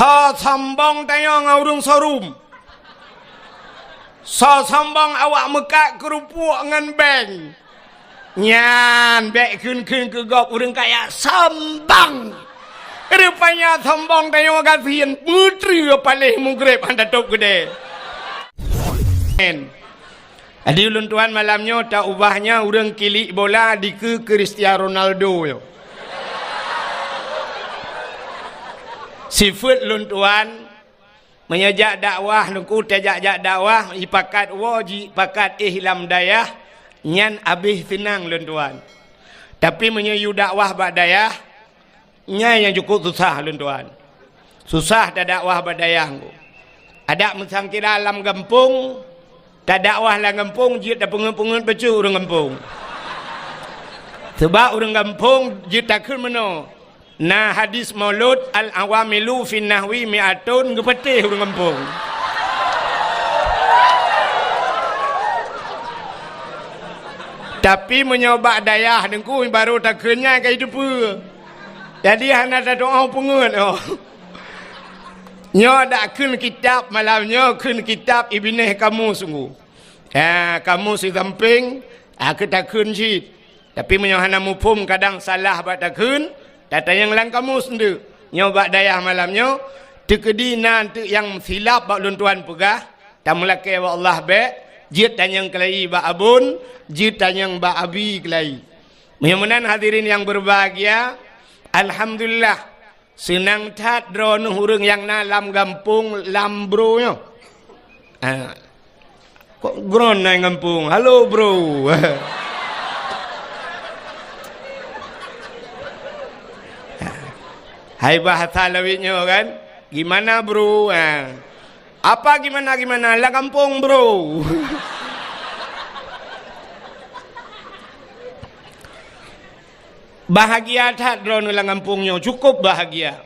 so sombong tanya ngurung sorum. So sombong awak mekak kerupuk ngan beng. Nyan bek kun ke gop urang kaya sombong. Rupanya sombong tanya kasihan putri palih mugrib anda top gede. Adi ulun tuan malamnya tak ubahnya urang kilik bola di ke Cristiano Ronaldo yo. Sifat ulun tuan menyajak dakwah nuku tajak dakwah ipakat wajib pakat ihlam dayah nyan abih tenang ulun tuan. Tapi menyayu dakwah bak dayah nya yang cukup susah ulun tuan. Susah dak dakwah bak dayah. Ada mesangkira alam kampung tak dakwah lah kampung, jid dah pengen-pengen baca orang kampung. Sebab orang kampung jid takut mana. Nah hadis maulud al-awamilu fin nahwi mi'atun kepetih orang kampung. Tapi menyoba dayah dengku baru takutnya kayak itu pun. Jadi hana ada doa pengen. Oh. Nyo dak kun kitab malamnya kun kitab Ibneh kamu sungguh. Kamu si samping aku takun jid. Tapi menyohana mufhum kadang salah bak takun. Data yang lang kamu sendiri. Nyo bak dayah malamnya tekedi nanti yang silap bak lun tuan pegah. Tamulake wa Allah be jid tanyang kelai bak abun, jid tanyang bak abi kelai. Mudah-mudahan hadirin yang berbahagia, alhamdulillah senang tat drone hurung yang nalam kampung lambronya. Kok gron naik kampung? Halo bro. Hai bahasa lawitnya kan? Gimana bro? Apa gimana? Lah kampung bro. Bahagia tak drone ulang kampungnya, cukup bahagia.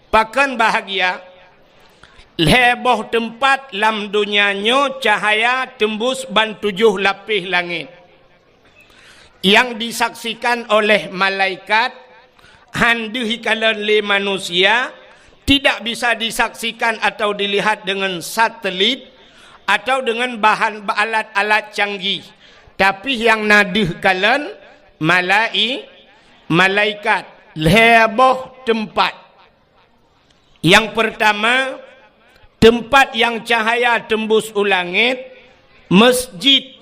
Bahkan bahagia leboh tempat lam dunianya cahaya tembus ban 7 lapis langit yang disaksikan oleh malaikat handuhi kalan le manusia tidak bisa disaksikan atau dilihat dengan satelit atau dengan bahan alat-alat canggih, tapi yang naduh kalan malaikat leboh tempat. Yang pertama, tempat yang cahaya tembus ulangit, masjid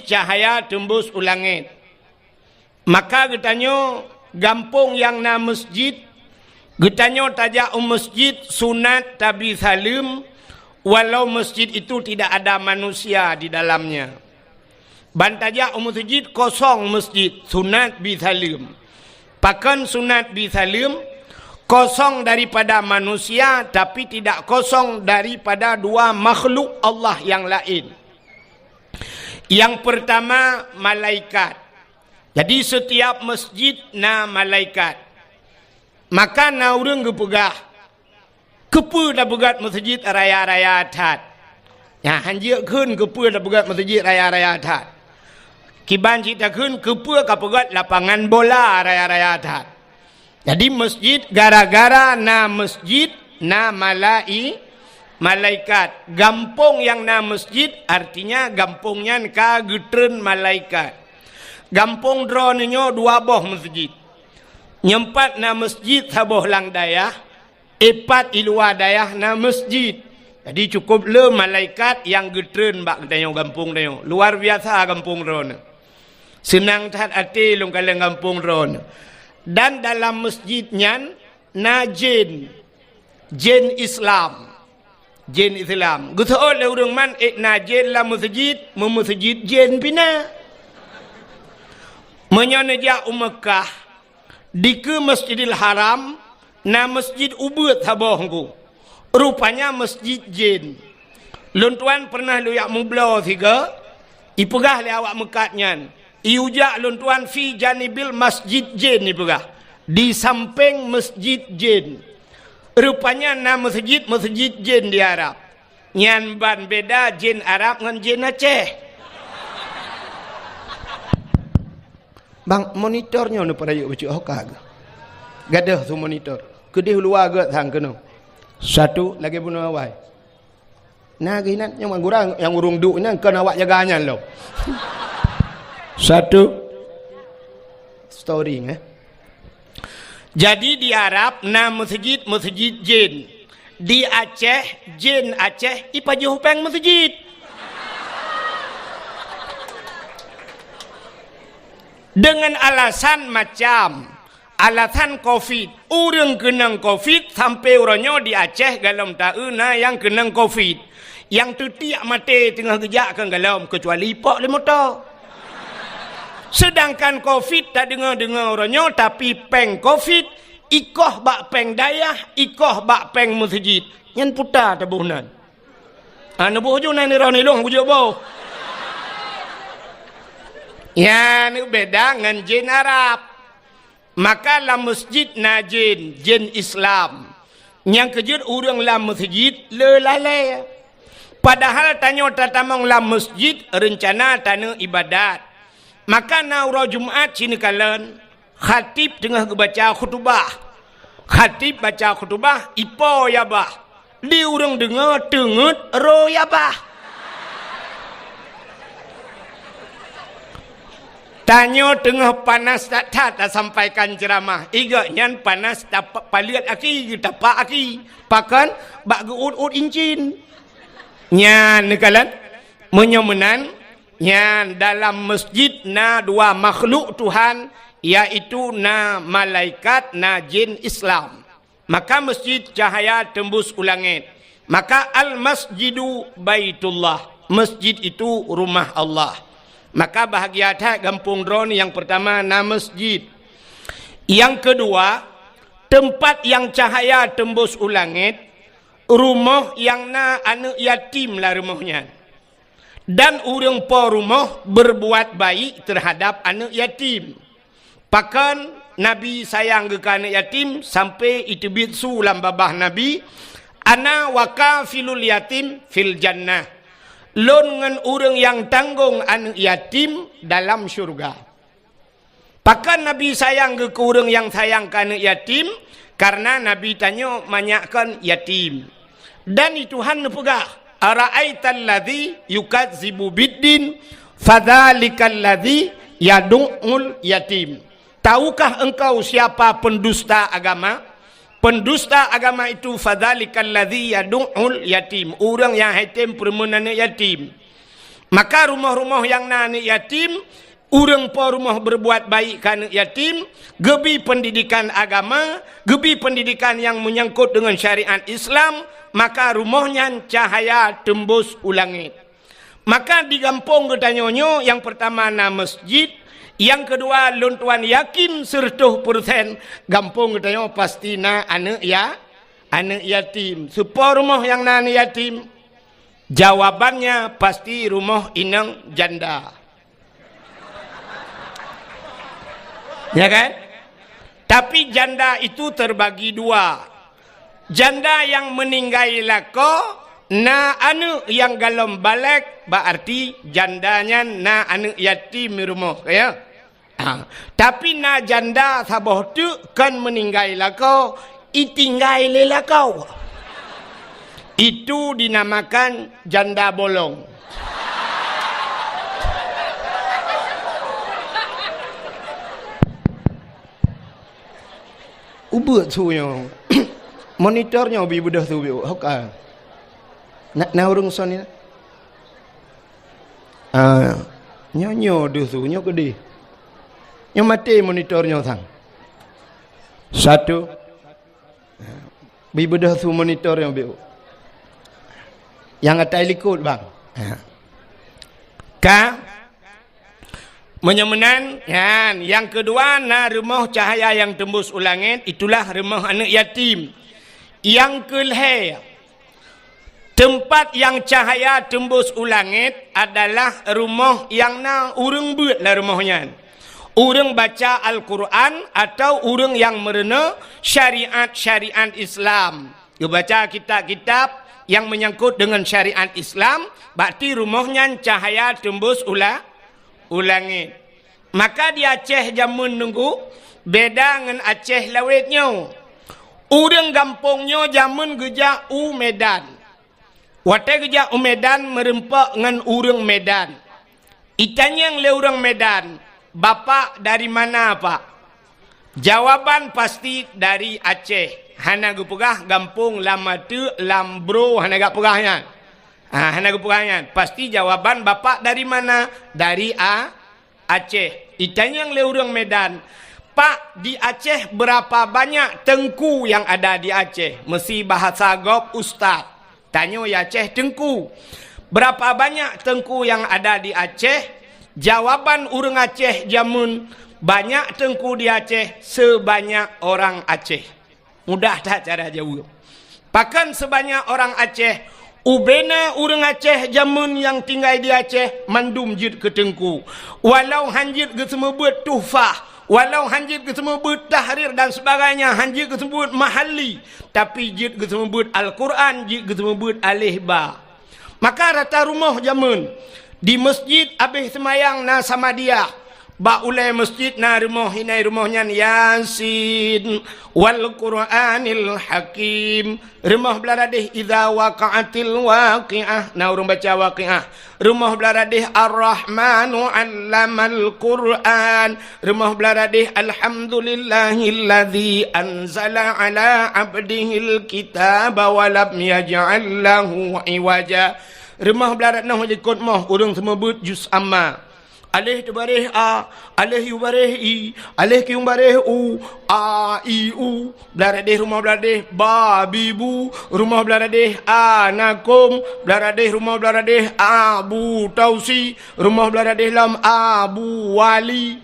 cahaya tembus ulangit. Maka getanyo gampung yang na masjid, getanyo tajak masjid sunat tabi salim, walau masjid itu tidak ada manusia di dalamnya. Bantajak masjid kosong masjid sunat bi salim. Pakan sunat bi salim kosong daripada manusia tapi tidak kosong daripada dua makhluk Allah yang lain. Yang pertama malaikat. Jadi setiap masjid na malaikat. Maka na urang gepegah. Kepu dah begat masjid raya-raya tat. Ya hanjia keun kepu dah begat masjid raya-raya tat. Kiban cita keun kepu ka begat lapangan bola raya-raya tat. Jadi masjid gara-gara na masjid na malaikat. Gampung yang na masjid artinya gampungnya ka getren malaikat. Gampung dronenya 2 boh masjid. Nyempat na masjid saboh lang dayah, epat iluar dayah na masjid. Jadi cukup le malaikat yang getren bak tanya gampung tanya. Luar biasa gampung drone. Senang tat ati lung kaleng gampung drone. Dan dalam masjidnya na jin Islam. Gusto le urang man na jin la masjid jin pina. Menyoneja Mekah di ke Masjidil Haram na masjid ubud habongku. Rupanya masjid jin. Lun tuan pernah lu yak mublo tiga ipegah le awak mekatnya. Iujak lun tuan fi janibil masjid jin ipegah. Di samping masjid jin. Rupanya na masjid jin di Arab. Nyan ban beda jin Arab ngan jin Aceh. Bang monitornya nu pada yuk baca hokag. Gadah tu monitor. Kedih luar ke thang kena. Satu lagi bunuh awal. Nah gini yang mangurang yang urung duk ni kena awak jaganya lo. Satu story Jadi di Arab na masjid jin. Di Aceh jin Aceh ipajuh peng masjid. Dengan alasan macam alasan COVID. Orang kenang COVID sampai orangnya di Aceh galam tauna yang kenang COVID. Yang tu tiak mati tengah gejak kan galam kecuali pak le motor. Sedangkan COVID tak dengar-dengar orangnya tapi peng COVID ikoh bak peng dayah, ikoh bak peng masjid. Yang putar tabuhnan. Nabuh je ni rau ni long bujuk bau. Ya ni beda dengan jin Arab. Maka la masjid na jin Islam. Yang kejut orang la masjid le lalai. Padahal tanya tatamang la masjid rencana tanah ibadat. Maka na urau Jumaat sini kalian khatib tengah baca khutbah. Khatib baca khutbah ipo ya bah. Di orang dengar tengut ro ya bah. Tanya tengah panas tak sampaikan ceramah. Iga nyan panas dapat paliat aki tapak aki. Pakan bak geut incin. Nyan nekalan menyomenan nyan dalam masjid na dua makhluk Tuhan yaitu na malaikat na jin Islam. Maka masjid cahaya tembus ulangit. Maka al-masjidu baitullah. Masjid itu rumah Allah. Maka bahagia tak kampung drone yang pertama na masjid. Yang kedua, tempat yang cahaya tembus ulangit, rumah yang na anak yatim lah rumahnya. Dan orang po rumah berbuat baik terhadap anak yatim. Pakan Nabi sayang ke anak yatim sampai itu bitsu dalam babah Nabi. Ana wakafilul yatim fil jannah. Lon dengan orang yang tanggung anak yatim dalam syurga. Pakan Nabi sayang ke orang yang sayang ke anak yatim karena Nabi tanya banyakkan yatim. Dan itu Tuhan pegah. Ara'aital ladzi yukadzibu biddin fadzalikal ladzi yad'ul yatim. Tahukah engkau siapa pendusta agama? Pendusta agama itu fadzalikal ladzi yad'ul yatim. Orang yang yatim perempuan anak yatim. Maka rumah-rumah yang anak yatim, orang po rumah berbuat baik kan anak yatim, gebi pendidikan agama, gebi pendidikan yang menyangkut dengan syariat Islam, maka rumahnya cahaya tembus ulangit. Maka di kampung ketanyonyo yang pertama na masjid, yang kedua luntuan yakin 100% kampung ketanyo pasti na anak yatim. Supaya rumah yang na anak yatim, jawabannya pasti rumah inang janda. Ya kan? Tapi janda itu terbagi dua. Janda yang meninggal lako na anu yang galom balik berarti jandanya na anu yatim rumah ya. Tapi na janda sabah tu kan meninggal lako itinggal lelakau. Itu dinamakan janda bolong. Ubut suyo. Monitornya bi budah tu bi hok na urung son ni. Nyonyo du tu nyo gede. Nyo mati monitornya sang. Satu. Bi budah tu monitornya bi. Yang atai likut bang. Menyemenan yang kedua na rumah cahaya yang tembus ulangit itulah rumah anak yatim. Yang kelihatan tempat yang cahaya tembus ulangit adalah rumah yang na urang buat lah rumahnya. Urang baca Al-Quran atau urang yang merena syariat-syariat Islam. Dia baca kitab-kitab yang menyangkut dengan syariat Islam, berarti rumahnya cahaya tembus ulangit. Maka di Aceh zaman nunggu beda dengan Aceh lawitnya. Urang gampungnya zaman geja u Medan. Wate geja u Medan merempak ngan urang Medan. Itanya yang le urang Medan, bapak dari mana pak? Jawaban pasti dari Aceh. Hana gupegah gampung Lamatu Lambro hana gak pegahnya. Hana gupegahnya. Pasti jawaban bapak dari mana? Dari Aceh. Itanya yang le urang Medan. Pak, di Aceh berapa banyak tengku yang ada di Aceh? Mesti bahasa gop ustaz. Tanya ya Aceh tengku. Berapa banyak tengku yang ada di Aceh? Jawaban urang Aceh jamun, banyak tengku di Aceh sebanyak orang Aceh. Mudah tak cara jawab? Pakan sebanyak orang Aceh, ubena urang Aceh jamun yang tinggal di Aceh mandum jid ke tengku. Walau hanjit ke semua buat tuhfah, walau hanjit ke semua buat tahrir dan sebagainya, hanjit ke semua buat mahali, tapi jid ke semua buat Al-Quran, jid ke semua buat alih ba. Maka rata rumah jamun di masjid habis semayang na sama dia. Ba ulai masjid na rumah hinai rumahnya Yasin wal Qur'anil Hakim. Rumah belaradih idza waqa'atil waqi'ah. Na urang baca waqi'ah. Rumah belaradih Ar-Rahmanu 'allamal Qur'an. Rumah belaradih Alhamdulillahilladzi anzala 'ala 'abdihil kitaba wa lam yaj'al lahu 'iwaja. Rumah belarat nah ikut mah urang semua but juz amma. Alih tubareh a, alih yubareh i, alih kiumbareh u, a i u. Belaradeh rumah belaradeh babibu, rumah belaradeh anakum, belaradeh rumah belaradeh abu tausi, rumah belaradeh lam abu wali.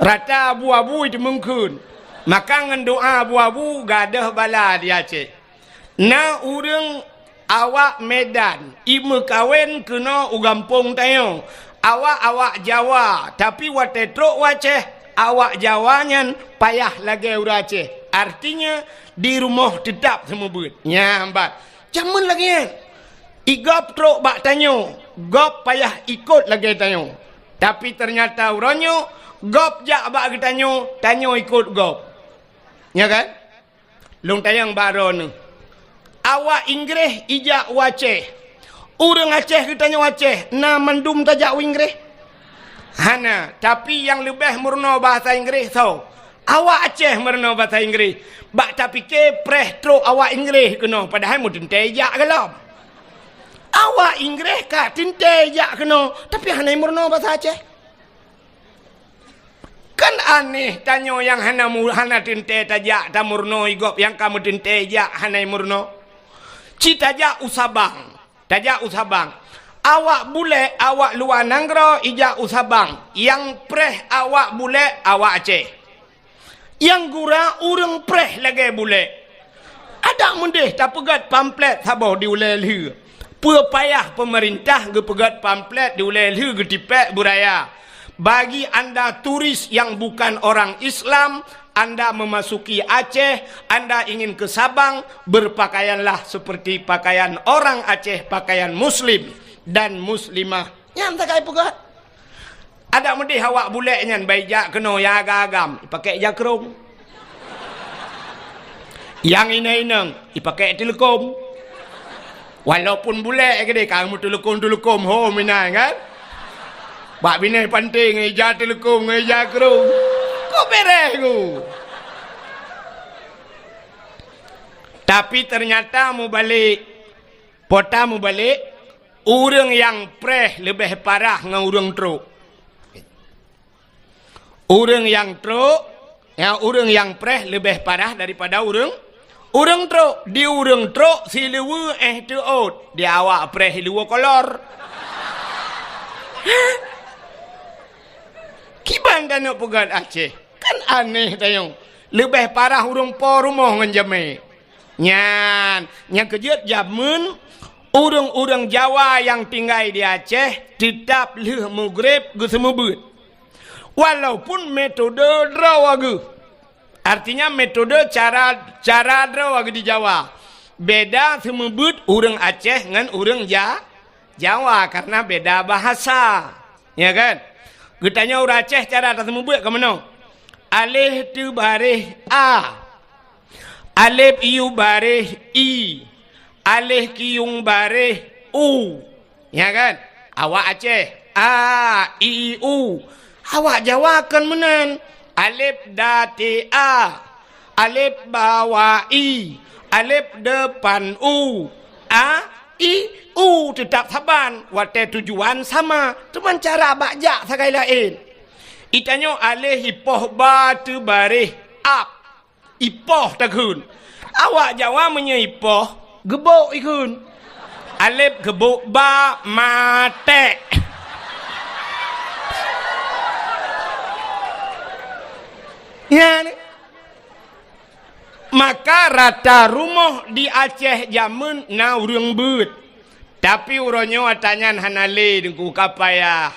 Rata abu-abu itu mungkin. Maka ngan doa abu-abu gadah bala di Aceh. Na urang awak Medan, ibu kawin kena ugampung tayo. Awak Jawa, tapi wate truk Aceh, awak Jawanya payah lagi ura Aceh. Artinya di rumah tetap semua buat. Nyambat. Jaman lagi kan. Igop truk bak tanyo, gop payah ikut lagi tanyo. Tapi ternyata uranyo gop jak bak tanyo, tanyo ikut gop. Ya kan? Long tayang baron. Awak Inggris ijak Aceh. Urang Aceh kitanya Aceh. Na mandum tajak Inggris. Hana. Tapi yang lebih murno bahasa Inggris so. Awak Aceh murno bahasa Inggris. Bak tapi ke preh truk awak Inggris kena. Padahal mu tentejak kelam. Awak Inggris kak tentejak kena. Tapi hana murno bahasa Aceh. Kan aneh tanya yang hana tente tajak ta murno igop. Yang kamu tentejak hana murno. Citajak usabang. Tajak usabang. Awak bule, awak luar nanggro, ijak usabang. Yang preh awak bule, awak Aceh. Yang gura, urang preh lagi bule. Ada mendeh, tak pegat pamflet sabah di ulel-hu. Payah pemerintah ke pegat pamflet di ulel-hu ke tipek buraya. Bagi anda turis yang bukan orang Islam, Anda memasuki Aceh, Anda ingin ke Sabang, berpakaianlah seperti pakaian orang Aceh, pakaian Muslim dan Muslimah. Yang tak kaya pegat. Ada mendih awak buleknya, baijak kena yang agam, pakai jakrung. Yang inang, pakai telekom. Walaupun bulek ke dia, kamu telekom ho minang kan? Bak bina penting, ngeja telekom, ngeja jakrung. Kok beres ku? Tapi ternyata mu balik, pota mu balik, urang yang preh lebih parah dengan urang truk. Urang yang truk, urang yang preh lebih parah daripada urang truk. Di urang truk si lewu tuot, di awak preh lewu kolor. Kiban dan nak pegat Aceh. Kan aneh tayong. Lebih parah urang po rumah dengan jame. Yang kejut jamun, urang-urang Jawa yang tinggal di Aceh tetap leh mugrib ke semubut. Walaupun metode drawagu. Artinya metode cara drawagu di Jawa. Beda semubut urang Aceh dengan urang Jawa karena beda bahasa. Ya kan? Getanya orang Aceh cara tak semua buat ke mana? Alif tu baris A. Alif iu baris I. Alif kiung baris U. Ya kan? Awak Aceh A, I, U. Awak Jawa kan menan. Alif dati A. Alif bawah I. Alif depan U. A, I, U tetap saban. Watai tujuan sama. Cuma cara baca sakai lain. Itanyo alif ipoh ba tu baris up. Ipoh takun. Awak Jawa menyaipoh gebok ikun. Alif gebok ba mate. Ya ni. Maka rata rumah di Aceh zaman na urang beut. Tapi uronyo atanyan hanale dengku kapaya.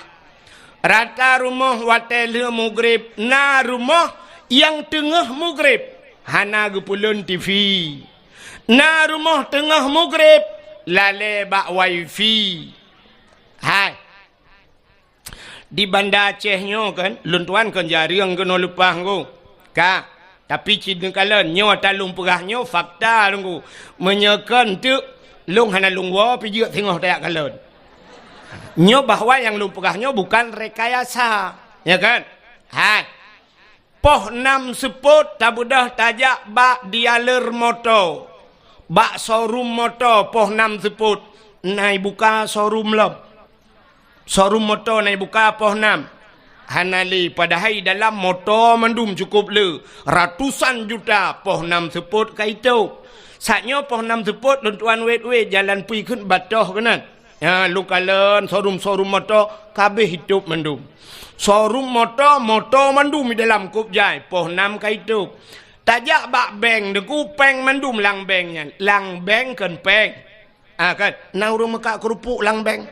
Rata rumah watel mugrib na rumah yang tengah mugrib hana gepulun TV. Na rumah tengah mugrib lale bak wifi. Hai. Di Banda Acehnya kan, luntuan kan jarang kena lupa ko. Ka, tapi cina kalian nyo talung perahnya fakta tunggu. Menyekan tu lung hana lungwa pijak tengah tayak kalian. Nyo bahawa yang lung perahnya bukan rekayasa, ya kan? Hai. Poh 6 seput tabudah tajak bak dialer motor. Bak showroom motor poh 6 seput. Nai buka showroom lom. Showroom motor nai buka poh 6. Hanali padahal dalam motor mandum cukup le. Ratusan juta poh 6 seput kaitu. Saatnya poh 6 seput luntuan wet-wet jalan pui kun batoh kanan. Ya lukalan showroom motor kabeh hidup mandum. Showroom motor mandum di dalam kupjai poh 6 kaitu. Tajak bak bank deku peng mandum lang banknya. Lang bank kan peng. Ah kan na urang mekak kerupuk lang bank.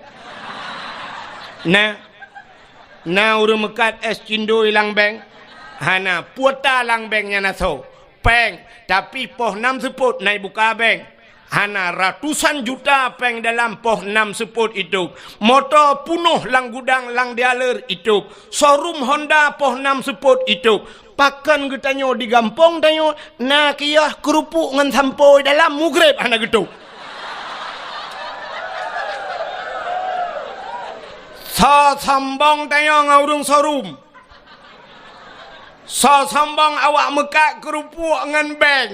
Na urang mekat es cindoi lang bank. Hana puata lang banknya naso. Peng tapi poh 6 seput naik buka bank. Hana ratusan juta peng dalam poh 6 seput itu. Motor punuh lang gudang lang dialer itu. Showroom Honda poh 6 seput itu. Pakan getanyo di gampong tanyo na kiyah kerupuk ngan sampoi dalam mugrib hana gitu. Sa sambang tanyo ngaurung showroom. Sa sambang awak mekak kerupuk ngan bank.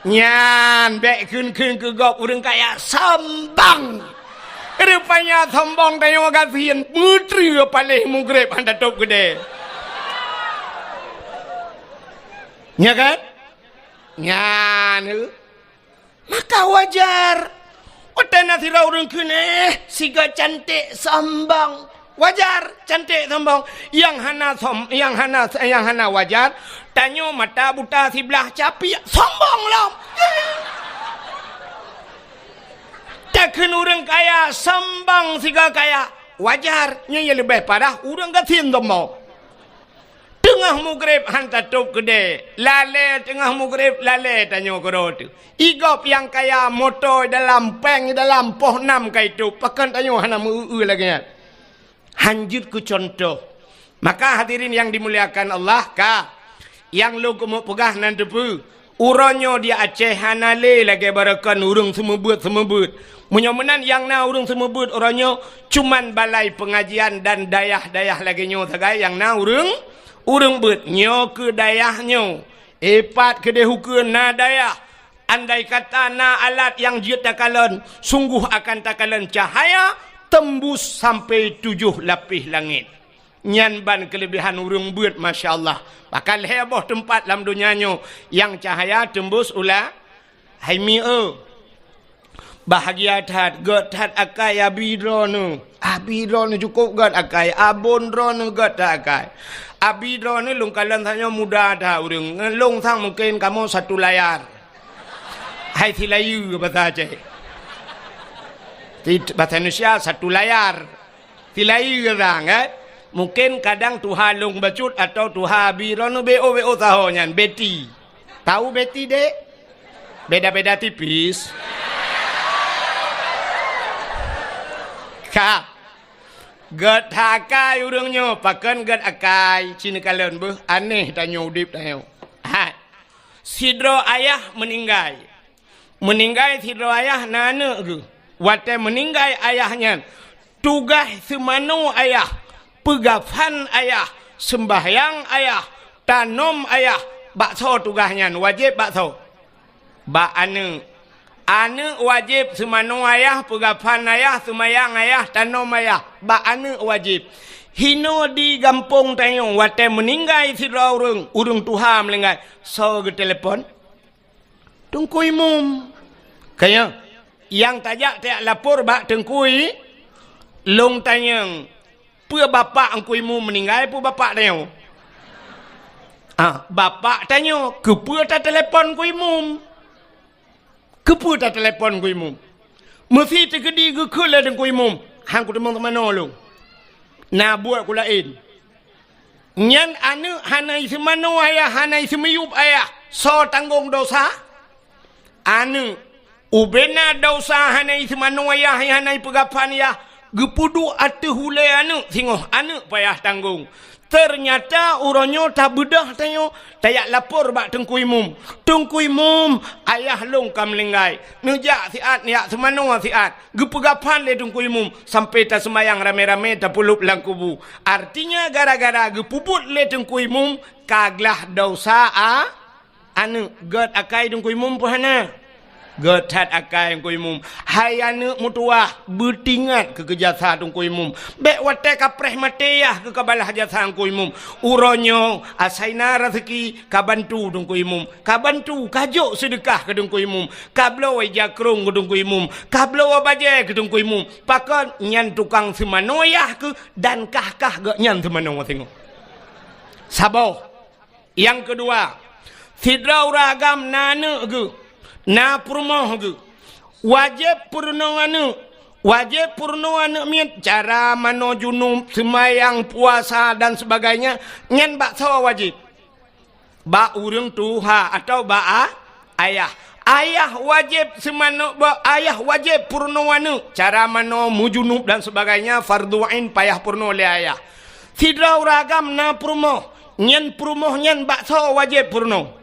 Nyan bek kun ke gok urang kaya sambang. Rupanya sambang tanyo kasihan putri palih mugrib anda top gede. Ya kan? Nyan. Maka wajar. Otana sira urang kene siga cantik sambang. Wajar cantik sambang. Yang hana wajar. Tanyo mata buta sebelah capi sambang lah. Takkan urang kaya sambang siga kaya. Wajar. Nya lebih parah urang gatin sambang. Tengah mugrib hantar top gede. Lale tengah mugrib lale tanyo kerot. Igop yang kaya motor dalam peng dalam poh 6 kaitu. Pakan tanyo hana mu lagi. Hanjut ku contoh. Maka hadirin yang dimuliakan Allah ka. Yang lu kemu pegah nan depu. Uronyo dia Aceh hanale lagi barakan urung semebut. Menyomenan yang na urung semebut uronyo cuman balai pengajian dan dayah-dayah lagi nyo sagai yang na urang bet nyo ke dayahnya. Epat ke dehukeun na dayah. Andai kata na alat yang jiat takalan sungguh akan takalan cahaya tembus sampai 7 lapis langit. Nyan ban kelebihan urang bet masya-Allah. Bakal heboh tempat dalam dunianya yang cahaya tembus ulah haimi bahagia tat god tat akai abidronu cukup god akai abon dronu god akai abidronu lung kalan tanya muda dah urang ngelung sang mungkin kamu satu layar hai tilayu bahasa Aceh bahasa Indonesia satu layar tilayu orang mungkin kadang Tuhan lung bacut atau Tuhan abidronu bo tahonya Betty tahu Betty dek beda-beda tipis. Ged hakai urangnya pakan ged akai cina kalian beuh aneh tanya udip tanya. Sidro ayah meninggal. Meninggal sidro ayah nana ke. Wate meninggal ayahnya. Tugas semano ayah. Pegafan ayah. Sembahyang ayah. Tanom ayah. Bakso tugasnya. Wajib bakso. Bak ane. Ane wajib semano ayah. Pegafan ayah. Sembahyang ayah. Tanom ayah. Bak ane wajib. Hino di kampung tanya. Wate meninggal sidro urang. Urang Tuhan meninggal. So ke telefon. Tungkui mum. Kaya yang tajak tiak lapor bak tengkui. Long tanya. Pua bapak angkui mum meninggal. Pua bapak tanya. Bapak tanya. Kepua tak telefon kui mum. Kepua tak telefon kui mum. Mesti terkedi gekul lah tengkui mum. Hang ku temang teman long. Nah buat ku lain. Nyan ane hanai semano ayah. Hanai semiyup ayah. So tanggung dosa. Anu ubena dosa hanai semano ayah hanai pegapan ya gepudu atu hulai anu singoh anu payah tanggung. Ternyata uronyo tak bedah tanyo tayak lapor bak tengkui mum. Tengkui mum ayah long kam lenggai. Nejak siat niak semano siat. Gepegapan le tengkui mum sampai tak semayang rame-rame tak pulup lang kubu. Artinya gara-gara gepuput le tengkui mum kaglah dosa anu god akai tengkui mum pohana. God hat akai tengkui mum. Hai anu mutuah bertingat ke kejasa tengkui mum. Bek wate kapreh mateyah ke kabalah jasa tengkui mum. Uronyo asaina rezeki kabantu tengkui mum. Kabantu kajuk sedekah ke tengkui mum. Kablo jakrung ke tengkui mum. Kablo baje ke tengkui mum. Pakan nyan tukang semanoyah ke dan kah ke nyan semano tengok. Sabar. Yang kedua, sidrau ragam nana ke. Na purmoh ke. Wajib purno anu. Wajib purno anu miet. Cara mano junub, semayang, puasa dan sebagainya. Ngan bak sawa wajib. Bak urang tuha atau bak ayah. Ayah wajib semano ayah wajib purno anu. Cara mano mujunub dan sebagainya. Fardu ain payah purno le ayah. Sidrau ragam na purmoh. Nyan purmoh nyan bak sawa wajib purno.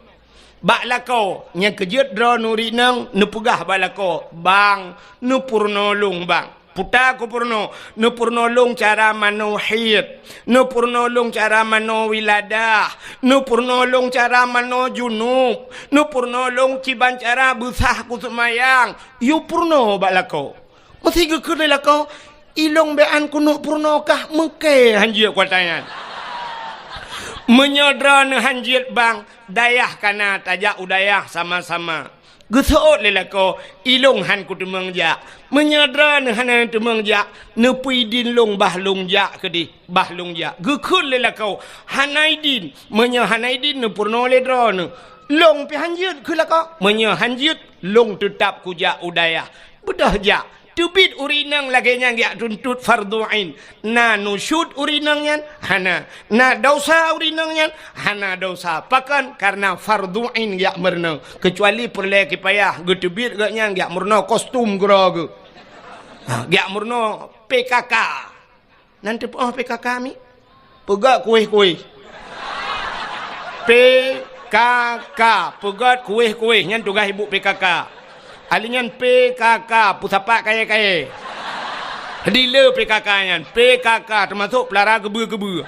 Bak lako, yang kejut dro nuri nang, nepugah bak lako, bang, nepurno long bang. Puta ko purno, nepurno long cara mano hid, nepurno long cara mano wiladah, nepurno long cara mano junub, nepurno long ciban cara busah ku semayang. Yu purno bak lako. Mesti gekele lako, ilong bean kuno purno kah mengke hanjir kuatangan. Menyodra ne hanjir bang. Dayah kana tajak udayah sama-sama. Gesot lelako ilong han ku temeng jak. Menyadra ne han temeng jak nepui din long bah long jak kedi bah long jak. Gekul lelako hanai din menya hanai din ne purno le dro ne. Long pi hanjut ku lako menya hanjut long tetap ku jak udayah. Bedah jak tubit urinang lagi yang dia tuntut fardu ain. Na nusyud urinang yan hana. Na dosa urinang yan hana dosa. Pakan karena fardu ain dia merna. Kecuali perle kipayah getubit gak yang dia merna kostum gerogu. Dia merna PKK. Nanti PKK mi. Pegak kuih-kuih. PKK. Pegat kuih-kuih. Yang tugas ibu PKK. Alingan PKK pusapak kaya-kaya. Dila PKK nyan. PKK termasuk pelara gebu-gebu.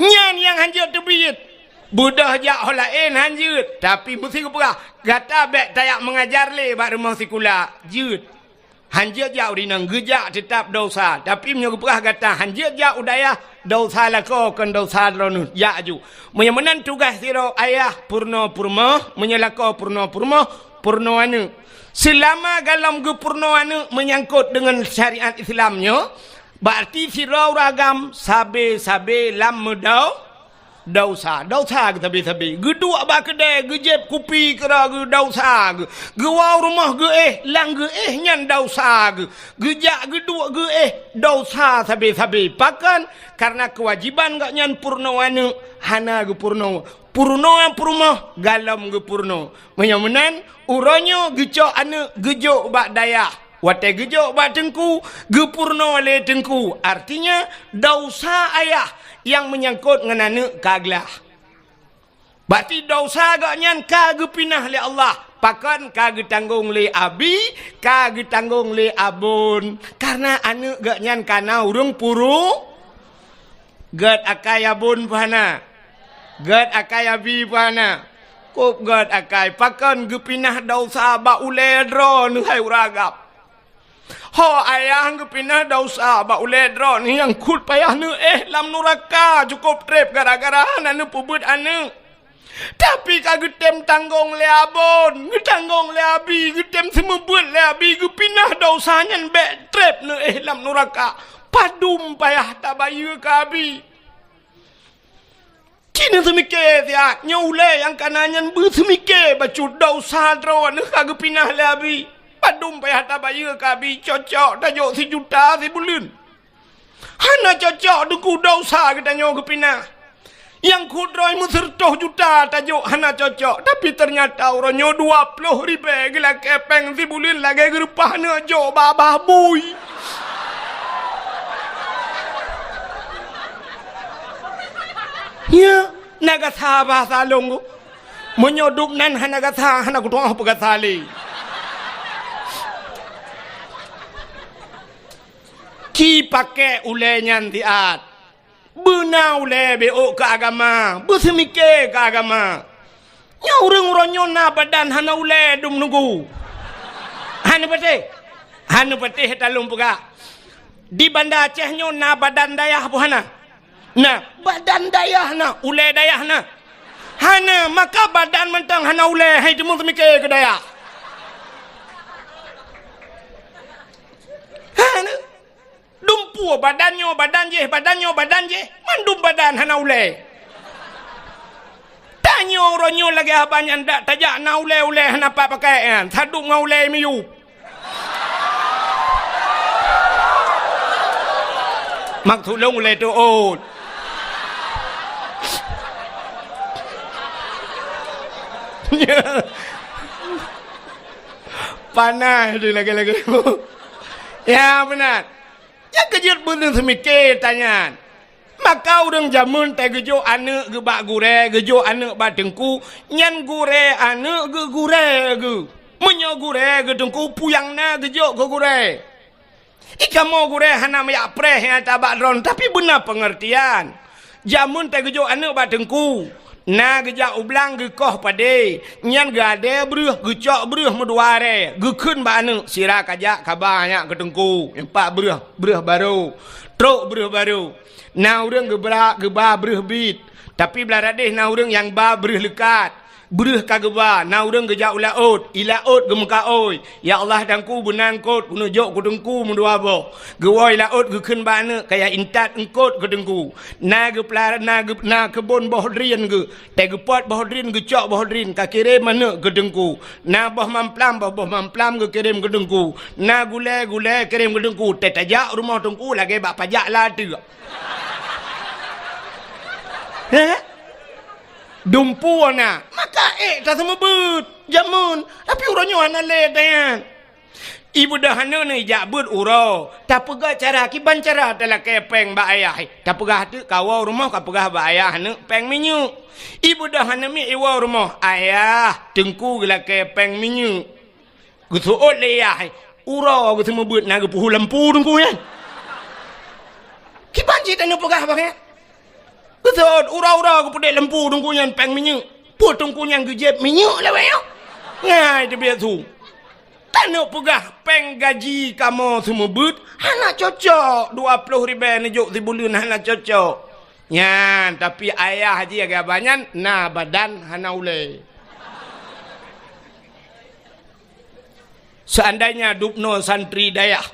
Nyan yang hanjut terbit. Budah jak holain hanjut. Tapi mesti keperah. Gata bek tayak mengajar le bak rumah sekolah. Jut. Hanjut jak urinang gejak tetap dosa. Tapi menyeperah kata hanjut jak udayah. Dosa lako kan dosa dronu ya ju. Menyamanan tugas siro ayah purno purmo menyalako purno purmo purno anu. Selama dalam ge purno anu menyangkut dengan syariat Islamnya, berarti siro ragam sabe lam medau dosa ke sabe gedua ba kedai gejep kupi kera ge dosa ge gewau rumah ge lang ge nyan dosa ge gejak gedua ge dosa sabe pakan karena kewajiban gak nyan purno anu hana ge purno galam ge purno menyamanan uronyo geco anu gejo bak dayah Wate gejo ba tengku, gepurno le tengku. Artinya dosa ayah yang menyangkut ngenane kaglah. Berarti dosa agaknya kagak pinah le Allah. Pakan kagak tanggung le abi, kagak tanggung le abun. Karena anu agaknya kana urung puru. Gad akai abun pahana. Gad akai abi pahana. Kop gad akai. Pakan gepinah dosa ba ule dron hai uragap. Ho ayah gepinah dosa ba ule dron yang kut payah nu lam nuraka cukup trip gara-gara anu pubut anu. Tapi kagak tem tanggung le abon, tanggung le abi, tem semua buat le abi, gepinah dosanya be trip nu lam nuraka. Padum payah tabayu ka abi. Kini semike ya, nyule yang kanannya bersemike bacu dosa dron kagak pinah le abi. Padum payah tabayu ka abi, cocok tajuk 1 juta 1 bulan. Hana cocok duku dosa kita nyoga pinah. Yang kudroi musertoh juta tajuk hana cocok. Tapi ternyata orangnya 20 ribu gila kepeng 1 bulan lagi gerupah na jo babah bui. Ya, naga sabah salong. Menyoduk nan hana gasa hana kutuang apa gasali. Ki pakai ulenyan tiat. Benau le beo ke agama, bersemike ke agama. Nya urang-urangnya na badan hana ule dum nunggu. Hana pete talung puga. Di Banda Aceh nyo na badan dayah apa hana? Nah, badan dayah na, ule dayah na. Hana maka badan mentang hana ule hai temu semike ke dayah. Hana dumpu badannya badan je mandum badan hana ule. Tanya orangnya lagi abang ndak tajak na ule hana apa pakai kan saduk ngaule miu. Mak tulung ule tu ot. Panas dia lagi. Ya benar. Ya kejut bener semike tanya. Maka orang jamun teh gejo ane ge bak gure, gejo ane bak tengku, nyan gure ane ge gure ge. Menyo gure ge tengku puyangna gejo ge gure. Ika mau gure hana mayak preh yang tabak ron, tapi benar pengertian. Jamun teh gejo ane bak tengku. Na geja ublang ge koh pade, nyan gade bruh gecok bruh meduare, ge keun ba ane sira kajak kabanya ke tengku. Empat bruh baru. Truk bruh baru. Na urang ge ba bruh bit. Tapi beladeh na urang yang ba bruh lekat. Bruh kageba na urang geja ulaut, ilaut ge muka oi. Ya Allah dangku benang kot kunujok ku tengku mendua bo. Ge woi laut ge keun ba ane kaya intat engkot ke tengku. Na ge pelar na kebun boh drin ge. Te ge pot boh drin ge cok boh drin ka kirim mana ke tengku. Na boh mamplam ge kirim ke tengku. Na gule kirim ke tengku. Te tajak rumah tengku lagi bak pajak lah tu. Dumpu ana maka tak sama but jamun tapi urangnya ana le dayan ibu dah hana ni jabut uro tak pegah cara kiban cara telah kepeng ba ayah tak pegah tu kawau rumah ka pegah ba ayah hana peng minyu ibu dah hana mi iwa rumah ayah tengku gela kepeng minyu gusuot le ayah uro gu sama but na gu puhu lempu tengku ya kiban cita nu pegah ba ya betul, ura-ura aku pedek lempu tungkunya peng minyak. Put tungkunya gejep minyak lah weh. Ngai dia biar tu. Tak nak pegah peng gaji kamu semua but. Hana cocok 20 ribu nejuk 1 bulan hana cocok. Nyan, tapi ayah haji agak banyak na badan hana ule. Seandainya dupno santri dayah.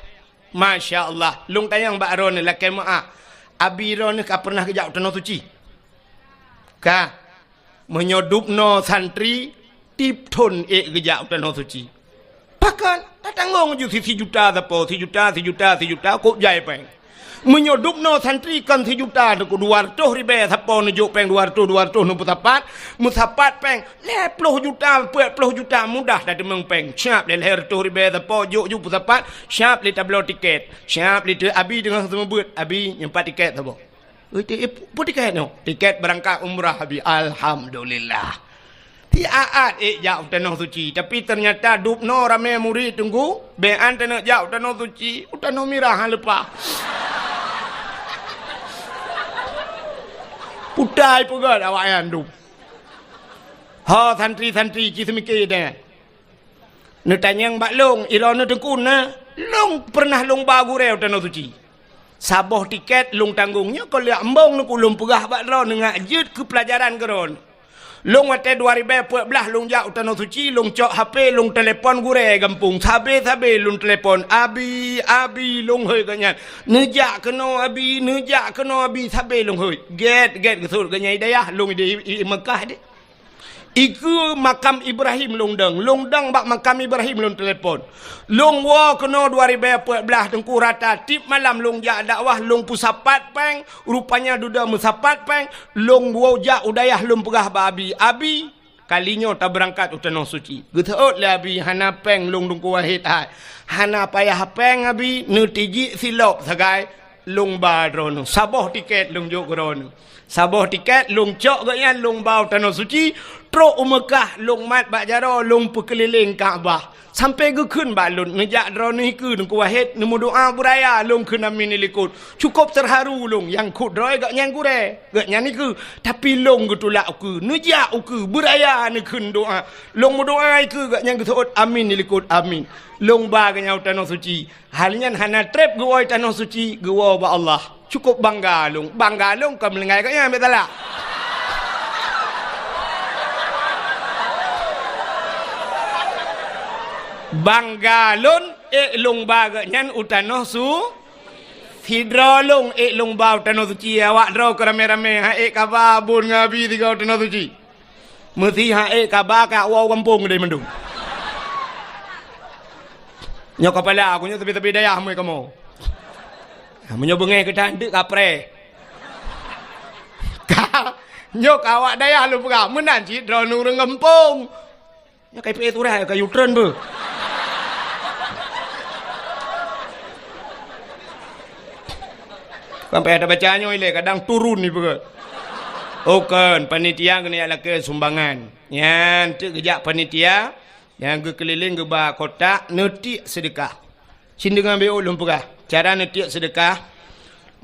Masya Allah. Lung tayang Mbak Ron laki maaf. Abiro ni ka pernah kejak tanah suci. Ka menyodup no santri tip ton kejak tanah suci. Pakan tak tanggung ju 1 juta apa 1 juta kok jai peng. Menyudup no santri kan 1 juta tu 200 ribu siapa nujuk peng 200 nu mutapat peng 10 juta 40 juta mudah dah demeng peng siap le 100 ribu siapa juk mutapat siap le tablo tiket siap le abi dengan semua buat abi nyempat tiket siapa tiket no tiket berangkat umrah abi alhamdulillah tiaat jauh tanah suci tapi ternyata duk no ramai murid tunggu bean tanah jauh tanah suci tanah mirah lepas putai pun awak yang duk ha santri kismiki dah nu tanyang bak long ilo nu tengkun na long pernah long bagu reu tanah suci saboh tiket long tanggungnya kalau ambong nu kulum pegah bak ro ngak jut ke pelajaran geron long wate 2014 long jauh tanah suci long cok HP long telefon gure gampung sabe long telefon abi long hoi ganyan nejak keno abi sabe long hoi get kesur ganyan daya long di Mekah de iku makam Ibrahim long dang bak makam Ibrahim long telefon long wo keno 2014 tengku rata tip malam long jak dakwah long pusapat peng rupanya duda musapat peng long wo jak udayah long pegah ba abi kalinya tak berangkat tanah suci geteut le abi hana peng long dungku wahid hai hana payah peng abi nu tiji silop sagai long ba drono saboh tiket long jok grono saboh tiket long cok ganyan long bau tanah suci truk Mekah long mat bak jaro long perkeliling Kaabah sampai ke kun balun ngejak drone ni ke dengku wahid nemu doa buraya long ke namin likut cukup terharu long yang kut droi gak nyang gure gak nyang ni ke tapi long ke tulak ke ngejak ke buraya ni kun doa long doa ke gak nyang ke amin likut amin long ba ganyau tanah suci halnya hana trip goi tanah suci gua ba Allah cukup bangga long kau melengai gak nyang betala Banggalon long baga nyan utanoh su hidrolong long bau tanah suci awak draw rame-rame ha kababun ngabi tiga tanah suci mesti ha kabaka wow kampung dari mendung nyok kepala aku nyok tepi-tepi dayah mu kamu menyo bengai ke cantik kapre nyok awak dayah lu pegah menan ci draw nurung kampung nyok kai pe turah kayu tren be sampai ada bacanya ile kadang turun ni betul. Oken panitia kena ala ke sumbangan. Yang tu kejak panitia yang ke keliling ke bah kota netik sedekah. Sin dengan be ulum pegah. Cara netik sedekah.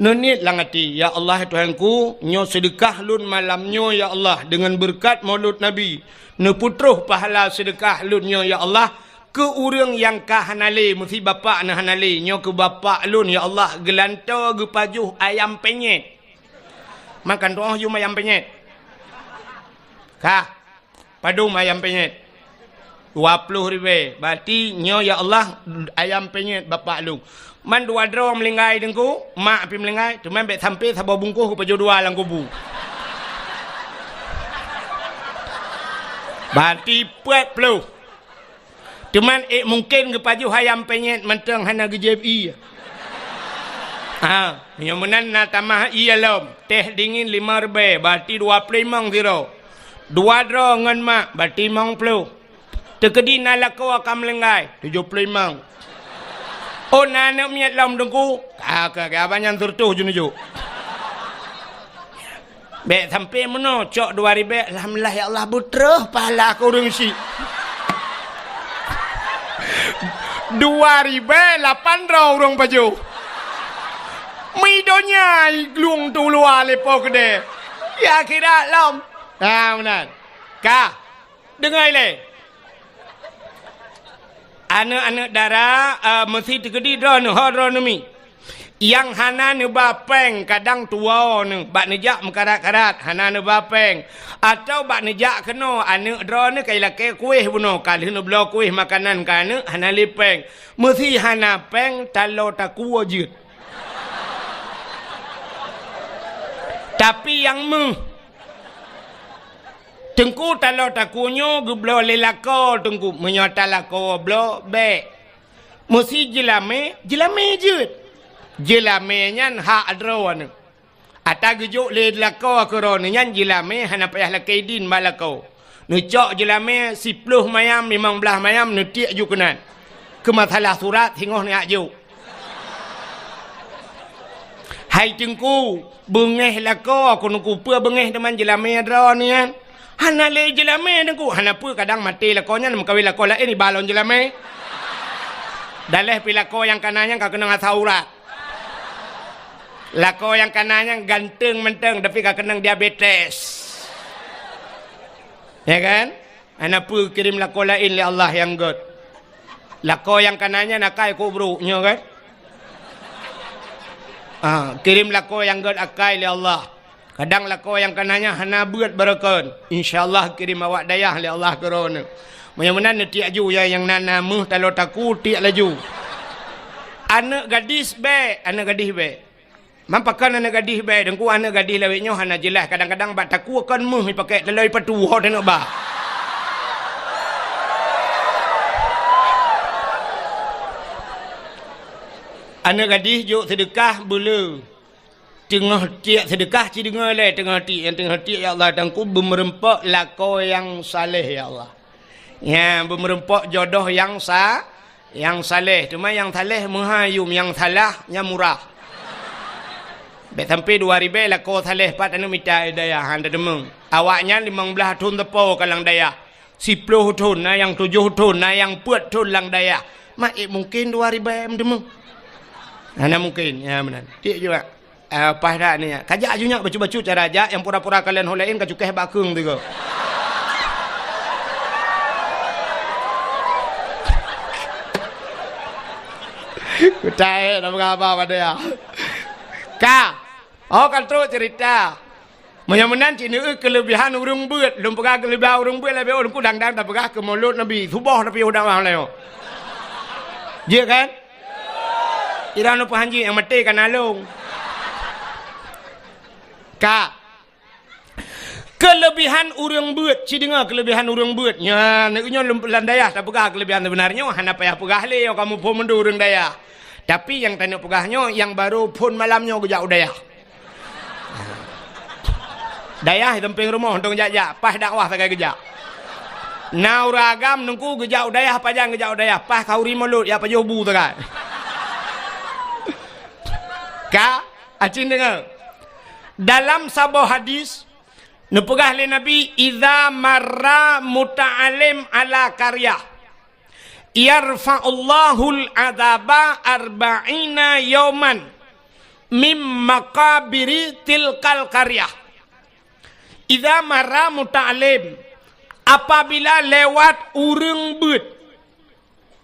Nenit langati ya Allah Tuhanku, nyo sedekah lun malamnyo ya Allah dengan berkat Maulud Nabi. Ne putruh pahala sedekah lunyo ya Allah. Ke urang yang ka hanale mesti bapak na hanale nyo ke bapak lun ya Allah gelanto ge pajuh ayam penyet makan doang jum ayam penyet ka padum ayam penyet 20 ribu berarti nyo ya Allah ayam penyet bapak lu man dua dro melingai dengku mak pi melingai cuman bet sampai sabo bungkuh ke pajuh dua lang kubu berarti 40 cuman mungkin ke paju hayam penyet mentang hana ke JFI. Yang menan na tamah iya lom. Teh dingin 5 ribu, berarti 25 zero. 2 dro ngan mak, berarti 50. Tekedi na lako akam lengai, 75. Oh nana miat lom dengku. Kakak abanyan turtuh junuju. Bek sampai meno cok 2 ribu. Alhamdulillah ya Allah butrah pahala aku rungsi. 2008 orang paju. Midonya glung tu luar lepo kede. Ya kira lom. Benar. Ka. Dengar le. Anak-anak darah mesti tegedi drone hodronomi. Yang hana ne bapeng kadang tua ne bak nejak mekarat-karat hana ne bapeng atau bak nejak kena anak drone kai lake kuih buno kali ne blo kuih makanan kana hana lipeng mesti hana peng talo taku wajud tapi yang tengku talo takunyo geblo lelako tengku menyota lako blo be mesti jelame jud Jelame nyan hak adron. Ata gejuk le lako korona nyan jelame hana payah lakaidin malako. Nu cok jelame 10 mayam 15 mayam nu tiak ju kenan. Ke masalah surat hingoh ni aju. Hai tengku bengeh lako aku nuku pua bengeh teman jelame adron ni kan. Hana le jelame tengku hana pua kadang mati lakonya nak kawin lako lain ni balon jelame. Daleh pi lako yang kanannya kau kena ngasurat. Lako yang kanannya ganteng menteng tapi kau kena diabetes. Ya kan? Anak pun kirim lako lain li Allah yang god. Lako yang kanannya nakai kubruknya kan? Kirim lako yang god akai li Allah. Kadang lako yang kanannya hana buat barakan. InsyaAllah kirim awak dayah li Allah korona. Mudah-mudahan tiak ju yang nana muh talo taku tiak laju. Anak gadis be, anak gadis be. Mampakan anak gadis be, dengku anak gadis lawiknya hana jelas. Kadang-kadang bak taku akan muh pakai telai patu hot nak bah. Anak gadis juk sedekah bulu. Tengah tiak sedekah ci dengar le tengah tiak ya Allah dengku bermerempak lako yang saleh ya Allah. Ya, bermerempak jodoh yang saleh. Cuma yang saleh menghayum, yang salah yang murah. Bet sampai 2000 lah kau saleh pat anu minta daya handa demeng. Awaknya 15 tahun tepo kalang daya. 10 tahun na yang 7 tahun na yang 4 tahun lang daya. Mak mungkin 2000 demeng. Ana mungkin ya benar. Tik juga. Apa dah ni? Kajak ajunya baca-baca cara aja yang pura-pura kalian holain kacukeh bakung tu ko. Kutai nak apa pada ya? Ka, kan terus cerita. Menyamunan cini kelebihan urung buat, lum pegah kelebihan urung buat lebih orang ku dang-dang tak pegah ke mulut Nabi, subah tapi udah mahal leo. Dia kan? Ira nu pahanji yang mati kan alung. Ka, kelebihan urang buat, ci dengar kelebihan urang buat. Nya, neknya lempelan daya tak pegah kelebihan sebenarnya, hana payah pegah le kamu pun mendu urang daya. Tapi yang tanya pegahnya yang baru pun malamnya gejak daya. Daya di temping rumah untuk gejak, pas dakwah pakai gejak. Nau ragam nungku gejak daya pajang gejak daya, pas kau ri mulut ya pajuh bu tekan. Ka, acin dengar. Dalam sebuah hadis nepegah le Nabi idza marra muta'alim ala karya yarfa'ullahul adzaba arba'ina yauman mim maqabiri tilkal karya. Idza marra muta'alim apabila lewat urang beut.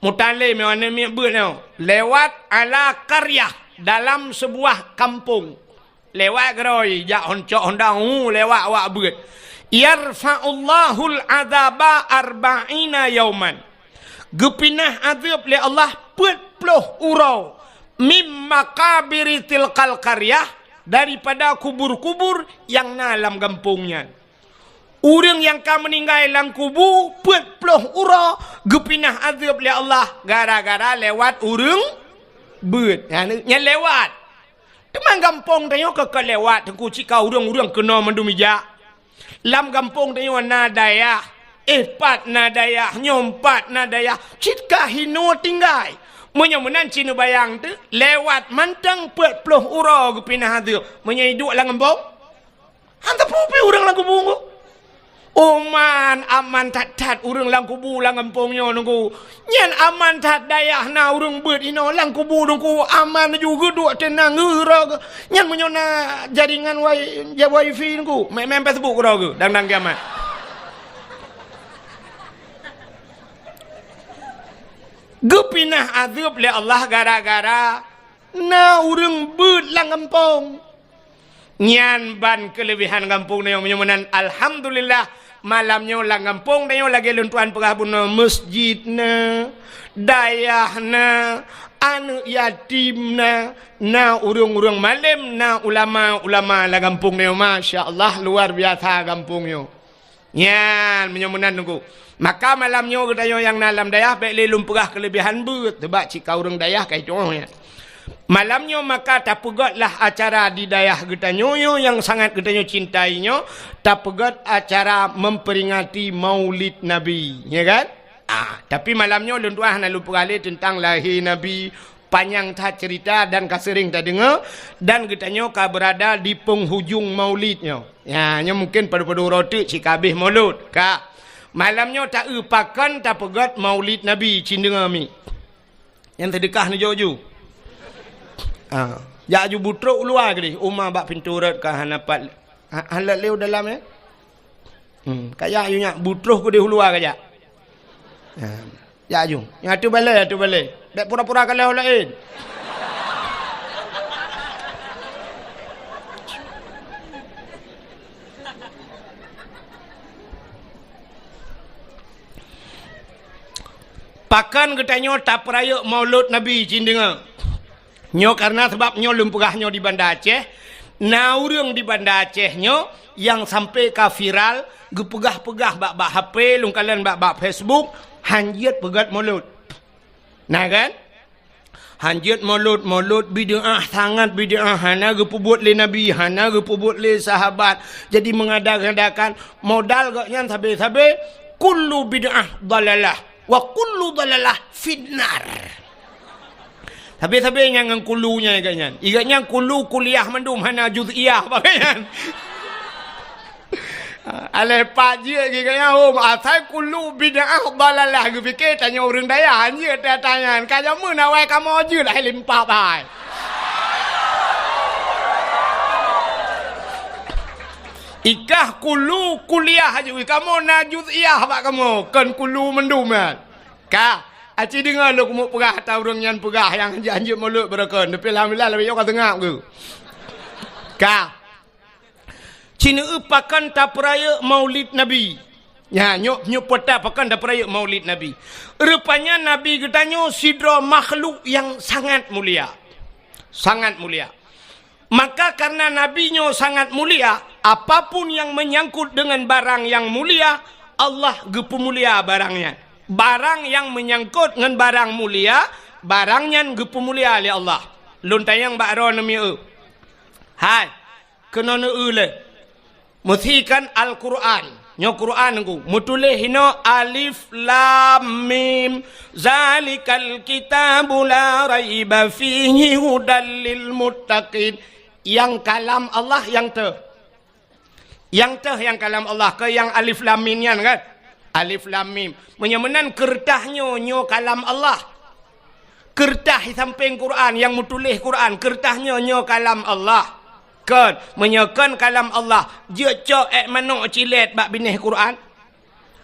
Muta'alim mana mi beut lewat ala karya dalam sebuah kampung. Lewat geroi jak honcok hondang lewat awak beut. Yarfa'ullahul adzaba arba'ina yauman. Gepinah azab li Allah 40 urau mim makabiri tilkal qaryah daripada kubur-kubur yang dalam kampungnya. Orang yang ka meninggal dalam kubur 40 urau gepinah azab li Allah gara-gara lewat urang beut. Nya lewat teman kampung tanya ke lewat tengku cika urang-urang kena mendumija. Lam kampung tanya nadaya. Pat nadaya, nyompat nadaya. Cika hino tinggal. Menyamunan cina bayang tu lewat mantang 40 urang kepinah tu. Menyiduk lang kampung. Hanta pupi urang lang kubung. Oman aman tat urang lang kubu lang kampungnya nunggu. Nyan aman tat dayah na urang beut ino lang kubu nunggu aman juga duk tenang ngeura. Nyan menyona jaringan wifi nunggu. Main Facebook ro ke dang-dang kiamat. Gepinah azab le Allah gara-gara na urang beut lang kampung. Nyan ban kelebihan kampung na yang menyamanan alhamdulillah malamnya lang kampung na lagi lentuan pegabun masjid na dayah na anu yatim na urang-urang malam na ulama-ulama lang kampung na masya Allah luar biasa kampung yo. Nyan menyamanan nunggu. Maka malamnya kita yang dalam dayah baik lelum pegah kelebihan beut tebak cika urang dayah kai contohnya. Malamnya maka tak pegatlah acara di dayah getanyo yang sangat getanyo cintainya, tak pegat acara memperingati Maulid Nabi, ya kan? Tapi malamnya ulun tuah nak lupa kali tentang lahir Nabi, panjang tak cerita dan kasering tak dengar, dan getanyo ka berada di penghujung Maulidnya. Ya, nya mungkin pada-pada roti cik kabeh maulud, ka. Malamnya tak upakan tak pegat Maulid Nabi cindengar mi. Yang terdekah ni jojo. Ya ju butruk luar ke ni umah bak pintu rat ka hanapat halat leu dalam kaya yu nyak butruk ke di luar ke ya ya ju yang tu balai dak pura-pura kalau lain pakan getanyo tak peraya Maulud Nabi cindengar nyo karena sebab nyo lumpurah nyo di Banda Aceh, na urang di Banda Aceh nyo yang sampai ka viral, gepegah-pegah bak HP, lungkalan bak Facebook, hanjit pegat Maulud. Nah kan? Hanjit Maulud bid'ah sangat bid'ah, hana gepubuat le Nabi, hana gepubuat le sahabat. Jadi mengadakan modal gaknya sabe-sabe kullu bid'ah dalalah wa kullu dalalah finnar. Habis-habis yang kulunya igaknya. Igaknya kulu kuliah mendum hana juz'iyah bagaian. Aleh paji igaknya asal kulu bid'ah dalalah gu fikir tanya orang daya hanya tanya kaya mun awai kamu aja lah limpah bai. Ikah kulu kuliah aja kamu na juz'iyah bak kamu kan kulu mendum kan. Ka aci dengar lu kumuk pegah atau orang yang pegah yang janji mulut berakon. Tapi alhamdulillah lebih jauh tengah ke. Ka. Cina upakan tak peraya Maulid Nabi. Ya, nyok peta pakan tak peraya Maulid Nabi. Rupanya Nabi katanya sidra makhluk yang sangat mulia. Sangat mulia. Maka karena Nabi-nya sangat mulia, apapun yang menyangkut dengan barang yang mulia, Allah gepemulia barangnya. Barang yang menyangkut dengan barang mulia, barangnya gepu mulia oleh Allah. Lun tayang bakro nami hai kena le muthikan Al-Quran nyo Quran ku mutulih hino alif lam mim zalikal kitabu la raiba fihi hudal lil muttaqin. Yang kalam Allah yang kalam Allah ke yang alif lam mim kan? Alif lam mim menyemenan kertahnya nyo kalam Allah. Kertah samping Quran yang mutulih Quran kertahnya nyo kalam Allah. Kan menyekan kalam Allah. Je cok manok cilet bak binih Quran.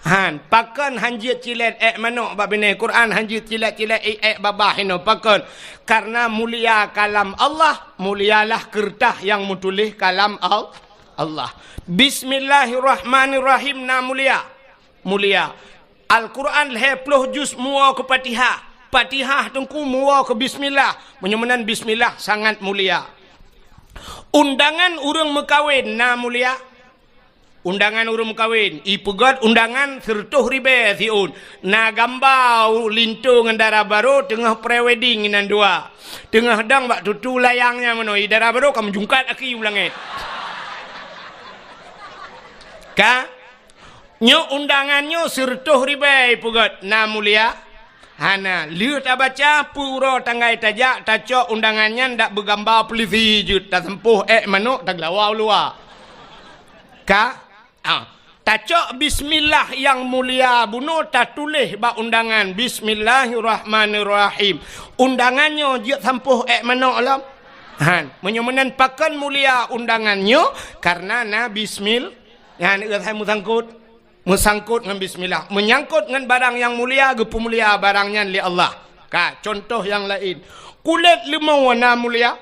Han pakan hanjit cilet manok bak binih Quran hanjit cilet-cilet babah ino pakan. Karena mulia kalam Allah, mulialah kertah yang mutulih kalam Allah. Bismillahirrahmanirrahim na mulia. Al-Quran 20 juz mua ke Fatihah. Fatihah tengku mua ke bismillah. Menyemenan bismillah sangat mulia. Undangan urang mekawin na mulia. Undangan urang mekawin. Ipegat undangan sertuh ribe siun. Na gambau lintu ngendara baru tengah prewedding inan dua. Tengah dang bak tutu layangnya menoi dara baru kamu jungkat aki ulangit. Ka nyo undangannya sertuh ribai pugat na mulia. Hana liu tak baca puro tanggai tajak tacok undangannya ndak bergambar polisi je tak sempuh manuk tak lawau luar. Ka tacok bismillah yang mulia bunuh tak tulis bak undangan bismillahirrahmanirrahim. Undangannya je sempuh manuk alam. Han menyemenan pakan mulia undangannya karena na bismillah. Yang saya musangkut dengan bismillah. Menyangkut dengan barang yang mulia, gepu mulia barangnya li Allah. Contoh yang lain. Kulit limau warna mulia.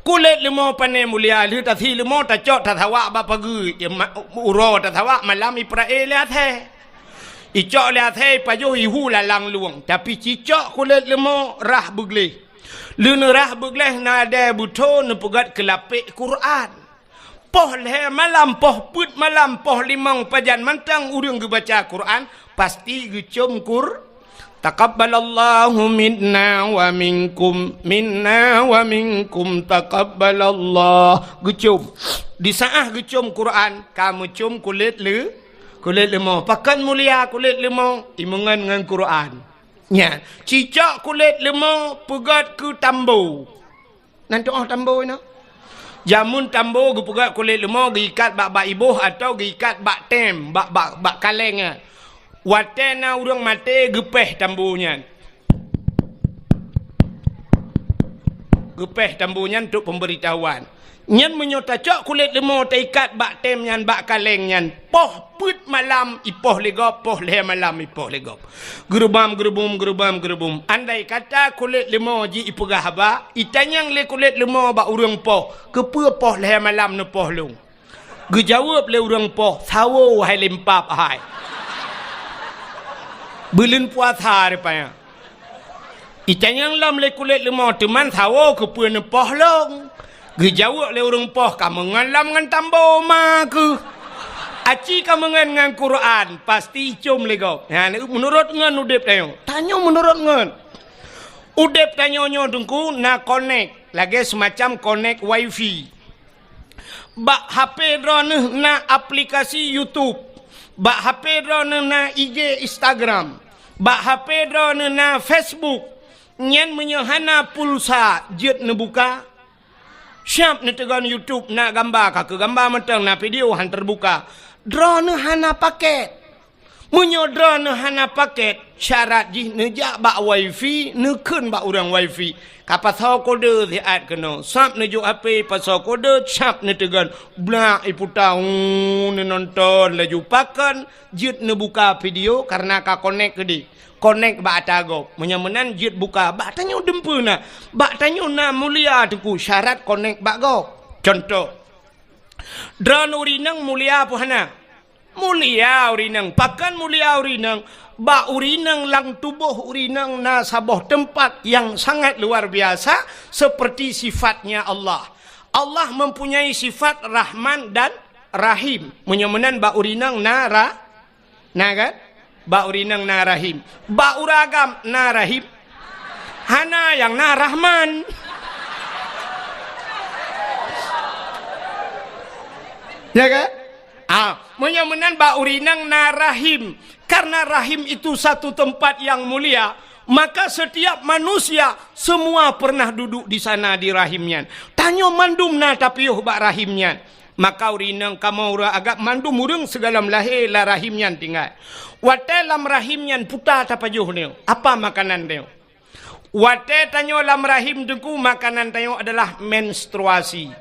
Kulit limau panai mulia. Li tasi limau tacok tatawak bapa gu. Uro tatawak malam iprae lihat he. Icok lihat he pajuh ihu lalang luang. Tapi cicok kulit limau rah begleh. Luna rah begleh nada buto nepugat kelapik Quran. Poh leh malam, poh put malam, poh limang pajan mantang urang ge baca Quran, pasti ge Taqabbalallahu minna wa minkum taqabbalallah. Gecum. Di saat gecum Quran, kamu cium kulit lemau. Pakan mulia kulit lemau, imungan dengan Quran. Ya, cicak kulit lemau pegat ke tambo. Nanti tambo ini. Jamun tambo gu pegat kulit lemau, gu ikat bak ibuh atau gu ikat bak tem, bak kalengnya. Watena urang mati gepeh tambunya. Gepeh tambunya untuk pemberitahuan. Nyan menyota cok kulit lemau taikat bak tem nyan bak kaleng nyan. Poh put malam ipoh legop, poh leh malam ipoh legop. Gerubam. Andai kata kulit lemau ji ipegah ba, itanyang le kulit lemau bak urang poh. Kepa poh leh malam ne poh lung. Gejawab le urang poh, sawo hai lempap hai. Belin puasa rupanya. Itanyang lam le kulit lemau teman sawo kepa ne poh long. Gejawab le urang poh kamu ngalam ngan tambo ma ke. Aci kamu ngan Quran pasti cum le go. Ha menurut ngan udep tayo. Tanyo menurut ngan. Udep tanyo nyo dengku na connect lagi semacam connect wifi. Bak HP drone na aplikasi YouTube. Bak HP drone na IG Instagram. Bak HP drone na Facebook. Nyen menyohana pulsa jet ne buka. Siap ne tegan YouTube na gambar ka ke gambar mentang na video han terbuka. Drone hana paket. Menyo drone hana paket. Syarat jih ne jak bak wifi ne keun bak urang wifi. Kapasal kode siat kena. Sap ne juk HP pasal kode cap ne tegan. Blak iputau ne nonton laju pakan jet ne buka video karena ka connect ke di. Connect bak atagop. Menyamenan jet buka bak tanyo dempu na. Bak tanyo na mulia tuku syarat connect bak go. Contoh. Drone urinang mulia apa hana? Mulia urinang. Pakan mulia urinang. Ba urinang lang tubuh urinang na sabuh tempat yang sangat luar biasa seperti sifatnya Allah. Allah mempunyai sifat Rahman dan Rahim. Menyamenan ba urinang na kan? Ba urinang na Rahim. Ba uragam na Rahim. Hana yang na Rahman. Ya kan? Menyamenan ba urinang na Rahim. Karena rahim itu satu tempat yang mulia, maka setiap manusia semua pernah duduk di sana di rahimnya. Tanyo mandum na tapiuh bak rahimnya. Maka urinang kamu agak mandum urang segala lahir la rahimnya tinggal. Wate lam rahimnya puta tapajuh neo. Apa makanan neo? Wate tanyo lam rahim dengku makanan tanyo adalah menstruasi.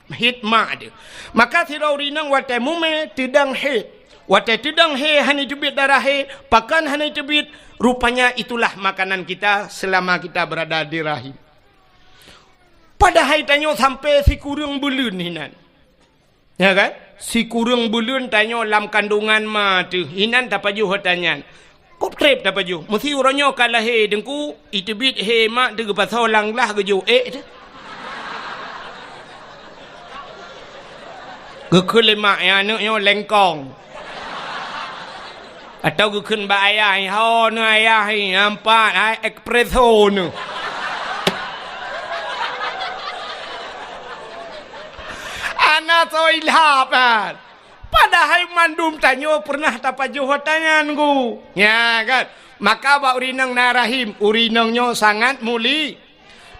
Hit ma ada. Maka tidak urinang wate mume tidang hit. Watai tidang he hani tebit darah he, pakan hani tebit, rupanya itulah makanan kita selama kita berada di rahim. Padahal tanyo sampai si kurang bulan hinan. Ya kan? Si kurang bulan tanyo lam kandungan ma tu. Hinan tak pajuh tanyan. Kop trip tak pajuh. Mesti orangnya kalah he dengku, itebit he mak tu pasal lang lah geju tu. Gekelemak ya anaknya lengkong. Atau gukun ba ayah ho nu ayah nampak ai espresso nu. Anak so ilham. Padahal mandum tanyo pernah tapajuh tangan ku. Ya kan? Maka ba urinang na rahim, urinangnya sangat muli.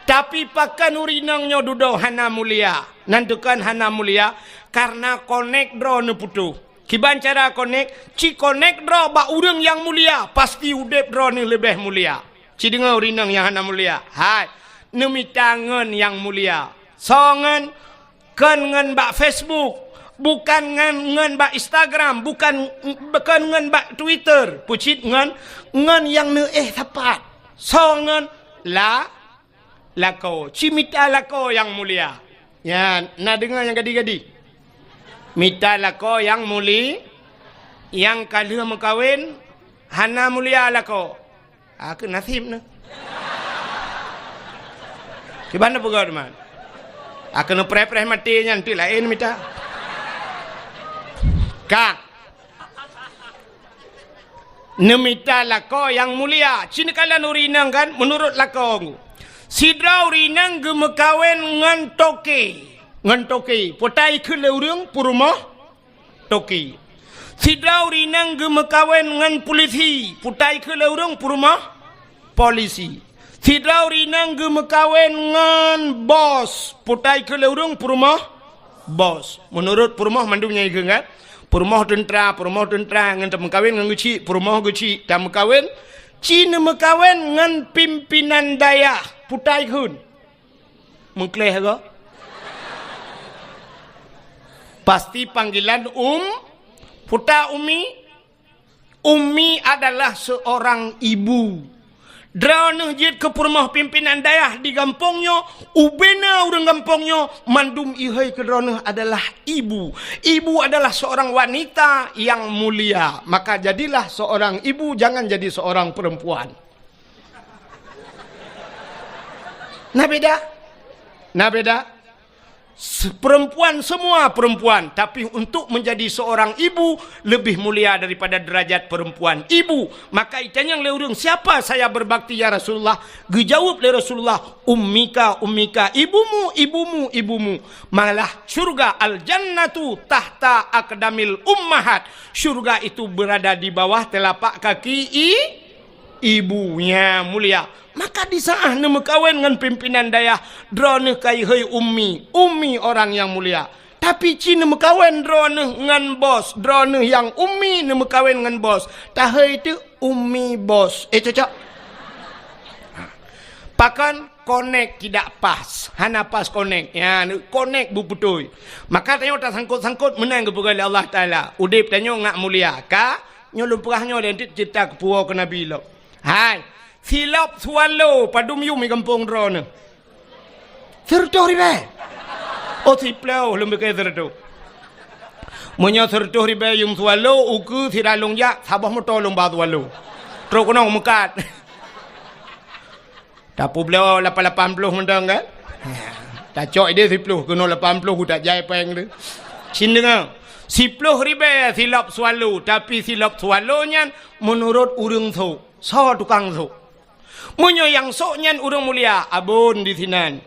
Tapi pakan urinangnya duduk hana mulia. Nantukan hana mulia karena connect drone putu. Kiban cara connect, ci connect draw ba urang yang mulia, pasti udep draw ni lebih mulia. Ci dengar urinang yang hana mulia. Hai, nemi tangan yang mulia. Songan kan ngan ba Facebook, bukan ngan ba Instagram, bukan ngan ba Twitter, pucit ngan yang ne tepat. Songan lako, cimita lako yang mulia. Ya, nak dengar yang gadi-gadi. Mita lako yang muli, yang kalau mengkawin, hana mulia lako. Aku nasib na. Kibana pegawai teman? Aku nak pre-pre mati nanti lain mita. Kak, Nemita lako yang mulia. Cina kala nurinang kan menurut lako. Sidra urinang gemekawen ngan toke. Ngan toke. Potai ke leurung purumah toke. Sidra urinang gemekawen ngan polisi. Potai ke leurung purumah polisi. Sidra urinang gemekawen ngan bos. Potai ke leurung purumah bos. Menurut purumah mandumnya ikan kan. Perumah tentera ngan tak mengkawin ngan geci, perumah geci tak mengkawin, Cina mengkawin ngan pimpinan daya putai kun. Mengkleh ke? Pasti panggilan puta umi. Umi adalah seorang ibu. Drone jid ke perumah pimpinan daya di kampungnya, ubena orang kampungnya, mandum ihai ke drone adalah ibu. Ibu adalah seorang wanita yang mulia. Maka jadilah seorang ibu, jangan jadi seorang perempuan. Nah beda? Nah beda? Perempuan semua perempuan, tapi untuk menjadi seorang ibu lebih mulia daripada derajat perempuan ibu. Maka itanya yang leurung, siapa saya berbakti ya Rasulullah? Dijawab oleh Rasulullah, ummika ummika, ibumu ibumu ibumu. Malah syurga al-jannatu tahta aqdamil ummahat. Syurga itu berada di bawah telapak kaki ibunya mulia. Maka di saat nama kawin dengan pimpinan daya, drone kai hei ummi orang yang mulia. Tapi Cina mekawin drone dengan bos, drone yang ummi nama kawin dengan bos. Tahai itu ummi bos. Cocok. Pakan connect tidak pas, hana pas connect. Ya, connect bu betul. Maka tanya tak sangkut menang kepada Allah Taala. Udip tanya ngak mulia. Ka nyolong perahnya dan cerita kepuau ke Nabi lo. Hai. Silap swallow padum yum di kampung drone. Sertuh ribe. Oh siplau lumbe ke sertuh. Munya sertuh ribe yum swallow uku siralung ya sabah motor lomba swallow. Terus kena mekat. Tapu beliau 80 mendang kan? Tak cok dia 10 kena 80 ku tak jai peng dia. Sin dengar. 10 ribe silap swallow, tapi silap swallownya menurut urang tu. So tukang tu. Munyo yang soknyan urang mulia abun di sinan.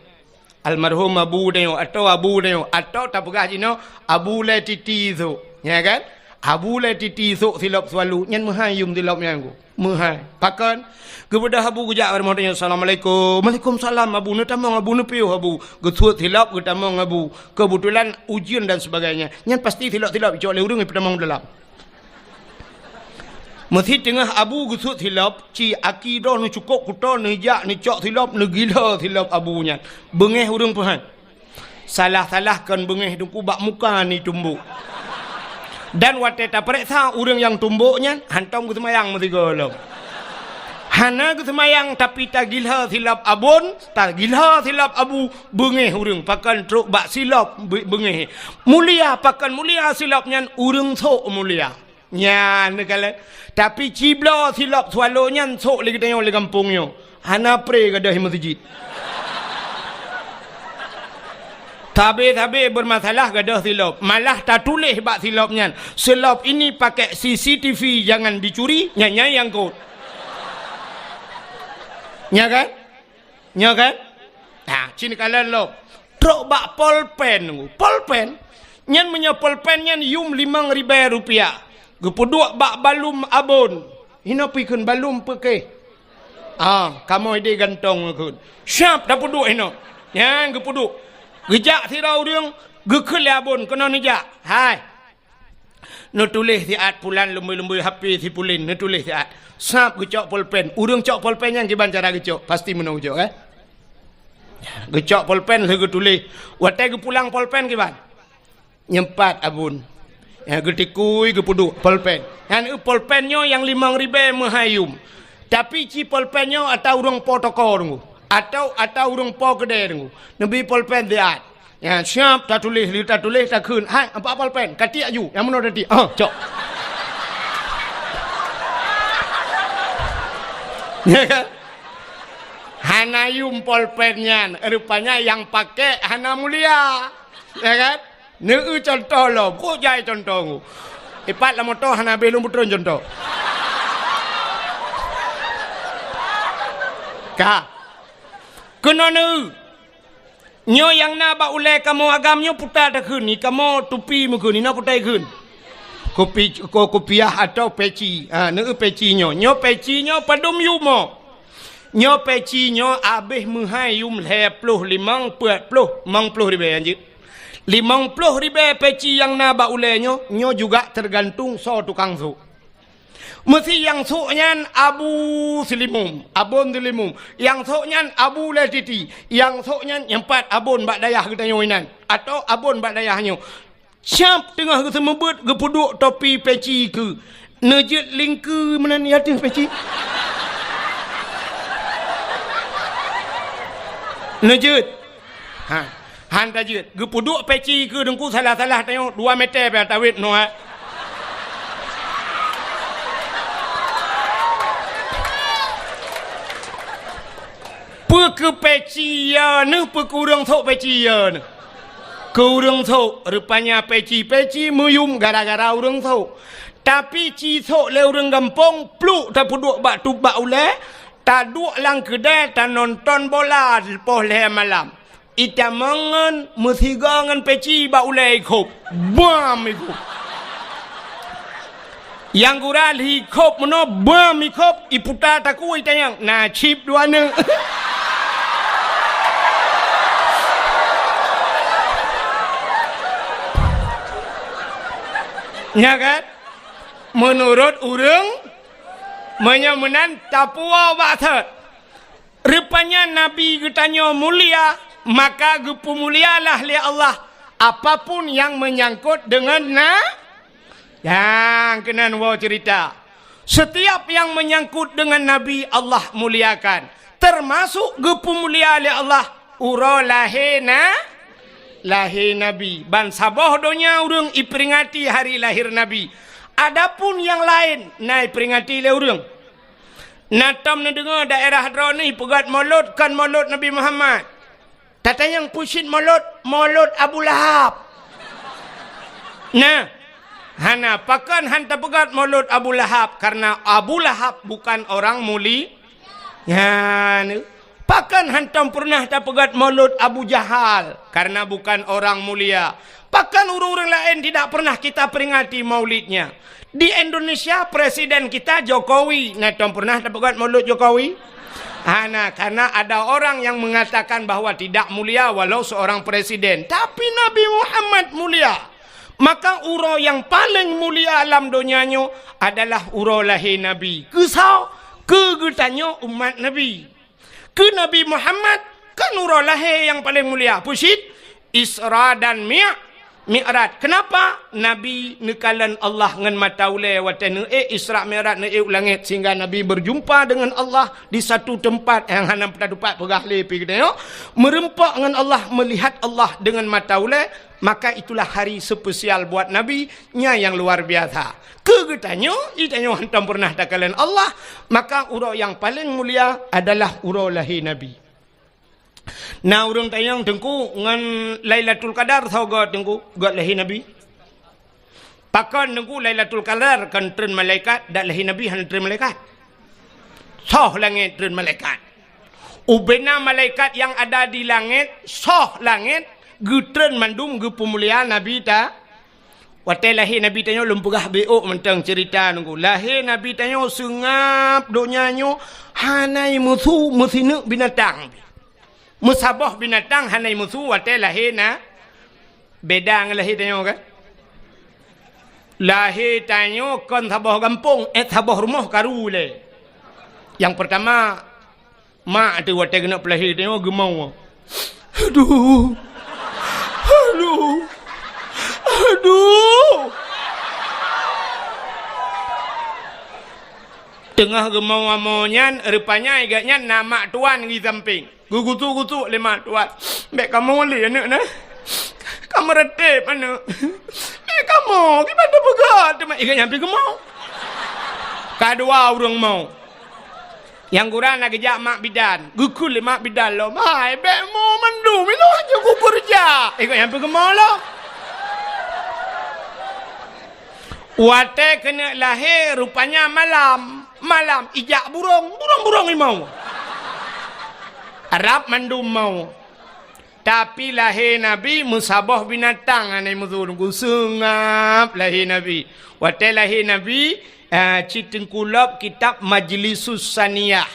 Almarhum abu deo atau tak pegah jino abu le titi tu. Ya kan? Abu le titi tu silap swallow nyan mahayum silap yang ku. Mahai. Pakan kepada abu gujak bermodanya assalamualaikum. Waalaikumsalam abu nu tamang abu nu piu abu. Gesuat silap ke tamang abu. Kebetulan ujian dan sebagainya. Nyan pasti silap-silap cok le urang pada mang dalam. Masih tengah abu gusut silap, ci akidah ni cukup kuta ni jak ni cok silap ni gila silap abunya. Bengeh urang Tuhan. Salah-salahkan bengeh dengku bak muka ni tumbuk. Dan waktu tak periksa urang yang tumbuknya, hantam ke semayang mesti golong. Hana ke semayang tapi tak gila silap abun, tak gila silap abu, bengeh urang. Pakan truk bak silap bengeh. Mulia pakan mulia silapnya urang sok mulia. Nya negala tapi cibla silap swallonya sok lagi tanya oleh kampungnya hana pre gadah masjid tabe bermasalah gadah silap malah tak tulis bak silapnya silap ini pakai CCTV jangan dicuri nya yang kau nya kan nah cini kalian lo truk bak polpen nyan punya polpen nyan yum 5.000 rupiah. Gepuduk bak balum abon. Hina pikun balum peke. Kamu ide gantong kun. Siap dah puduk hina. Yang gepuduk. Gejak sirau dia gekel abon kena nejak. Hai. No tulis siat pulan lembu-lembu HP si pulin no tulis siat. Sap gecok pulpen. Urang cok pulpen yang kiban cara gecok. Pasti menang gecok Gecok pulpen saya tulis. Watai pulang pulpen kiban. Nyempat abon. Ya getikui ke puduk polpen. Yang polpennya yang 5.000 mahayum. Tapi ci polpennya atau urang protokol ngu. Atau urang po gede ngu. Nabi polpen diat. Ya siap tak tulis tak kun. Hai apa polpen? Kati aju. Yang mana tadi? Cok. Ya kan? Hanayum polpennya rupanya yang pakai hana mulia. Ya kan? Neu contoh lo, kok jai contoh ngu. Ipat lah motor hana belum betul contoh. Ka. Kena ne. Nyo yang na ba ulai kamu agam nyo putar dah kun ni kamu tupi muka ni na putar kun. Kopiah atau peci. Ne peci nyo. Nyo peci nyo padum yumo. Nyo peci nyo abih muhai yum le puluh limang puluh mang puluh ribu anjir. 50 ribu peci yang na ba ulai nyo juga tergantung so tukang su. Mesti yang soknya Abu Silimum, Abun Silimum. Yang soknya Abu Latiti. Yang soknya yang 4 abun bak dayah kita nyoinan. Atau abun bak dayahnya. Siap tengah ke semebut ke puduk topi peci ke. Nejit lingku mana ni hati peci. Nejit. Hantar je. Ke puduk peci ke dengku salah-salah tengok 2 meter pada tawit no. Ke peci ya ne kurang thok peci ya ne kurang thok rupanya peci muyum gara-gara urang thok tapi ci thok le urang gampong pluk ta puduk bak tu bak ule ta duk lang kedai ta nonton bola lepas le malam ita mangan mesiga ngan peci bak ule ikop bam ikop yang gural ikop meno bam ikop iputa taku ita yang na chip dua ne. Ya kan? Menurut urang menyamunan tapua waktu. Rupanya Nabi getanya mulia, maka gepu mulialah li Allah. Apapun yang menyangkut dengan yang kenan wow cerita. Setiap yang menyangkut dengan Nabi Allah muliakan. Termasuk gepu mulia li Allah. Uro lahir Nabi. Ban sabah donya urang iperingati hari lahir Nabi. Adapun yang lain naik peringati le urang. Natam na dengar daerah hadra ni pegat maulud kan maulud Nabi Muhammad. Tata yang pusin maulud Abu Lahab. Nah, hana pakan hanta pegat maulud Abu Lahab karena Abu Lahab bukan orang muli. Ya, pakan hantam pernah tak pegat maulud Abu Jahal karena bukan orang mulia. Pakan orang-orang lain tidak pernah kita peringati maulidnya. Di Indonesia presiden kita Jokowi. Natam pernah tak pegat maulud Jokowi? Karena ada orang yang mengatakan bahwa tidak mulia walau seorang presiden. Tapi Nabi Muhammad mulia. Maka uro yang paling mulia alam dunianya adalah uro lahir Nabi. Kesau kegetannya umat Nabi. Ke Nabi Muhammad kan nurul lahir yang paling mulia. Pusit Isra dan Mi'raj. Kenapa? Nabi nekalan Allah ngan mata ule watan Isra Mi'raj ne langit sehingga Nabi berjumpa dengan Allah di satu tempat yang hanam tempat pegah lepi kita merempak dengan Allah, melihat Allah dengan mata ule, maka itulah hari spesial buat Nabi nya yang luar biasa. Kegetanya itanya hantam pernah takalan Allah, maka urau yang paling mulia adalah urau lahir Nabi. Nah urang tayang tengku ngan Lailatul Qadar sauga tengku gat lahir Nabi. Pakan tengku Lailatul Qadar kan tren malaikat dak lahir Nabi han tren malaikat. Soh langit tren malaikat. Ubena malaikat yang ada di langit, soh langit getren mandum ge pemuliaan Nabi ta. Watai lahir Nabi tanya lumpugah beok mentang cerita nunggu. Lahir Nabi tanya sengap donyanyo hanai musuh mesinu binatang. Musabah binatang hanai musuh watai lahir na beda dengan lahir tanya kan. Lahir tanya kan sabah kampung sabah rumah karule. Yang pertama mak tu watai kena pelahir tanya gemau. Aduh. Tengah gemau-gemaunya rupanya agaknya nama tuan di samping. Gugutu-gutu lima tuan. Bek kamu boleh anak nah. Kamu retep anak. Bek kamu gimana pegat? Agaknya pergi gemau. Kedua orang mau. Yang kurang nak kejak mak bidan. Gukul mak bidan lo. Hai bek mau mandu. Mino aja gugur je. Agaknya pergi gemau lo. Wate kena lahir rupanya malam ijak burung limau. Arab mandum mau. Tapi lahir Nabi musabah binatang anai muzur sengap lahir Nabi. Waktu lahir Nabi citin kulab kitab Majlisus Saniyah.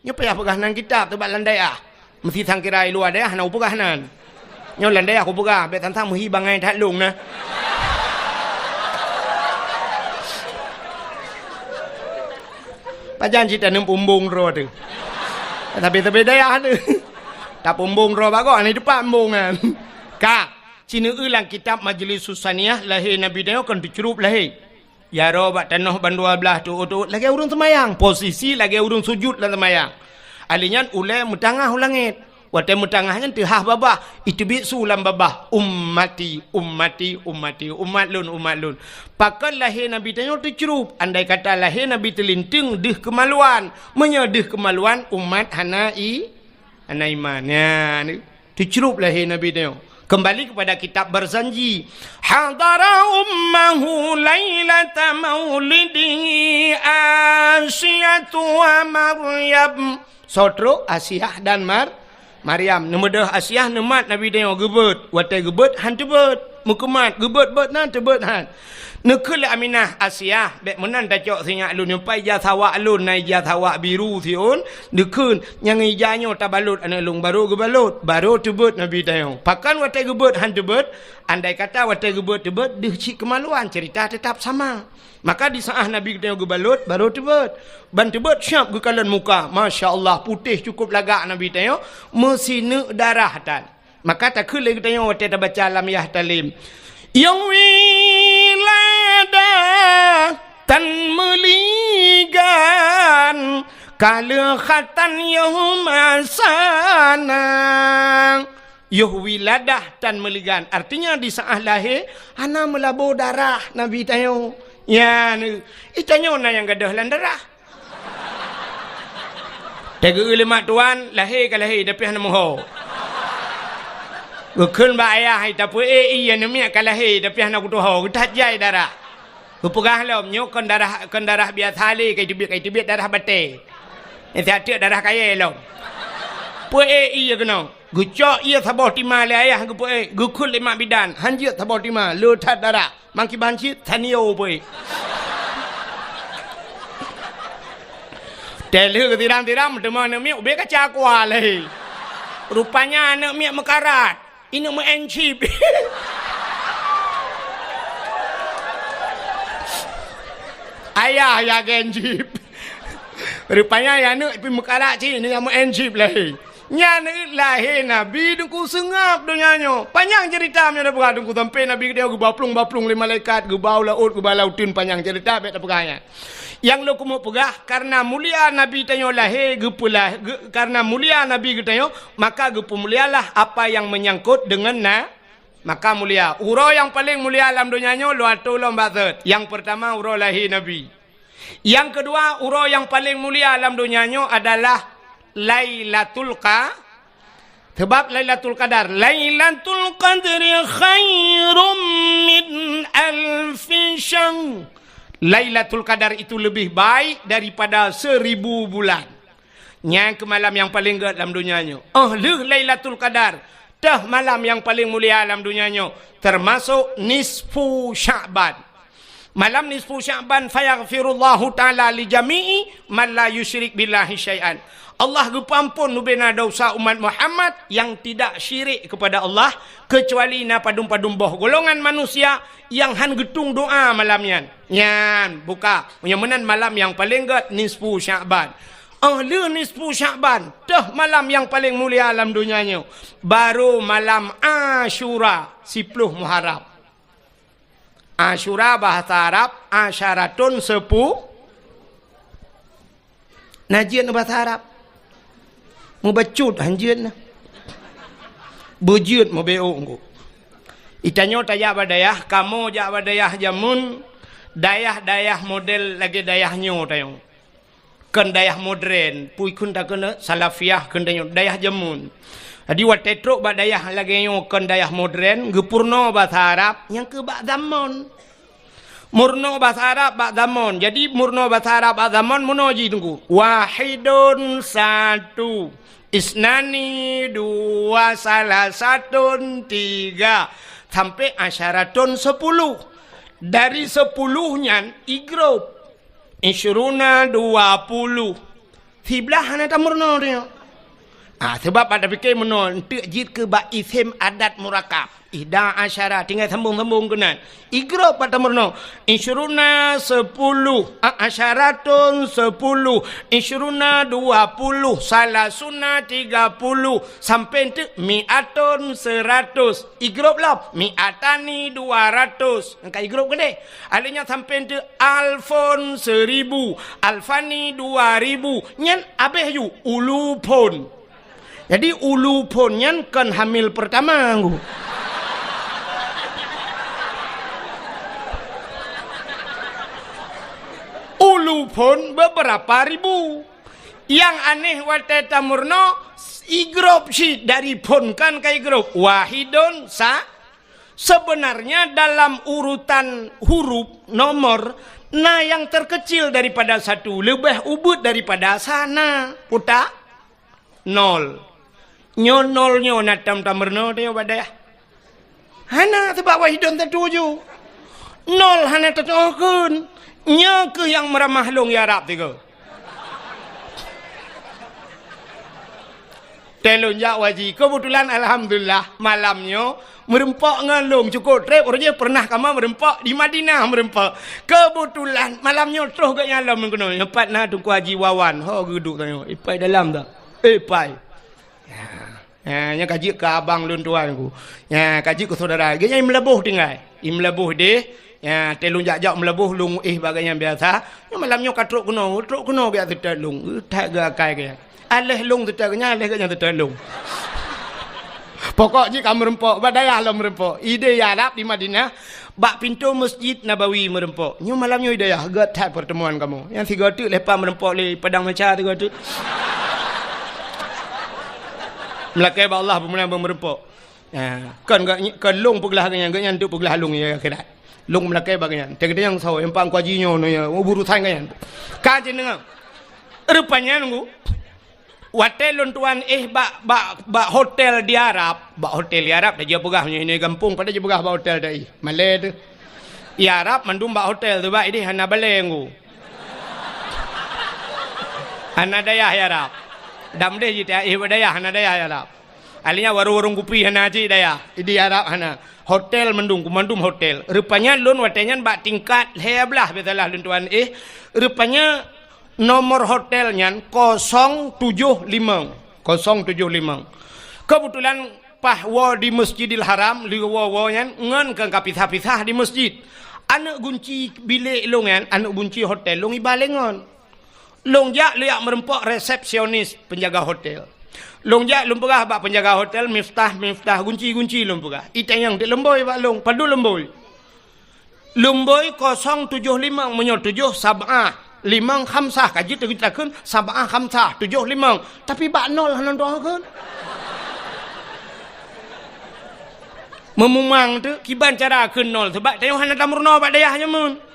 Nya payah pegahanan kitab tebak landai ah. Mesti sangkira luar dah nak pegahanan. Nya landai aku pegah bet tantang muhi bangai tak lung nah. Pajan cita nem pumbung ro tu. Tapi daya tu. Tak pumbung ro bago ni depan pumbung kan. Kak, cina ulang kitab Majlisus Saniyah lahir Nabi dia kan dicerup lahir. Ya ro bak tanah ban 12 tu lagi urung semayang. Posisi lagi urung sujud lah semayang. Alinya ulai mutangah ulangit. Waktu mutangahnya tehah babah. Itu bisu lam babah. Ummati, ummati, ummati. Umat lun. Pakai lahir Nabi dia dicerup. Andai kata lahir Nabi terlinting dih kemaluan. Menyedih kemaluan umat hanai. Anak imannya dicerup lahir Nabi dia. Kembali kepada kitab Barzanji. Hadara ummahu lailata maulidihi Asyatu wa Maryam. Sotro Asyah dan Maryam. Nemedah Asyah nemat Nabi dia gebet. Watai gebet han tebet. Mukemat gebet bet nan tebet han. Nekul Aminah Asyah bek menan tacok sinyak lun nyampai jasawak lun nai jasawak biru siun dekun yang ijanyo tabalut anak lung baru gebalut baru tebet Nabi tayo pakan watai gebet han tebet andai kata watai gebet tebet deh cik kemaluan cerita tetap sama maka di saah Nabi tayo gebalut baru tebet ban tebet syap gekalan muka masya-Allah putih cukup lagak Nabi tayo mesine darah tan maka tak kul lagi tayo watai baca lam yah talim yang wilada tan meligan kala khatan yahum asana yuh wiladah tan meligan artinya di saat lahir ana melabur darah Nabi tayo ya itanyo na yang gadah lan darah tega lemak tuan lahir ke lahir tapi hana moho Gukun ba ayah tapi iya nemiak kalahi tapi anak ku tuho tak jai darah. Gupugah lom nyok kon darah biasa li kai tibit darah bate. Tiap darah kaya lom. Pue iya kena. Gucok iya sabah tima le ayah gupue gukun lima bidan hanjit sabah tima lu tat darah. Mangki banci tanio pue. Telu tiram teman nemiak be kaca kuah le. Rupanya anak miak mekarat. Ini mau encip. Ayah ya encip. Rupanya ya nak pergi mekarak cik ni yang mau encip lah. Nya lahir Nabi dengku sengap dunianya. Panjang cerita nya dah berada dengku sampai Nabi dia gebaplung-baplung le malaikat gebau laut gebau lautin panjang cerita bet pegahnya. Yang lo kumu pegah karena mulia Nabi tanyo lahir gepulah karena mulia Nabi tanyo maka gepu mulialah apa yang menyangkut dengan maka mulia uro yang paling mulia alam dunianya lo atu lo bazat yang pertama uro lahir Nabi yang kedua uro yang paling mulia alam dunianya adalah Lailatul sebab Lailatul Qadar Lailatul Qadri khairum min alfi syahr Lailatul Qadar itu lebih baik daripada 1000 bulan. Yang ke malam yang paling gerat dalam dunianya. Lailatul Qadar. Dah malam yang paling mulia dalam dunianya. Termasuk nisfu Sya'ban. Malam nisfu Sya'ban fayaghfirullahu ta'ala li jami'i man la yusyrik billahi syai'an. Allah gepampun nubena dosa umat Muhammad yang tidak syirik kepada Allah kecuali na padum-padum boh golongan manusia yang han getung doa malamnya. Nyan buka yang menan malam yang paling gerat nisfu Sya'ban. Ahli nisfu Sya'ban dah malam yang paling mulia alam dunianya. Baru malam Asyura 10 Muharram. Asyura bahasa Arab asyaratun 10 najian bahasa Arab. Mau bacut hanjian bujut mau beong itanyo taya badayah kamu jak badayah jamun dayah model lagi dayahnya tayo kan dayah modern pui kun tak kena salafiah kan dayah jamun jadi watetro badayah lagi nyo kan dayah modern gepurno bahasa Arab yang ke bak zaman Murno bahasa Arab bak zaman. Jadi murno bahasa Arab bak zaman munoji tunggu. Wahidun satu. Isnani dua, salah satun tiga. Sampai asyaratun 10. Dari 10-nya igrop. Isyruna 20. Sebelah hana tak murno dia. Sebab pada fikir murno. Untuk jid ke bak isim adat murakab. Ihda asyara tinggal sambung-sambung kenan. Igrab pada murno. Isyruna 10, asyaratun 10, isyruna 20, salasuna 30, sampai tu mi'atun 100. Igrab lah. Mi'atani 200. Angka igrab gede. Alihnya sampai tu alfon 1000, alfani 2000. Nyan abeh ju ulupon. Jadi ulupon nyan kan hamil pertama aku. Ulu pun beberapa ribu. Yang aneh wateta murno igrop si dari pun kan ke igrop wahidun sa. Sebenarnya dalam urutan huruf nomor nah yang terkecil daripada satu lebih ubud daripada sana puta nol. Nyo nol nyo natam tamurno dia pada hana sebab wahidun tertuju nol hana tertukun. Nya ke yang meramah long ya Arab tiga. Telunjak waji. Kebetulan alhamdulillah malamnya merempak ngalung cukup trip orangnya pernah kama merempak di Madinah merempak. Kebetulan malamnya terus gak nyalam mengkono. Empat nah tunggu Haji Wawan. Ho duduk tanya. Ipai dalam tak? Ipai. Nya kaji ke abang lun tuan ku. Nya kaji ke saudara. Ganya melebuh tinggal. Melebuh deh. Ya, telung jak-jak melebuh lung bagainya biasa. Yang malamnya katruk kuno biasa tetap lung. Tak gakai ke. Alih lung tetap kenya, alih kenya tetap lung. Pokoknya kamu merempok, badaya lah merempok. Ide ya Arab di Madinah, bak pintu Masjid Nabawi merempok. Nyu malamnya ide ya, tak pertemuan kamu. Yang tiga tu lepas merempok le padang meca tiga tu. Melakai ba Allah pemenang merempok. Ya, kan lung pegelah kenya, kenya untuk pegelah lung ya akhirat. Lung melakai bagian. Tegak yang saw yang pang kuajinya no ya buru tangan. Kajen dengar. Rupanya nunggu. Hotel tuan ba hotel di Arab, ba hotel di Arab dah dia pegahnya ini kampung pada dia pegah ba hotel dai. Malay tu. Di Arab mandum ba hotel tu ba ini hana balai ngu. Hana daya ya Arab. Dam deh jita daya hana daya ya Arab. Alinya warung kupi hana ji daya. Di Arab hana. Hotel mandum hotel. Rupanya lun watenya bak tingkat heblah betalah lun tuan rupanya nomor hotelnya 075. Kebetulan pahwa di Masjidil Haram liwa-wanya ngan ke kapisah-pisah di masjid. Anak kunci bilik longan, anak kunci hotel long ibalengon. Long jak liak merempok resepsionis penjaga hotel. Long jak lum pegah bak penjaga hotel miftah kunci lum pegah. Ita yang di lemboi bak long padu lemboi. Lemboi 075 menyo 7 sab'ah 5 khamsah kaji kita kun sab'ah khamsah 7 5 tapi bak nol hanan doakeun. Memumang tu kiban cara keun nol sebab tayong hanan tamurno bak dayahnya mun.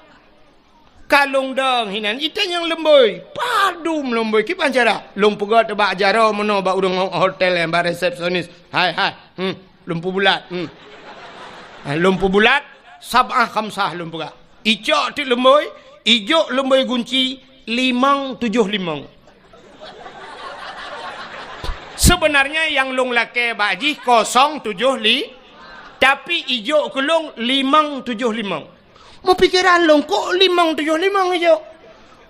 Kalung dong hinan ita yang lemboi padum lemboi kipan cara lumpu got bak jaro meno bak udang hotel yang bak resepsionis hai lumpu bulat lumpu bulat sab'ah khamsah lumpu gak ijo ti lemboi ijo lemboi kunci 575 sebenarnya yang lung lake baji 075 tapi ijo kelung 575 mau pikiran long kok 575 aja.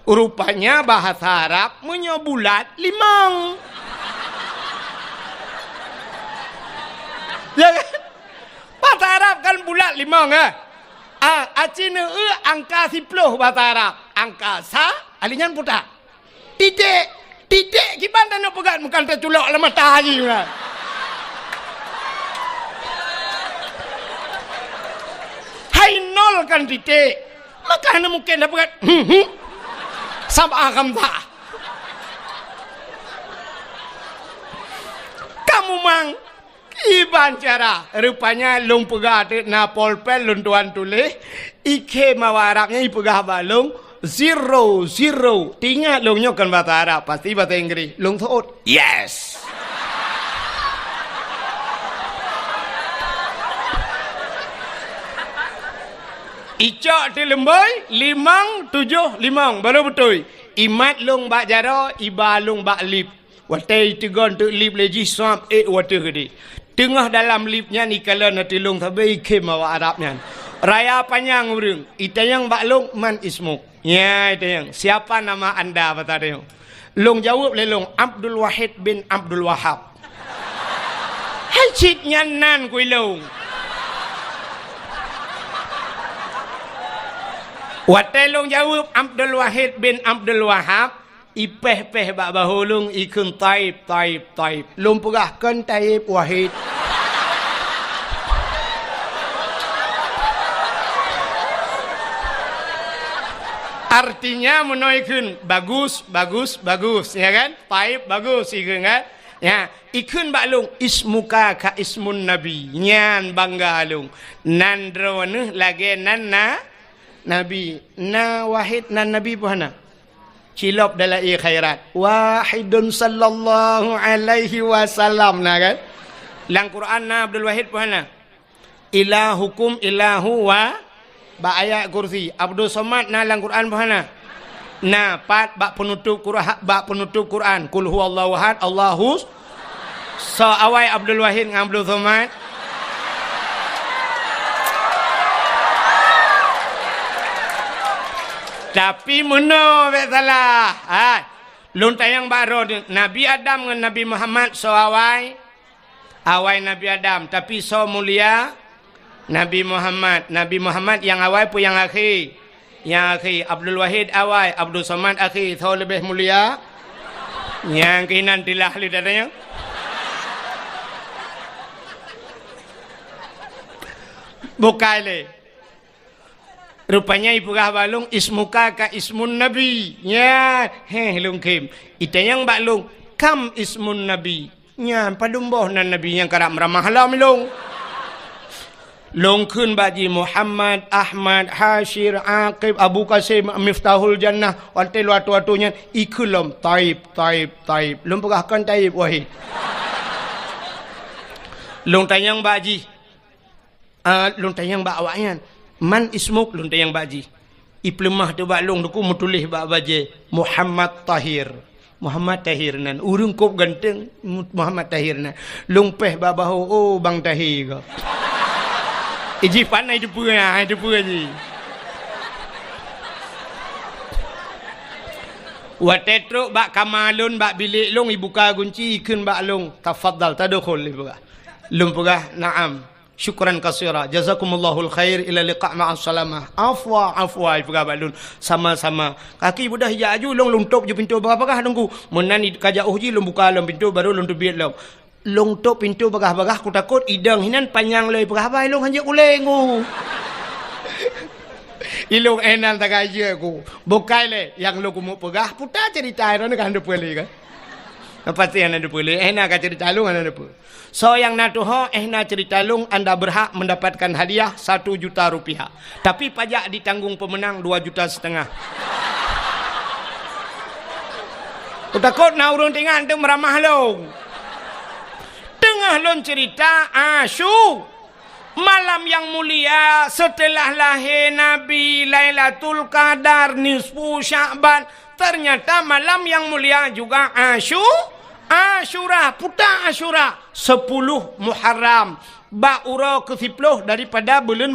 Rupanya bahasa Arab punya bulat 5. Ya kan? Bahasa Arab kan bulat 5 kan? Acina angka 10 bahasa Arab. Angka sa alinyan putar. Titik gimana nak pegang bukan terculok lah matahari kan? Hai nol kan titik. Maka hanya mungkin dapat sab'ah khamsah. Kamu mang Iban cara rupanya long pegah tu na polpen lun tuan tulis ike mawa Arabnya ipegah balung zero tinggal longnya kan bahasa Arab pasti bahasa Inggris long thot yes. Icak ti lembai 5 7 5 baru betul imat long bak jara iba long bak lip watai tigon tu lip leji swap water gede tengah dalam lipnya ni kalau nanti long tabai ike mawa Arabnya raya panjang urang itayang bak long man ismuk ya itayang siapa nama anda kata dia long jawab le long Abdul Wahid bin Abdul Wahab hajit nyanan kui long watai long jawab Abdul Wahid bin Abdul Wahab ipeh-peh bak bahulung ikun taib long pegahkan taib Wahid artinya menaikkan bagus ya kan taib bagus ikun kan ya ikun baklung ismuka ka ismun nabi nyan bangga alung nandrone lagi nanna nabi na Wahid nan nabi puhana cilop dalam khairat wahidun sallallahu alaihi wasallam nah kan lang Quran na Abdul Wahid puhana ilahukum ilahu wa ba ayat kursi Abdul Somad na lang Quran puhana na pat bak penutup Quran kul huwallahu ahad Allahus so awai Abdul Wahid dengan Abdul Somad tapi mana bet salah lun tayang baro Nabi Adam dengan Nabi Muhammad so awai Nabi Adam tapi so mulia Nabi Muhammad yang awai pun yang akhir Abdul Wahid awai Abdul Somad akhir so lebih mulia yang kinan tilah li dadanya bukai le rupanya ipegah balung ismuka ka ismun nabi nya lung kim itayang balung kam ismun nabi nya padumboh nan nabi yang karam ramah halam long kun baji Muhammad Ahmad Hashir Aqib Abu Qasim Miftahul Jannah wantel watu-watunya ikulum taib long pegahkan taib Wahid long tayang baji long tayang bak awaknya man ismuk lun tayang baji iplemah tu baklong duku mutulis bak baje Muhammad Tahir nan urung kop ganteng Muhammad Tahir nan long peh babaho oh bang Tahir ko iji panai depu ji watetro bak kamalun bak bilik long ibuka kunci ikun baklong tafaddal tadkhul ibuka lum pegah na'am syukran kasira jazakumallahul khair ila liqa' ma'as salamah afwa ibuka balun sama-sama kaki budah hijaju long top je pintu bagah nunggu menani kajauh ji long buka long pintu baru long tubit long top pintu bagah ku takut idang hinan panjang loi bagah bai long hanje ulengu ilung enan tagaje ku bukai le yang lo kumu pegah puta cerita ron kan depeli kan pasti anda depeli enak cerita long anda depeli so yang natuho na cerita lung anda berhak mendapatkan hadiah 1 juta rupiah tapi pajak ditanggung pemenang 2,5 juta utakut na urung tingan tu meramah long tengah lon cerita Asyu malam yang mulia setelah lahir Nabi Lailatul Qadar nisfu Sya'ban ternyata malam yang mulia juga Asyura puta Asyura 10 Muharram ba'ura ke-10 daripada bulan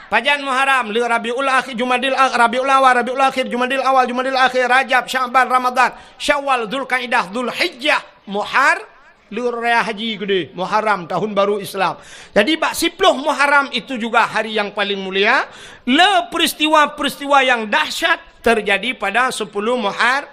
Pajan Muharram li Rabiul Akhir Jumadil Rabiul Awal Rabiul Akhir Jumadil Awal Jumadil Akhir Rajab Sya'ban Ramadan Syawal Dzulqa'dah Dzulhijjah Raya Haji gede Muharram tahun baru Islam. Jadi bak 10 Muharram itu juga hari yang paling mulia. Peristiwa-peristiwa yang dahsyat terjadi pada 10 Muharram.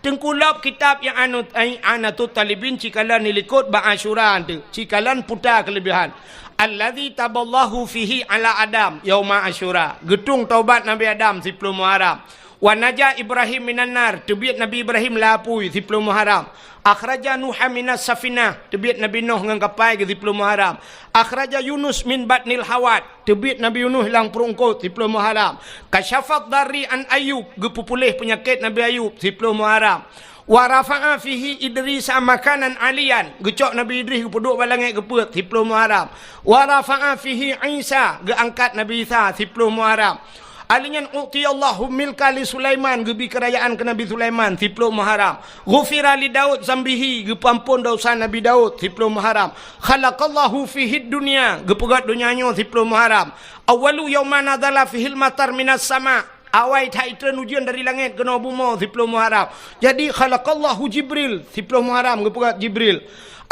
Tengkulap kitab yang Anatut Talibin cikalan nilikut ba Asyura tu. Cikalan putar kelebihan. Allazi taballahu fihi ala Adam yauma Asyura. Getung taubat Nabi Adam 10 Muharram. Wa naja Ibrahim minan nar, tebiat Nabi Ibrahim lapui 10 Muharram. Akhraja Nuh minas safinah, tebiat Nabi Nuh ngan kapal ke 10 Muharram. Akhraja Yunus min batnil hawat, tebiat Nabi Yunus hilang perungkut 10 Muharram. Kasyafat dari an Ayub, gepupulih penyakit Nabi Ayub 10 Muharram. Wa rafa'a fihi Idris makanan alian, gecok Nabi Idris gepuduk balangit geput 10 Muharram. Wa rafa'a fihi Isa, geangkat Nabi Isa 10 Muharram. Alinyan u'tiyallahu milka li Sulaiman, gebi kerajaan ke Nabi Sulaiman 10 Muharram. Ghufira li Daud zambihi, gepampun dosa Nabi Daud 10 Muharram. Khalaqallahu fihi dunya, gepegat dunianya 10 Muharram. Awalu yawman adala fihil matar minas sama, awai taitren ujian dari langit kena bumi 10 Muharram. Jadi khalaqallahu Jibril 10 Muharram, gepegat Jibril.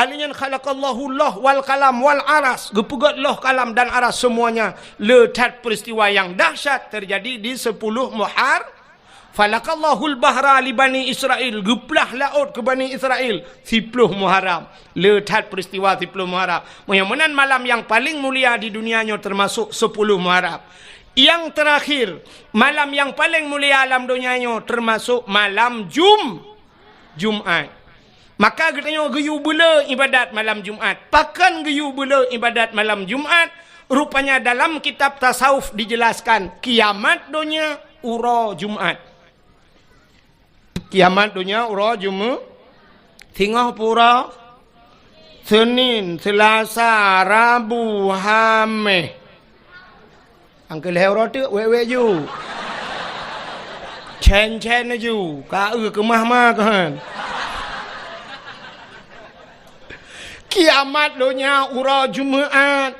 Alinyan khalaqallahu loh wal kalam wal aras, gepegat loh kalam dan aras semuanya. Letat peristiwa yang dahsyat terjadi di 10 Muharram. Falaqallahul bahra li Bani Israel, geplah laut ke Bani Israel 10 Muharram. Letat peristiwa 10 Muharram. Mudah-mudahan malam yang paling mulia di dunianya termasuk 10 Muharram. Yang terakhir, malam yang paling mulia alam dunianya termasuk malam Jumat. Maka katanya geyu bela ibadat malam Jumat. Pakan geyu bela ibadat malam Jumat. Rupanya dalam kitab tasawuf dijelaskan kiamat dunia ura Jumat. Kiamat dunia ura Jumat. Tengah pura Senin, Selasa, Rabu, Khamis. Angkel hero tu we ju. Chen ju. Ka ke mah kan. Kiamat dunia ura Jumaat.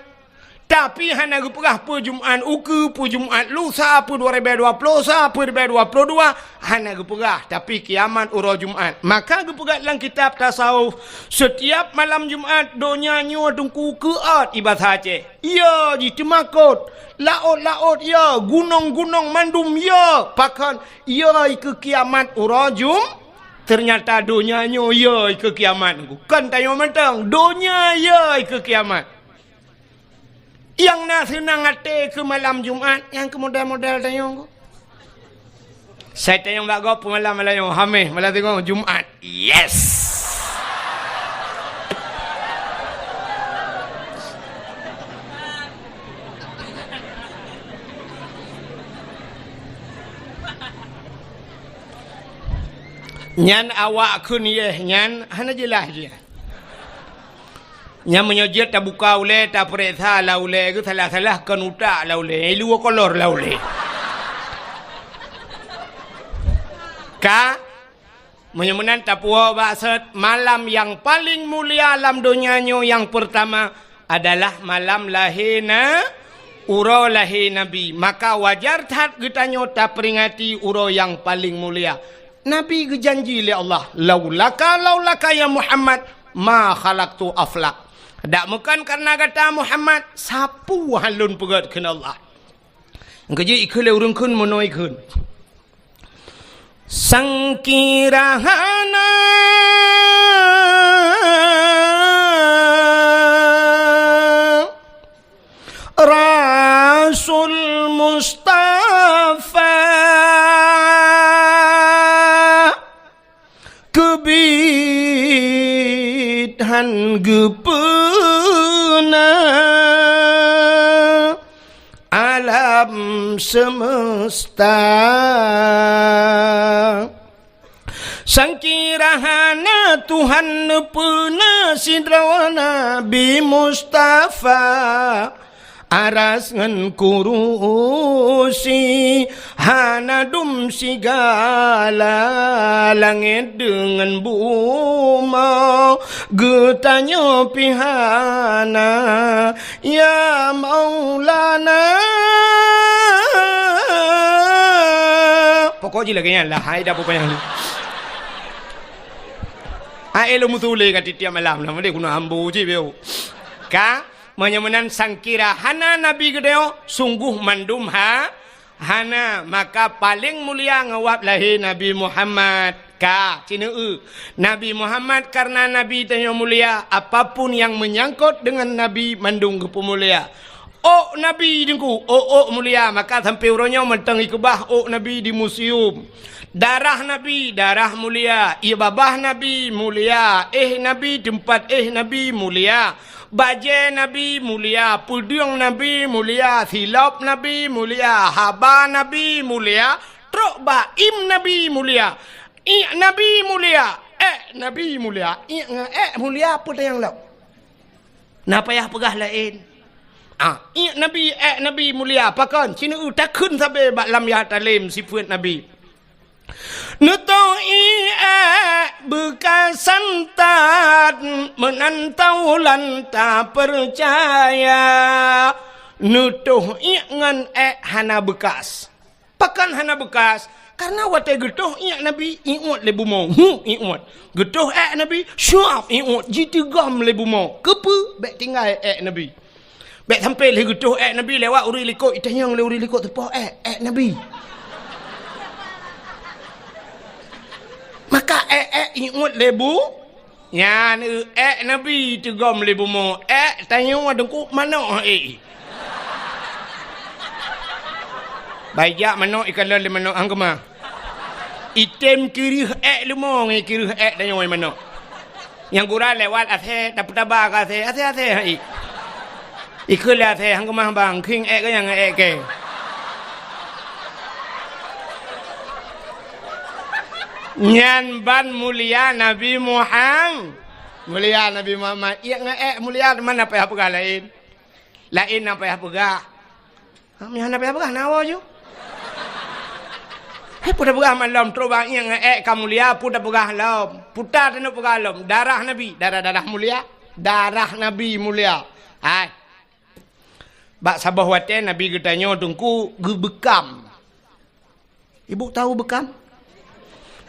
Tapi hana gepegah pu Jumaat uku pu Jumaat lusa pu 2020 sa pu 2022 hana gepegah, tapi kiamat ura Jumaat. Maka gepegah dalam kitab tasawuf setiap malam Jumaat dunia nyo tungku keat ibadah Aceh. Ya di temakut laut ya, gunung mandum ya, pakan ya ke kiamat ura Jumaat. Ternyata dunianya ya ke kiamat. Bukan tanya mentang. Dunia ya ke kiamat. Yang nak senang hati ke malam Jumat. Yang ke model-model tanya aku. Saya tanya mbak kau malam yang hamil. Malam tengok Jumat. Yes. Nyan awak kun ye nyan hana jelas dia. Nyan menyojit tak buka ule tak periksa la ule ke salah kan utak la ule lu kolor la ule. Ka menyamanan tak puas maksud malam yang paling mulia alam dunianya yang pertama adalah malam lahirna ura lahir Nabi. Maka wajar tak kita nyota peringati ura yang paling mulia. Nabi berjanji oleh Allah, laulaka ya Muhammad ma khalaqtu aflak. Tak bukan karena kata Muhammad sapu halun pegat kena Allah. Engkau ikhle urang kun monoi kun. Sangkirahana Rasul Mustafa kebidhan gepena alam semesta sangkirahana Tuhan nepena sidrawana Nabi Mustafa aras ngan kurusi hanadum sigala langit dengan buma getanya pihana ya Maulana. Pokoknya lagi lah hai dah pokoknya ai lo mutule kat tiap malam lah mesti guna ambu je beo ka menyamanan sangkira hana Nabi gedeo sungguh mandum hana maka paling mulia ngawap lahir Nabi Muhammad ka cina Nabi Muhammad karena Nabi tanya mulia apapun yang menyangkut dengan Nabi mandung kepemulia Oh Nabi dengku, oh mulia, maka sampai orangnya mentang ikubah oh Nabi di museum. Darah Nabi, darah mulia. Ibabah Nabi mulia. Nabi tempat Nabi mulia. Baju Nabi mulia, pudung Nabi mulia, silap Nabi mulia, haba Nabi mulia, truk baim Nabi mulia. Nabi mulia, Nabi mulia. Mulia apa dah yang law? Napa payah pegah lain? Nabi mulia pakan sini tak kun sampai bak lam ya talim sifat Nabi nutoi bekas santat menantau lanta percaya nutuh ngan hana bekas pakan hana bekas karena watai getuh Nabi iut lebu mau iut getuh Nabi syuaf iut jitigam lebu mau kepu bek tinggal Nabi Bek sampai lagi tu Nabi lewat uri likut itanyang le uri likut tepa Nabi. Maka ingat lebu yan Nabi tegam lebu mo tanya wadengku mana Baik mana ikan le mana anggama. Item kiri lemong kiri tanya mana. Yang gura lewat ase dapat tabak ase Ikulah saya hang kemah bang king ke yang ke. Nyan ban mulia Nabi Muhammad. Mulia Nabi Muhammad. Iya mulia mana payah pegah lain. Lain apa payah pegah. Mana payah pegah nawa ju. Pudah pegah malam terubang yang kamulia pudah pegah lam. Putar tenu pegah lam. Darah Nabi, darah mulia. Darah Nabi mulia. Hai. Bak sabah wate Nabi getanya tungku gebekam. Ibu tahu bekam?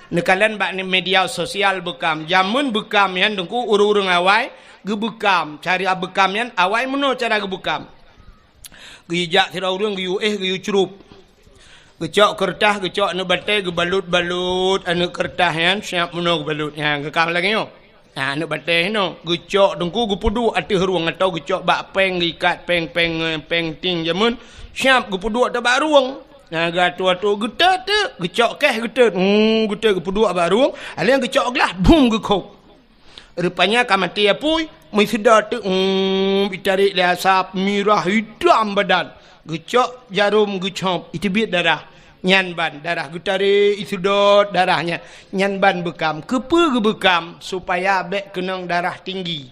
Nekalan bak ni media sosial bekam. Jamun bekam yan tungku urung awai gebekam. Cari bekam yan awai meno cara gebekam. Gijak sira urung giu giu cerup. Gecok kertas gecok anu batai gebalut-balut anu kertas yan siap meno gebalut. Yang gekam lagi yo. Nah, nak batai no, gecok dengku gupudu ati ruang atau gecok bak peng ikat peng ting jamun, siap gupudu atau bak ruang. Nah, gatu getet tu, gecok getet, getet gupudu bak ruang, alian gecok gelas, bum gekok. Rupanya kamati apui, mai sedar tu, ditarik le asap merah hitam badan. Gecok jarum gecok, itu biar darah. Nyan ban darah gutare isudot darahnya nyan ban bekam kepe gebekam supaya bek kenang darah tinggi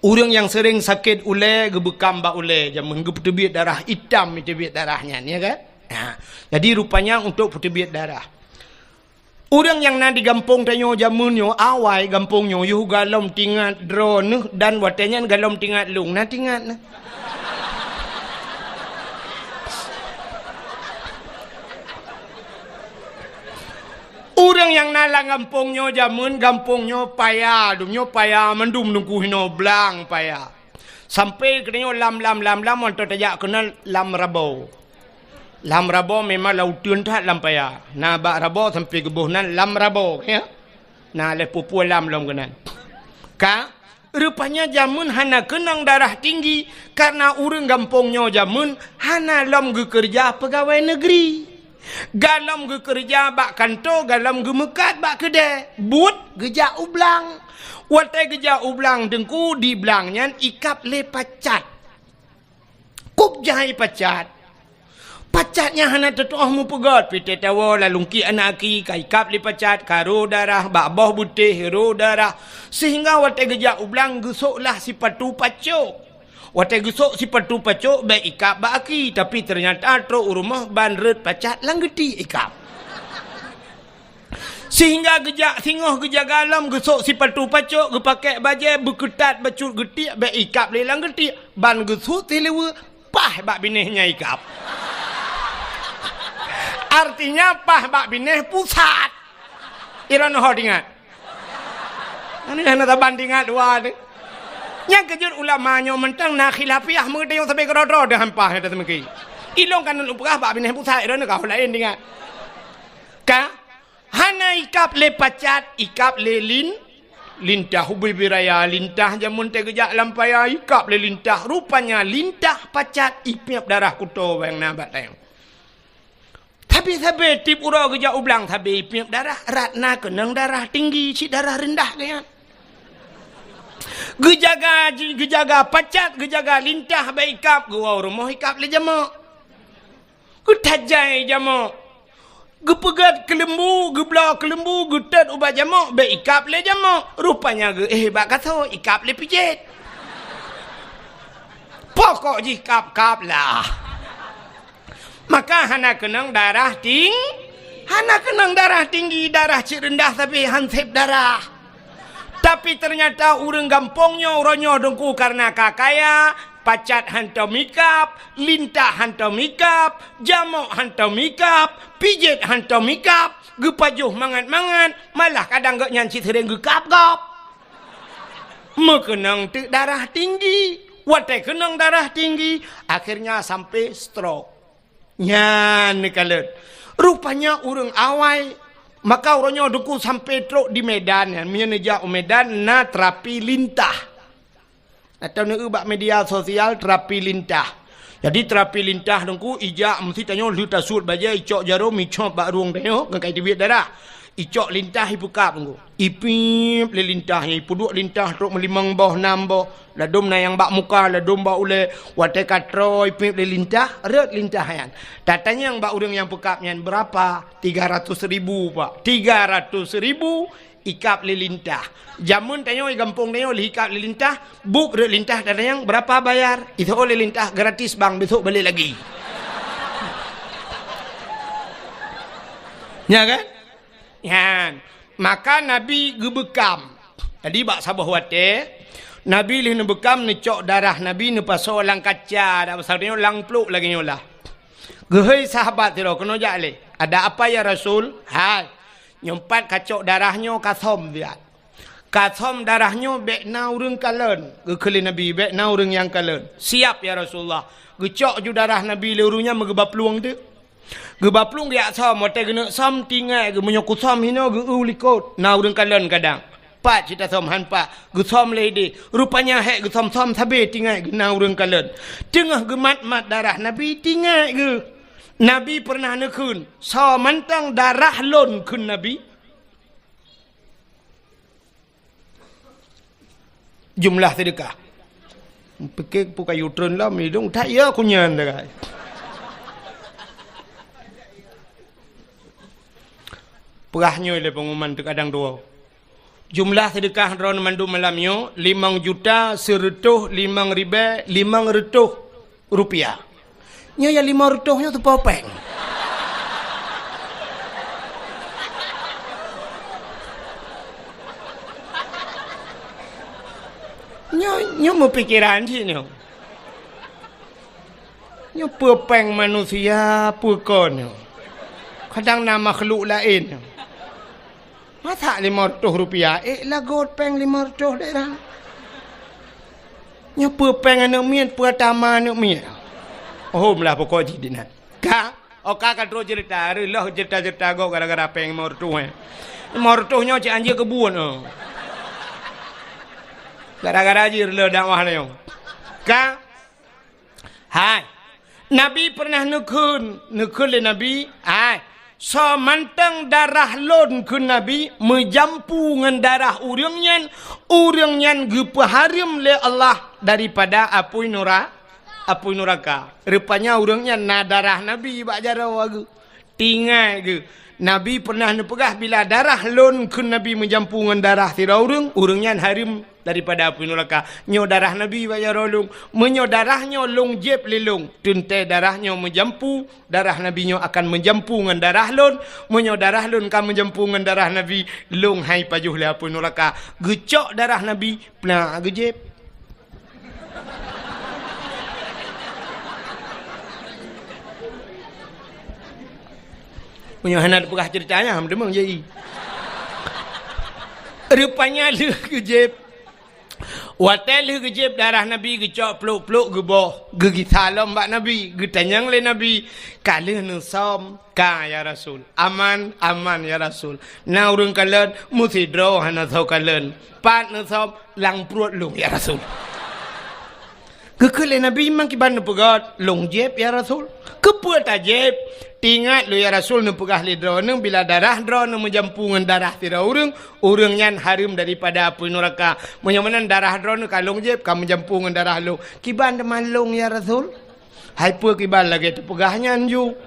orang yang sering sakit ule gebekam bak ule jamun geputebit darah hitam itebit darahnya ya kan jadi rupanya untuk putebit darah orang yang na di gampung tanyo jamunyo awai gampungnya yuh galom tingat drone dan watenya galom tingat lung na tingat na orang yang nalang gampungnya jamun gampungnya payah dumnya payah mendum nungku hino blang payah sampai kenyo lam untuk tajak kenal lam rabo memang lautun tak lam payah na bak rabo sampai gebuhnan lam rabo ya na le pupu lam kenan ka rupanya jamun hana kenang darah tinggi karena orang gampungnya jamun hana lam kerja pegawai negeri galam ge kerja bak kantor galam ge mekat bak kedai but geja ublang watai geja ublang dengku di belangnya ikap le pacat kup jahai pacatnya hana tetuah mu pegat pite tawa lalungki anaki kaikap le pacat karo darah bak boh butih hero darah sehingga watai geja ublang gesoklah si patu pacok watai gusok si patu pacok baik ikap baki tapi ternyata truk rumah bandret pacat langgeti ikap sehingga gejak singoh gejak galam gusok si patu pacok gepakai baju berketat bacut getik baik ikap le langgeti ban gusuk tilewa pah bak binehnya ikap artinya pah bak bineh pusat irano hodingat ini hana tabandingat dua ni yang kejut ulamanya mentang nak khilafiyah mengerti yang sampai kerodro dah hampah ada semiki. Ilong kan upah bak bineh pusat dah kau lain dengan. Ka hana ikap le pacat ikap le lin lintah ubi biraya, lintah jamun teh gejak lampaya ikap le lintah. Rupanya lintah pacat ipiap darah kuto yang nabat tayang. Tapi sabe tip ura gejak ublang sabe ipiap darah ratna kenang darah tinggi si darah rendah kan. Gejaga pacat, gejaga lintah baik ikap gua rumah ikap le jamak. Getajai jamak. Gepegat kelembu, gebla kelembu, getat ubat jamak, be ikap le jamak. Rupanya bak kata ikap le pijit. Pokok ji kap lah. Maka hana kenang darah tinggi, darah cik rendah tapi hansip darah. Tapi ternyata urang gampongnya uronyo dengku karena kakaya. Pacat hantar mikap, lintah hantar mikap, jamok hantar mikap, pijit hantar mikap, gepajuh mangat-mangat, malah kadang gak nyanci sering gekap-gap. Mekenang darah tinggi, watai kenang darah tinggi, akhirnya sampai stroke. Nyan kalet. Rupanya urang awai, maka orangnya duku sampai stroke di Medan, menyeja Medan na terapi lintah. Atau nak ubah media sosial terapi lintah. Jadi terapi lintah dengku ijak mesti tanya lu tasut baja icok jarum icok bak ruang tengok ngakai tibit darah. Icok lintah ibu kap dengku. Ipip le lintah ni puduk lintah tok melimang boh enam boh. Ladum na yang bak muka ladum bak ule watai katro ipip le lintah red lintah yan. Datanya yang bak urang yang pekapnya berapa? 300.000 Pak. 300.000 ikap lilintah. Jamun tanya gampung tanya ikap lilintah, buk lilintah dan yang berapa bayar? Itu oleh lilintah gratis bang, besok balik lagi. Ya kan? Ya. Maka Nabi gebekam. Jadi bak sabah wate, Nabi lih nebekam necok darah Nabi nepaso lang kaca, dak pasal tanya lang pluk lagi nyolah. Gehei sahabat tiro kena jale. Ada apa ya Rasul? Hai. Nyempat kacok darahnya kasom dia. Kasom darahnya bekna urang kalen. Gekeli Nabi bekna urang yang kalen. Siap ya Rasulullah. Gecok ju darah Nabi lerunya megeba peluang tu. Geba peluang dia som mote gena som tinggal ge menyokut som hino ge ulikot. Na urang kalen kadang. Pak cita som han pak. Ge som lady. Rupanya hek ge som sabe tinggal ge na urang kalen. Tengah ge mat darah Nabi tinggal ge. Nabi pernah nekun, so mentang darah lon kun Nabi. Jumlah sedekah. Pikir buka yutron lah, midung tak ya kunyan dah. Perahnya oleh pengumuman tu kadang dua. Jumlah sedekah ron mandu malamnya 5.100.000 rupiah. Nya ya 500 tu popeng. Nya mau pikiran sih nya. Nya popeng manusia pukon. Kadang nama makhluk lain. Masa 500 rupiah? Lagot peng 500 daerah. Nya popeng anak mian pertama anak mian. Oh melah pokok jidinat. Kak, oka kadro cerita, relah cerita go gara-gara peng mortuh. Mortuhnya cik anjir kebun. Gara-gara anjir le dakwah le. Kak, hai. Nabi pernah nekun le Nabi, hai. So mantang darah lon kun Nabi menjampu ngan darah urang nyan gepaharim le Allah daripada apui neraka. Rupanya orangnya na darah Nabi bak jarau agu. Tinggal ke. Nabi pernah nepegah bila darah lon kun Nabi menjampu ngan darah tira orangnya harim daripada api neraka. Nyo darah Nabi bak jarau long. Menyo darahnya long jeb lelong. Tuntai darahnya menjampu, darah Nabi nyo akan menjampu ngan darah lon. Menyo darah lon kan menjampu ngan darah Nabi, long hai pajuh le api neraka. Gecok darah Nabi, pernah gejeb. Punya hanat pegah ceritanya ham demang jadi. Rupanya le kejep. Watel gejib darah Nabi gecok peluk-peluk geboh. Gegi salam bak Nabi. Getanyang le Nabi. Kala nusom. Ka ya Rasul. Aman, aman ya Rasul. Na urung kalen. Musidro hana sau kalen. Pat nusom. Lang perut lung ya Rasul. Kekele Nabi mang kiban pegat. Lung jeb ya Rasul. Kepuat ajeb. Tingat lu ya Rasul nu pegah lidro nu bila darah dro nu menjampungan darah tira urang nyan harum daripada api neraka menyamanan darah dro nu kalung jeb kamu jampungan darah lu kiban demalung ya Rasul hai pu kiban lagi tu pegahnya anju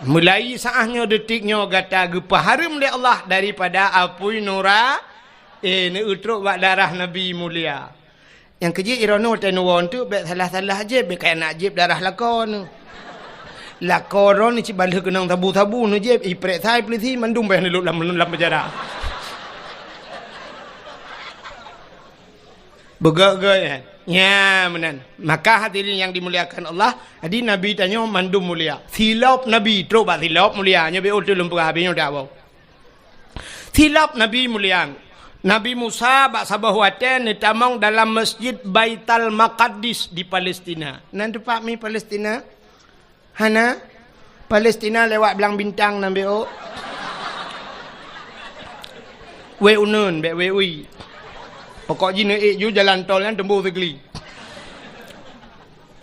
mulai saahnya detiknya gata gepa harum de Allah daripada api neraka ni utruk bak darah Nabi mulia yang keji irono tenuwon tu bet salah-salah je bet kaya nak jeb darah lakon la koron ni cibal kenang tabu-tabu nu je iprek thai peliti mandum bah ni lam penjara begak-gak ya menan maka hadirin yang dimuliakan Allah adi Nabi tanya mandum mulia silap Nabi terus bak silap mulia nya be utul lumpur habis dah bau silap Nabi mulia Nabi Musa bak sabah waten ni tamang dalam masjid Baitul Maqdis di Palestina nan tu pak mi Palestina Hana Palestina lewat belang bintang nambe o. We unun be we ui. Pokok jina ju jalan tol kan tembu segeli.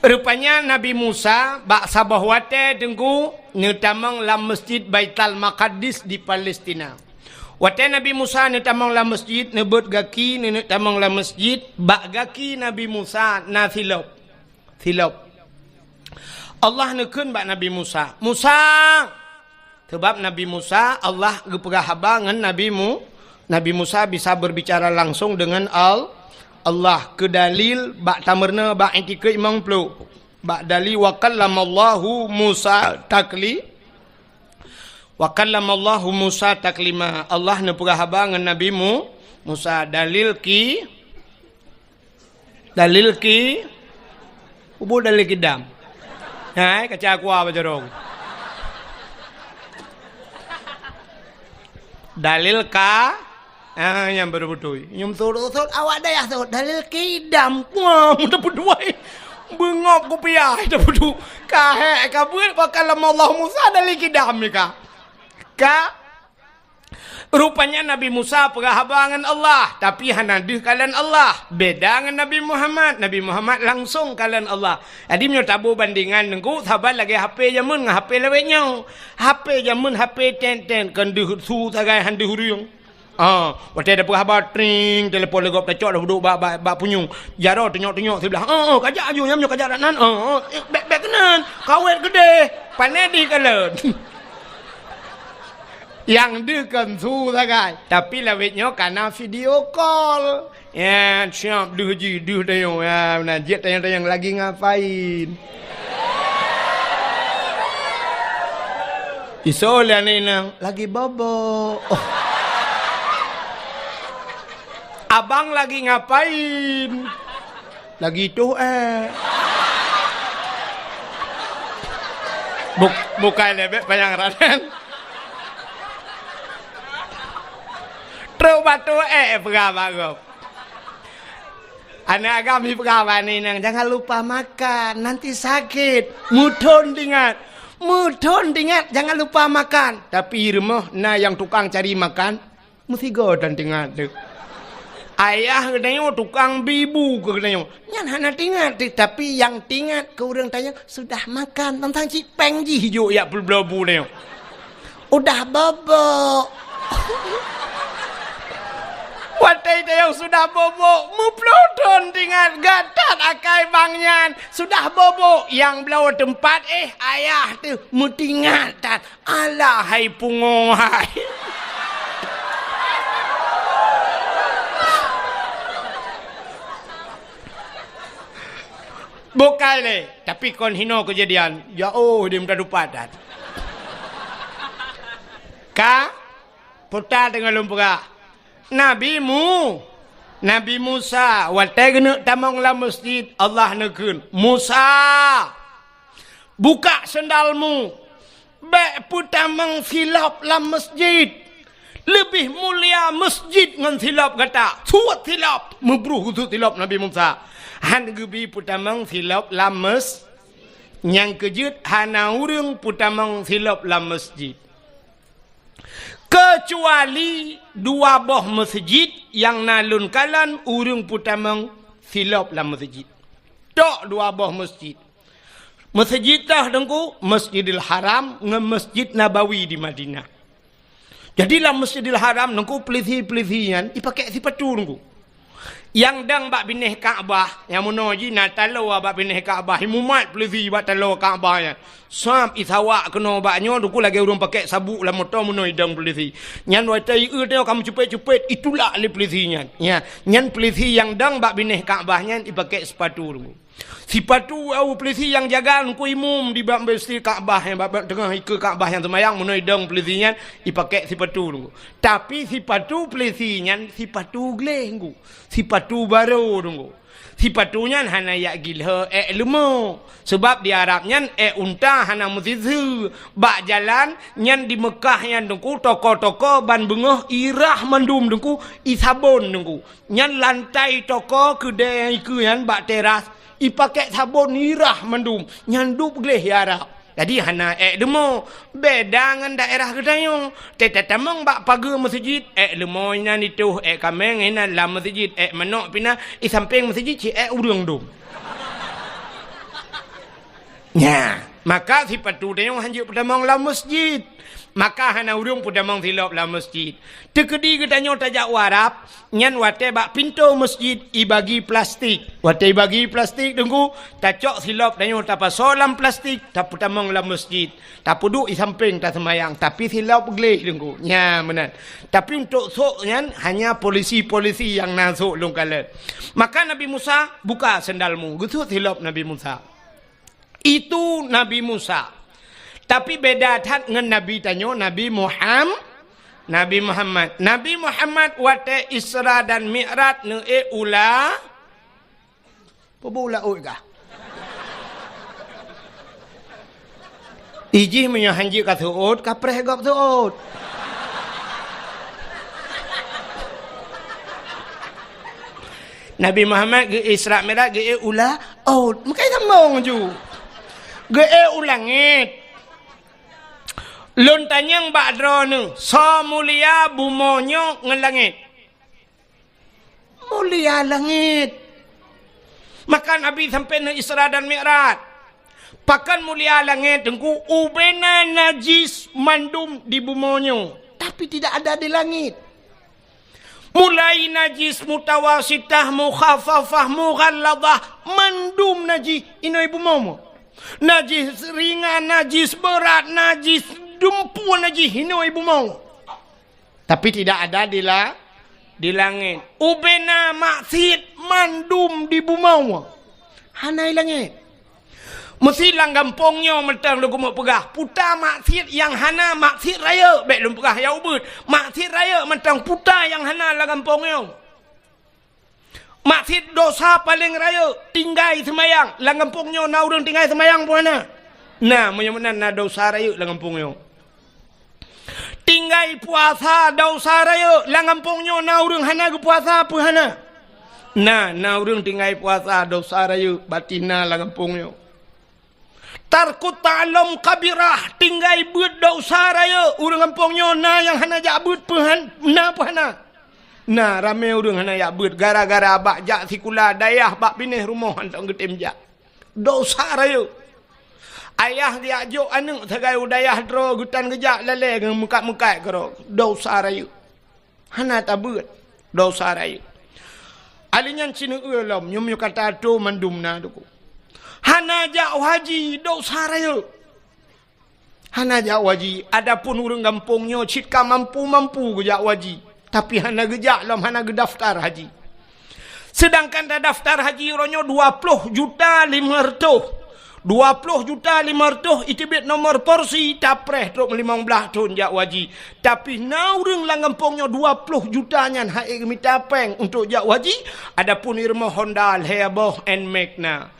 Rupanya Nabi Musa bak sabah wate tengku netamang lam masjid Baitul Maqdis di Palestina. Wate Nabi Musa netamang lam masjid nebut gaki netamang lam masjid bak gaki Nabi Musa na silop. Silop. Allah nekun bak Nabi Musa. Musa. Sebab Nabi Musa Allah gepegah haba dengan Nabi Musa bisa berbicara langsung dengan Allah ke dalil bak tamerna bak etika imam pelu. Bak dalil wa kallamallahu Musa Wakallamallahu Musa taklima. Allah nepegah haba dengan Nabi Musa dalil ki ubu dalil kidam. Hai kaca aku apa jorong. Dalil ka yang betul-betul. Nyum turut awak dah ya dalil kidam. Wah, mudah berduai. Bengok kopiah dah betul. Kahe kabut bakal Allah Musa dalil kidam ni ka. Rupanya Nabi Musa perhabangan Allah. Tapi hanadih kalian Allah. Beda dengan Nabi Muhammad. Nabi Muhammad langsung kalian Allah. Jadi menyo tabu bandingan nengku. Sahabat lagi HP jamun dengan HP lewetnya. HP jamun HP ten-ten. Kenduh su tagai handuh huriung. Waktu ada perhabat tring. Telepon legop tecok dah duduk bak punyung. Jaro tenyok-tenyok sebelah. Kajak aju yang menyo kajak nan. Bek kenan. Kawet gede. Panedi kalian. Yang dekan su sagai tapi lawetnya karena video call ya siap duji duh dayung ya najit tayang lagi ngapain isola ni nang lagi bobo abang lagi ngapain lagi tuh bukan lebek panjang raden Terus batu berapa? Anak kami berapa ni nang jangan lupa makan nanti sakit. Mudon ingat, jangan lupa makan. Tapi rumah na yang tukang cari makan mesti godan ingat tu. Ayah katanya tukang bibu katanya. Nyan hana tingat tapi yang tingat ke orang tanya sudah makan tentang cipeng ji hijau ya belbelabu ni. Udah bobok. Watai yang sudah bobok, muplodon dengan gatat akai bangyan. Sudah bobok, yang belau tempat ayah tu mutingatan. Alah hai pungohai. Bukan le, tapi kon hino kejadian. Ya dia minta dupatan. Putar dengan lumpura. Nabi Musa watai kena tamang la masjid Allah nekun Musa buka sendalmu bek putamang silap la masjid Lebih mulia masjid ngan silap kata. Suat silap. Membruh tu silap Nabi Musa. Han gebi putamang silap lam masjid. Yang kejut hana urang putamang silap lam masjid. Kecuali dua boh masjid yang nalun kalan urang putamang silap lam masjid. Tok dua boh masjid. Masjid dah dengku Masjidil Haram dengan Masjid Nabawi di Madinah. Jadilah Masjidil Haram dengku pelisi-pelisian dipakai sipatu dengku. Yang dang bak bineh Kaabah yang monoji na talo bak bineh Kaabah himumat pelisi bak talo Kaabah ya. Sam isawak kena baknyo dengku lagi urang pakai sabuk la motor monoi dang pelisi. Nyan wai tai tengok kamu cepet-cepet itulah le pelisinya. Ya, nyan pelisi yang dang bak bineh Kaabah nyan dipakai sepatu dengku. Sipatu au polisi yang jaga ku imum di bak besi Kaabah yang bak tengah ke Kaabah yang semayang menoi dong polisinya dipakai sipatu tu. Tapi sipatu polisinya sipatu gleng. Sipatu baru tu. Sipatunya hana ya gilha lemo. Sebab di Arabnya unta hana musizu. Bak jalan nyan di Mekah yang dengku toko-toko ban bengah irah mandum dengku isabon dengku. Nyan lantai toko kedai ke yan bak teras ipakai sabun irah mendum nyandup geleh ya Arab. Jadi hana demo beda dengan daerah kedayo. Tetamang bak pagar masjid lemo ina itu kameng ina la masjid manok pina samping masjid ci urang dum. Nya, maka sipatu dia hanjuk pedamang la masjid. Maka hana urung pedamang silap la masjid. Tekedi kedanyo tajak warap nyan wate bak pintu masjid ibagi plastik. Wate ibagi plastik dengku tacok silap danyo tapa solam plastik tak pedamang la masjid. Tak puduk di samping tak semayang tapi silap geleh dengku. Nya benar. Tapi untuk sok nyan hanya polisi-polisi yang nasuk long kala. Maka Nabi Musa buka sendalmu. Gitu silap Nabi Musa. Itu Nabi Musa. Tapi beda tat dengan Nabi tanyo Nabi Muhammad. Nabi Muhammad wate Isra dan Mi'raj ne ula. Pebula oi kah? Iji menyo hanji ka suud kapreh gop suud. Nabi Muhammad ge Isra Mi'raj ge ula oh makai sambung ju. Ge ulangit. Lontanyang bakdro nu so mulia bumonyo ngelangit. Mulia langit. Maka Nabi sampai na Isra dan Mi'raj. Pakan mulia langit dengku ubena najis mandum di bumonyo. Tapi tidak ada di langit. Mulai najis mutawasitah mukhafafah mughalladah mandum najis inoy bumomo. Najis ringan, najis berat, najis dumpuan najis hino ibu mau. Tapi tidak ada di langit. Ubena maksiat mandum di bumau. Hanai langit. Mesti langgampongnya mentang lu mau pegah. Puta maksiat yang hana maksiat raya. Baik lu pegah ya ubud. Maksiat raya mentang puta yang hana langgampongnya. Maksiat dosa paling raya tinggai semayang langampungnya na urang tinggai semayang pun ana. Nah menyamanan na dosa raya langampungnya. Tinggai puasa dosa raya langampungnya na urang hana ke puasa pun hana. Nah na urang tinggai puasa dosa raya batina langampungnya. Tarkut ta'alum kabirah tinggai buat dosa raya urang kampungnya na yang hana jabut pun na pun hana. Nah, ramai orang hana yak beut gara-gara bak jak sikula dayah bak pineh rumah hantar getem jak. Dosa raya. Ayah dia ajuk anak segai udayah dro gutan gejak lele dengan mukat-mukat kero. Dosa raya. Hana tak beut. Dosa raya. Alinyan cina ulam nyum kata tu mandumna duku. Hana jak haji dosa raya. Hana jak haji adapun urang kampungnya citka mampu-mampu gejak haji. Tapi hana gejak lam hana gedaftar haji. Sedangkan dah daftar haji ronyo 20 juta 500. 20 juta 500 itu bet nomor porsi tapreh truk 15 tahun jak haji. Tapi naureng langampongnya 20 juta nyan haik mitapeng untuk jak haji. Adapun irma Honda Heboh and Magna.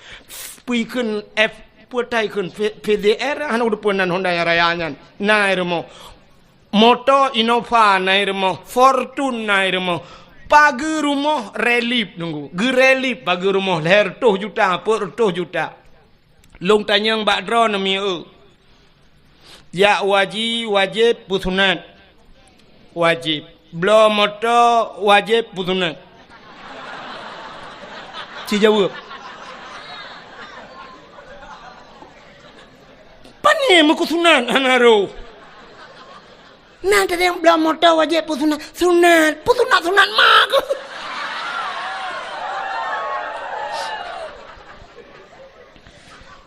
Puikeun F putai keun PDR hana udah punan Honda raya nyan. Nah irma Motor Innova naik rumah, Fortune naik rumah, pagi rumah relip nunggu, gerelip pagi rumah leher 2 juta, per 2 juta. Long tanyang bak drone mi ya wajib putunat, wajib. Belum motor wajib putunat. Si jawab. Pani mukusunat anaro. Nah, ada yang belum motor wajib putunat mak.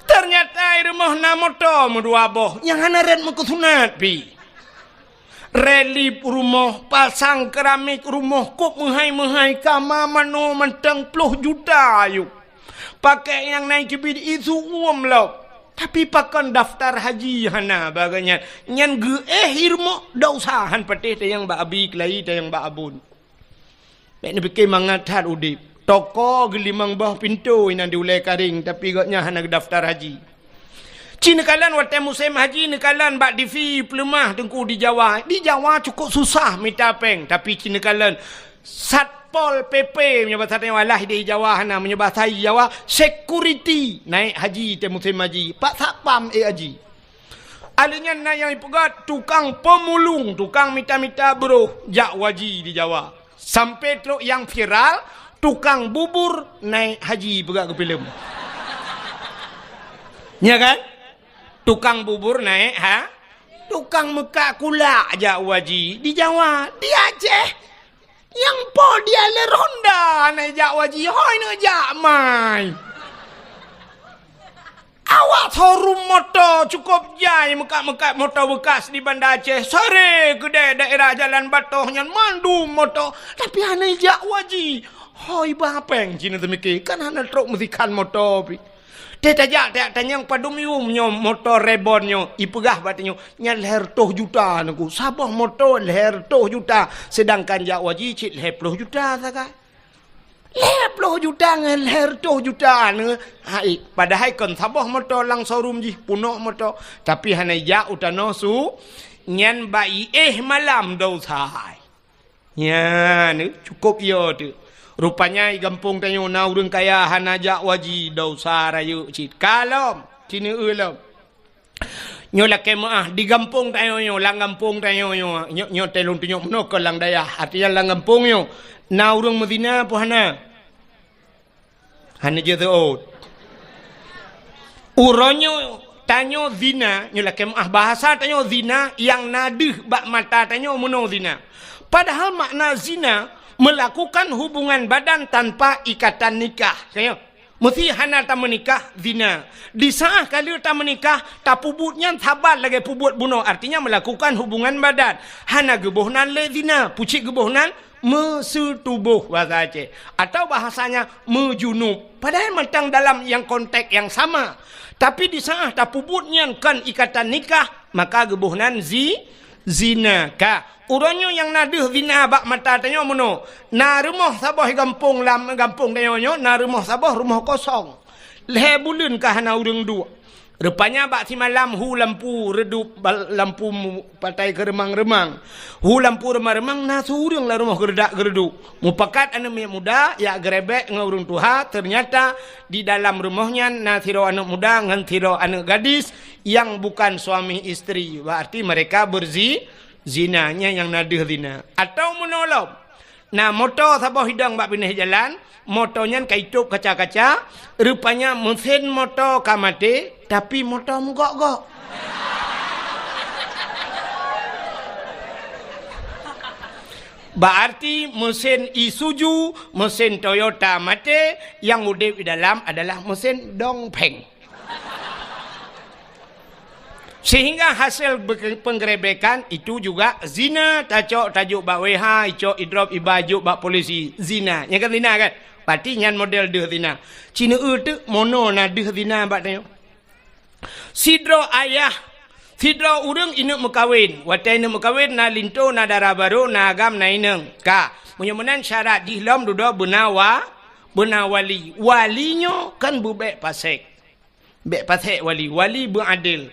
Ternyata rumah na motor dua boh yang hanaret mukusunat pi. Relip rumah, pasang keramik rumah, kok menghai kama mano mentang 10 juta yuk. Pakai yang naik kebid itu loh. Tapi pakai daftar haji hana baganya. Nyan irmo dausahan patih yang ba abi kelai yang ba abun. Mek ni bikin mangatat udip. Toko gelimang bah pintu inan diulai karing tapi gaknya hana daftar haji. Cina kalan waktu musim haji nekalan bak divi pelemah tengku di Jawa. Di Jawa cukup susah minta peng tapi Cina kalan Satpol PP menyebut satnya walah di Jawa hana menyebut saya Jawa security naik haji te musim haji pak satpam haji alinya na yang ipegat tukang pemulung tukang mita-mita bro jak waji di Jawa sampai truk yang viral tukang bubur naik haji pegat ke film ya kan tukang bubur naik tukang mekak kula jak waji di Jawa di Aceh yang po dia le ronda naik jak waji hoi ne jak mai awak showroom motor cukup jai mekak-mekak motor bekas di Banda Aceh sore kedai daerah Jalan Batoh nyan mandu motor tapi hana jak waji hoi bapeng Cina temiki kan hana truk mesikan motor pi dia tanya padum yum nyom motor rebonnya ipegah batnya nya leher 2 juta naku sabah motor leher 2 juta sedangkan jak waji cik leher 10 juta sakai leher 10 juta ngan leher 2 juta ne hai padahal kon sabah motor lang showroom ji puno motor tapi hana jak utano su nyan bai malam dau sai nya ne cukup yo tu rupanya i kampung tanyo na urang kaya hanajak waji dosa rayu cit kalom cini ulom nyo la kemaah di kampung tanyo nyo lang kampung tanyo nyo telung tunyo meno ko lang daya artinya lang kampung nyo na urang Medina po hana je tuot uronyo tanyo zina nyo la kemaah bahasa tanyo zina yang nadih bak mata tanyo meno zina padahal makna zina melakukan hubungan badan tanpa ikatan nikah. Saya mesti hana tak menikah zina. Di saat kali tak menikah tak pubutnya sabar lagi pubut bunuh. Artinya melakukan hubungan badan. Hana gebohnan le zina. Pucik gebohnan mesetubuh bahasa Aceh. Atau bahasanya mejunub. Padahal mentang dalam yang konteks yang sama. Tapi di saat tak pubutnya kan ikatan nikah maka gebohnan zina ka. Uronyo yang nadih zina bak mata tanyo meno. Na rumah sabah kampung tanyo na rumah sabah rumah kosong. Leh bulan kah na urang dua. Rupanya bak si malam hu lampu redup lampu patai ke remang-remang. Hu lampu remang-remang na surang lah rumah geredak-gereduk. Mupakat anak muda ya gerebek ngurung tuha ternyata di dalam rumahnya na tiro anak muda ngan tiro anak gadis yang bukan suami istri. Berarti mereka zinanya yang nadih zina atau menolong. Nah motor sabah hidang bak pindah jalan motornya kaitup kaca-kaca rupanya mesin motor kamate tapi motor menggok-gok berarti mesin Isuzu mesin Toyota mate yang udip di dalam adalah mesin dongpeng. Sehingga hasil penggerebekan itu juga zina tajuk bak WH, icok idrop ibajuk bak polisi zina. Yang kan zina kan? Berarti nyan model deh zina. Cina tu mono na deh zina bak tanya. Sidro ayah, sidro urang inuk mekawin. Watai inuk mekawin na linto na darah baru na agam na ineng. Ka, menyemenan syarat dihlam duduk benawali. Walinyo kan bubek pasek. Bek pasek wali beradil.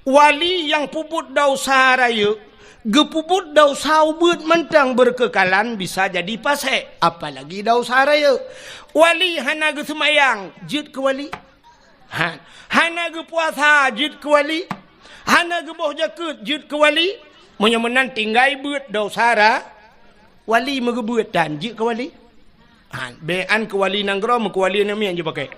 Wali yang puput dosa raya Gepuput daun saubut mentang berkekalan bisa jadi pasek. Apalagi daun saraya. Wali hana ge semayang, jid ke wali. Hana ge puasa, jid ke wali. Hana ge boh jakut, jid ke wali. Munyo menan tinggai beut daun sara. Wali megebeut dan jid ke wali. Bean ke wali nanggro, ke wali namian je pakai.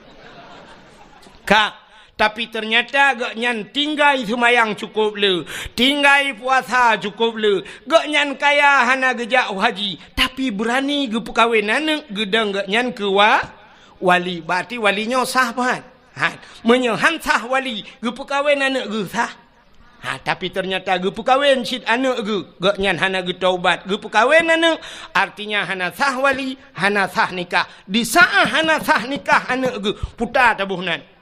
Tapi ternyata gak nyan tinggai semayang cukup le, tinggai puasa cukup le, gak nyan kaya hana gejak haji, tapi berani ge kawin anak gedang gak nyan ke wali, berarti walinya sah pan. Menyohan sah wali ge kawin anak ge sah. Tapi ternyata ge kawin sid anak ge gak nyan hana ge taubat ge kawin anak, artinya hana sah wali, hana sah nikah. Di saat hana sah nikah anak ge putar tabuhnan.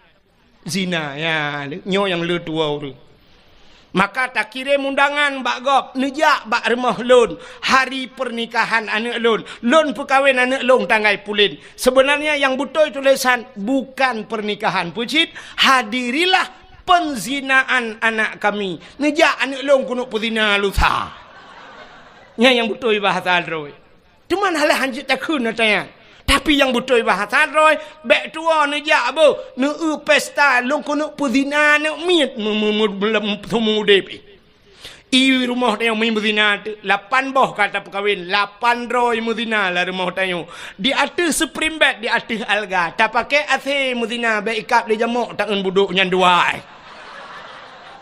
Zina ya nyo yang le tua tu. Maka tak kirim undangan bak gop nejak bak rumah lon hari pernikahan anak lon perkahwin anak lon tanggai pulin. Sebenarnya yang betul tulisan bukan pernikahan pucit, hadirilah penzinaan anak kami. Nejak anak lon kuno puzina lusa. Nya yang betul bahasa roy. Cuman halah hanjit takun natanya. Tapi yang betul bahasa roy, bek tua nejak bo, pesta long kono puzina ne miet semua depi. I rumah tanya main puzina 8 boh kata perkahwin, 8 roy muzina lah rumah tanya. Di atas supreme bed, di atas alga, tak pakai AC muzina, bek ikat di jamuk tak buduk nyan dua.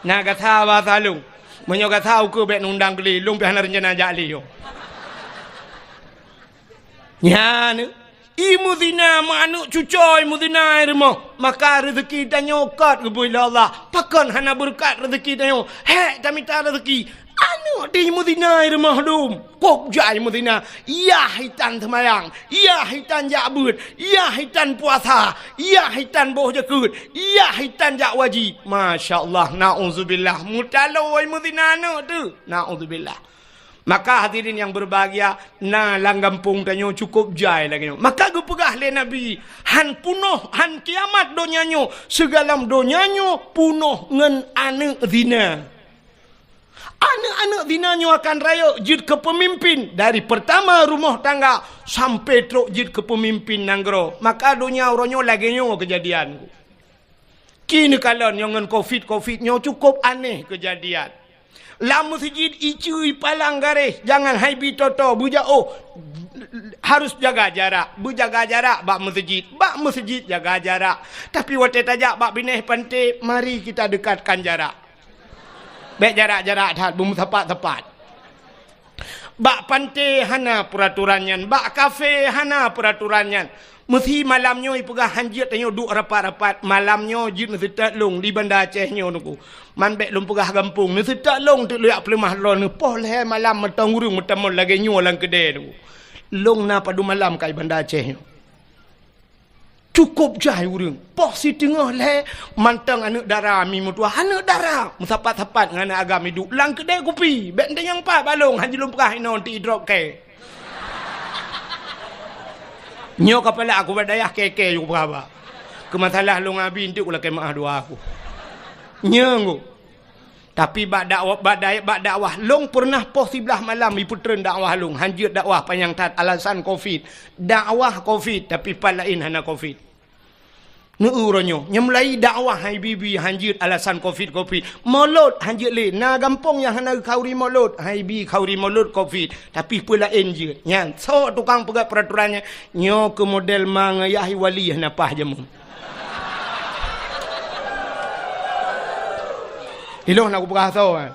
Nah kata bahasa long, menyo kata aku bek nundang keli, long pihana rencana jali yo. Ya ne. Muzina manuk cucoy muzina rumah, maka rezeki dan nyokot kepada Allah. Pakan hana berkat rezeki dan nyok. Tak minta rezeki. Anu di muzina rumah dum. Kop jai muzina. Ya hitan semayang. Ya hitan jakbut. Ya hitan puasa. Ya hitan boh jakut. Ya hitan jak wajib. Masya Allah. Na'udzubillah. Mutalawai muzina anu tu. Na'udzubillah. Maka hadirin yang berbahagia, na langgampung tanyo cukup jai lagi. Maka gupegah le Nabi, han punuh, han kiamat donyanyo, segalam donyanyo punuh ngen anak zina. Anak-anak zinanyo akan raya jid ke pemimpin. Dari pertama rumah tangga sampai truk jid ke pemimpin nanggro. Maka dunia oronyo lagi nyo kejadian. Kini kalau nyon COVID nyo cukup aneh kejadian. La masjid icui palang garis, jangan haibi toto buja harus jaga jarak, berjaga jarak bak masjid jaga jarak. Tapi waktu tajak bak bineh pantai, mari kita dekatkan jarak. Baik jarak dah bum tepat. Bak pantai hana peraturannya, bak kafe hana peraturannya. Mesti malamnya ipegah hanjit tanyo duk rapat-rapat, malamnya jid mesti tak long di Banda Aceh nyo nuku. Man bek lum pegah kampung mesti tak long tu liak pelemah lon poh le malam metang urung metamol lagi nyo lang kedai nuku. Long na padu malam kai Banda Aceh nyo. Cukup jai urung. Poh si tengah le mantang anak dara mi mutua anak dara musapat-sapat ngana agam hidup lang kedai kopi. Bek yang pa balong hanji lum pegah inon ti drop ke. Nyo kepala aku berdayah keke yuk berapa. Kemasalah lu ngabi intik ulah kemah dua aku. Nyo. Tapi bak dakwah long pernah poh sebelah malam iputren dakwah long hanjir dakwah panjang tat alasan Covid. Dakwah Covid tapi palain hana Covid. Neuronyo nyemlai dakwah hai bibi hanjir alasan Covid. Molot hanjir le na gampong yang hana kauri molot hai bi kauri molot Covid tapi pelain je. Nya so tukang pegat peraturannya nyo ke model mangayahi wali hana pah jamu. Hilang nak berasa kan.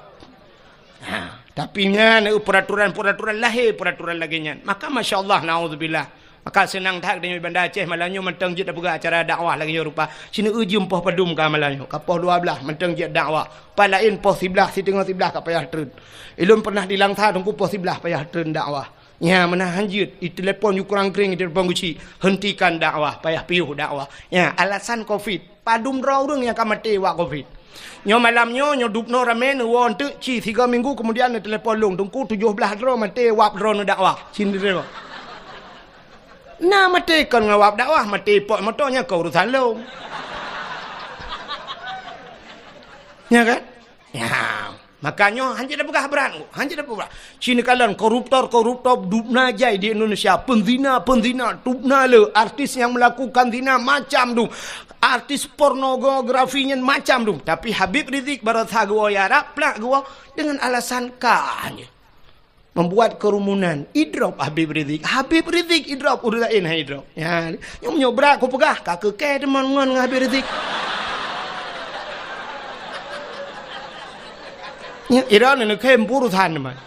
Tapi nya peraturan lahir peraturan lagi nya. Maka masya-Allah naudzubillah. Maka senang tak dengan Banda Aceh malanyo mentang jid buka acara dakwah lagi rupa. Sini uji poh padum ka malanyo. Kapoh 12 mentang jid dakwah. Palain poh 11 si tengah 11 ka payah tren. Ilum pernah dilangsa tunggu poh 11 payah tren dakwah. Ya menahan jid i telefon yu kurang kering di depan guci. Hentikan dakwah payah piuh dakwah. Ya alasan Covid. Padum raurung yang ka mati wak Covid. Nyo malamnyo nyo dupno ramen won tu ci 3 minggu kemudian telefon long tunggu 17 dro mati wak drone dakwah. Sindire. Nah mati kan ngawap dakwah mati pok motornya kau urusan lo. Ya kan? Ya. Makanya hanya dah pegah berat. Hanya dah pegah. Cina kalan koruptor dubna jai di Indonesia. Penzina dubna le. Artis yang melakukan zina macam tu. Artis pornografinya macam tu. Tapi Habib Rizik berasa gua ya raplak gua dengan alasan kahnya. Membuat kerumunan. Idrop Habib Rizik. Habib Rizik idrop. Urutain idrop. Ya, nyobrak aku pegah. Kakek ke teman dengan Habib Rizik. Iran ini kempur teman.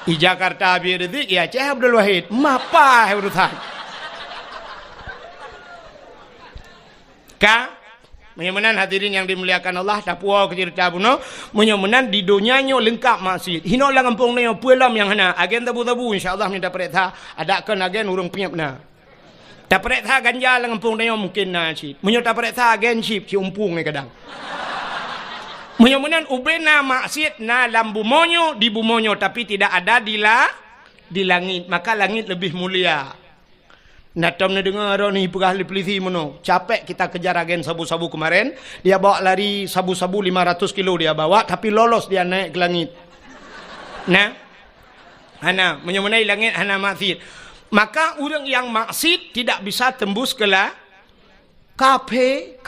Di Jakarta Habib Rizik, ya Syekh Abdul Wahid. Mapa urusan. Menyemenan hadirin yang dimuliakan Allah, tapua kecerita buno, menyemenan di dunianya lengkap masjid. Hino lah kampung ni puelam yang hana. Agen tabu-tabu insya-Allah minta perintah ada kan agen urang penyap na. Tak perintah ganja lah kampung ni mungkin na sip. Menyo tak perintah agen sip si umpung ni kadang. Menyemenan ubena masjid na lambu monyo di bumonyo tapi tidak ada di langit, maka langit lebih mulia. Natam ni dengar ni pegah polisi mono. Capek kita kejar agen sabu-sabu kemarin. Dia bawa lari sabu-sabu 500 kilo dia bawa tapi lolos dia naik ke langit. Nah. Hana menyemenai langit hana maksud. Maka orang yang maksud tidak bisa tembus ke kafe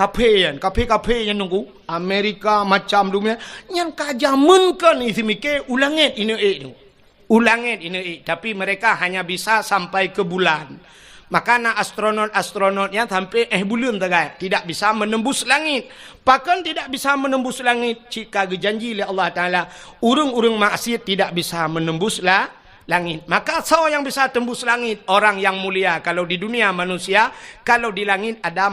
yang nunggu Amerika macam dunia yang kajamunkan isi mikir ulangit ini ulangit ini tapi mereka hanya bisa sampai ke bulan. Maka na astronot-astronotnya sampai bulan tidak bisa menembus langit. Bahkan tidak bisa menembus langit jika janji oleh Allah Ta'ala. Urung-urung maksiat tidak bisa menembus langit. Maka so yang bisa tembus langit orang yang mulia. Kalau di dunia manusia, kalau di langit ada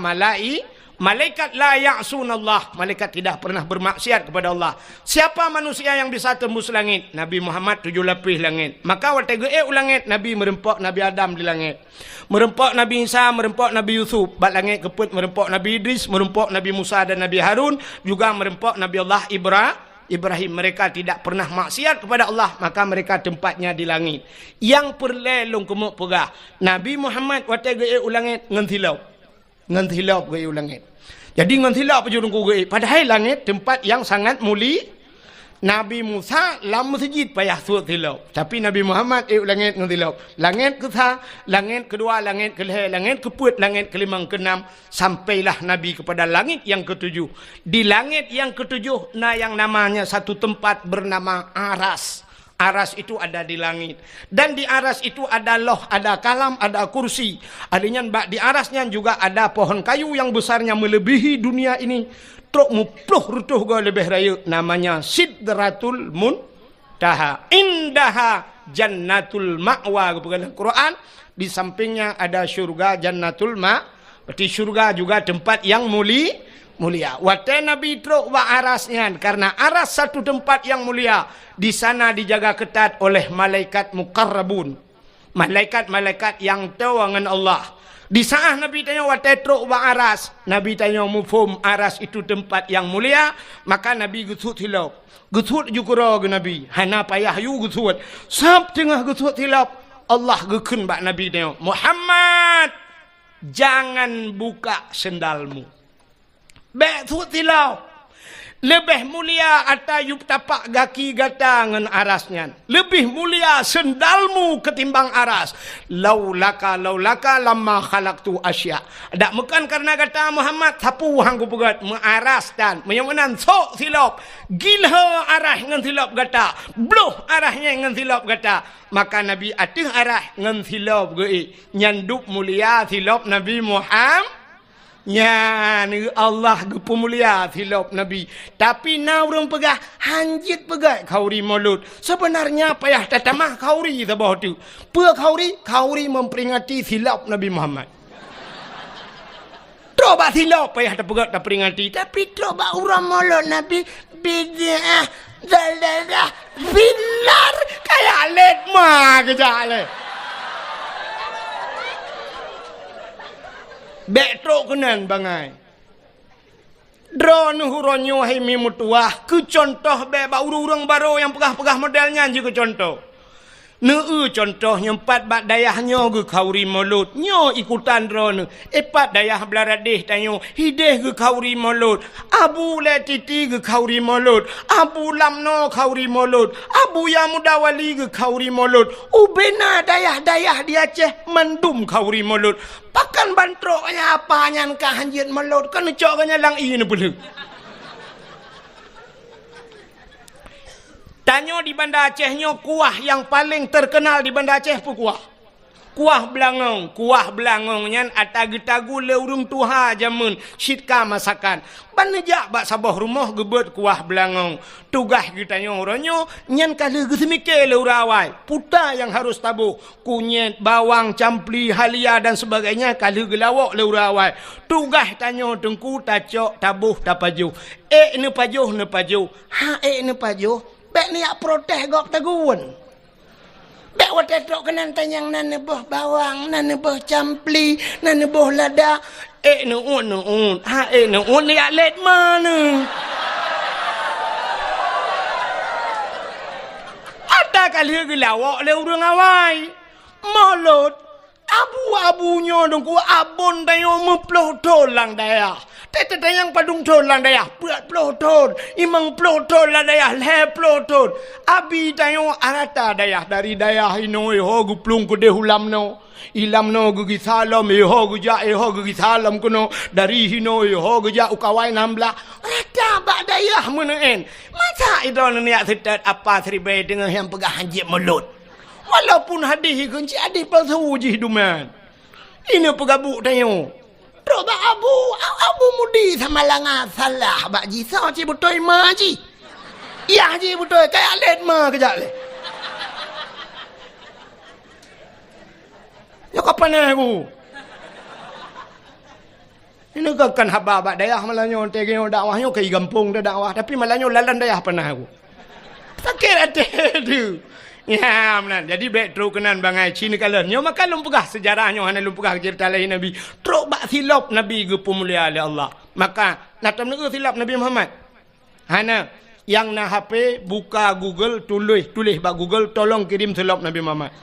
malaikat la ya'sunallah. Malaikat tidak pernah bermaksiat kepada Allah. Siapa manusia yang bisa tembus langit? Nabi Muhammad 7 lapis langit. Maka waktu langit Nabi merempok Nabi Adam di langit. Merempok Nabi Isa, merempok Nabi Yusuf. Bat langit keput merempok Nabi Idris, merempok Nabi Musa dan Nabi Harun. Juga merempok Nabi Allah Ibrahim. Mereka tidak pernah maksiat kepada Allah. Maka mereka tempatnya di langit. Yang perlelong kemuk pegah. Nabi Muhammad waktu langit ngantilaup ke langit. Jadi ngantilaup pejurung ke padahal langit tempat yang sangat mulia. Nabi Musa lam masjid payah suat tilau. Tapi Nabi Muhammad langit ngantilaup. Langit ke-3, langit kedua, langit ke-5, langit ke-4, langit ke-5, ke-6 sampailah Nabi kepada langit yang ke-7. Di langit yang ke-7 yang namanya satu tempat bernama Aras. Aras itu ada di langit. Dan di aras itu ada loh, ada kalam, ada kursi. Adanya di arasnya juga ada pohon kayu yang besarnya melebihi dunia ini. Truk mupluh rutuh gua lebih raya. Namanya Sidratul Muntaha. Indaha Jannatul Ma'wa. Bukan Quran. Di sampingnya ada syurga Jannatul Ma. Berarti syurga juga tempat yang mulia. Waktu Nabi truk wa arasnya. Karena aras satu tempat yang mulia. Di sana dijaga ketat oleh malaikat muqarrabun. Malaikat-malaikat yang tahu dengan Allah. Di saat Nabi tanya waktu truk wa aras. Nabi tanya mufhum aras itu tempat yang mulia. Maka Nabi gusut hilap. Gusut jukura ke Nabi. Hana payah yu gusut. Sab tengah gusut hilap. Allah gekun bak Nabi tanya. Muhammad. Jangan buka sendalmu. Betul tilau. Lebih mulia atayub tapak gaki gatangan arasnya. Lebih mulia sendalmu ketimbang aras. Laulaka lama khalaqtu asya. Dak bukan karena kata Muhammad sapu hangku pegat mengaras dan menyemenan sok silap. Gilha arah ngan silap gata. Bluh arahnya ngan silap gata. Maka Nabi atih arah ngan silap ge. Nyanduk mulia silap Nabi Muhammad. Ya, ni Allah gepu mulia silap Nabi. Tapi na orang pegah hanjit pegah kauri mulut. Sebenarnya payah tatamah kauri sabah tu. Pe kauri memperingati silap Nabi Muhammad. Coba silap payah pegah tak peringati. Tapi coba orang mulut Nabi bid'ah dalalah binar kayak let mah kejale. Betrok kenan bangai. Drone huronyo hai mimutuah. Ke contoh beba urang baru yang pegah-pegah modelnya je ke contoh. Contohnya 4 bak dayahnya ge kauri mulut. Nyo ikutan drone. 4 dayah belaradih tanyo. Hideh ge kauri mulut. Abu Letiti ge kauri mulut. Abu Lamno kauri mulut. Abu Yamudawali ge kauri mulut. Ubena dayah-dayah di Aceh mendum kauri mulut. Pakan bantroknya apa nyan kahanjit mulut. Kan coknya lang ini boleh. Tanyo di Banda Aceh nyo kuah yang paling terkenal di Banda Aceh pun kuah. Kuah belangong. Kuah belangong nyan atagu-tagu leurung tuha jamun sitka masakan. Banejak bak sabah rumah gebet kuah belangong. Tugas kita nyo oranyo nyan kala gesemike leurawai. Puta yang harus tabuh. Kunyit, bawang, campli, halia dan sebagainya kala gelawak leurawai. Tugas tanyo tengku tacok tabuh tapajuh. Ne pajuh ne pajuh. Ne pajuh. Bek ni protes gok taguan. Bek wate tok kenan tanyang nan nebah bawang, nan nebah campli, nan nebah lada. Nuun. Nuun ni let mana? Ada kali gelawak le urang awai. Mulut abu-abunya dongku abon dayo meploh tolang daya. Tete yang padung tol lang daya, berat ploh tol, imang ploh tol lang daya, le ploh tol. Abi tayo arata daya dari daya hino ho guplung ko de hulam no. Ilam no gugi salam ho guja ho gugi salam kuno dari hino ho guja ukawai nambla. Arata ba daya meneen. Masa itu niat setat apa seribai dengan yang pegah hanjit mulut. Walaupun hadih kunci adih palsu ji duman. Ini pegabuk tayo. Coba abu mudi sama langa salah bak ji sao ci betul ma ji. Ya ji betul kayak let ma kejap le. Ya kapan aku? Ini kan haba bak dayah malanyo tegeo dakwahnya ke gampung dah dakwah tapi malanyo lalan dayah pernah aku. Sakit hati tu. Ya, benar. Jadi baik teruk kenan bangai Cina kalian. Nyo makan lumpugah sejarahnya hana lumpugah cerita lain Nabi. Teruk bak silap Nabi ge pemulia oleh Allah. Maka natam negu silap Nabi Muhammad. Hana yang na HP buka Google tulis bak Google tolong kirim silap Nabi Muhammad.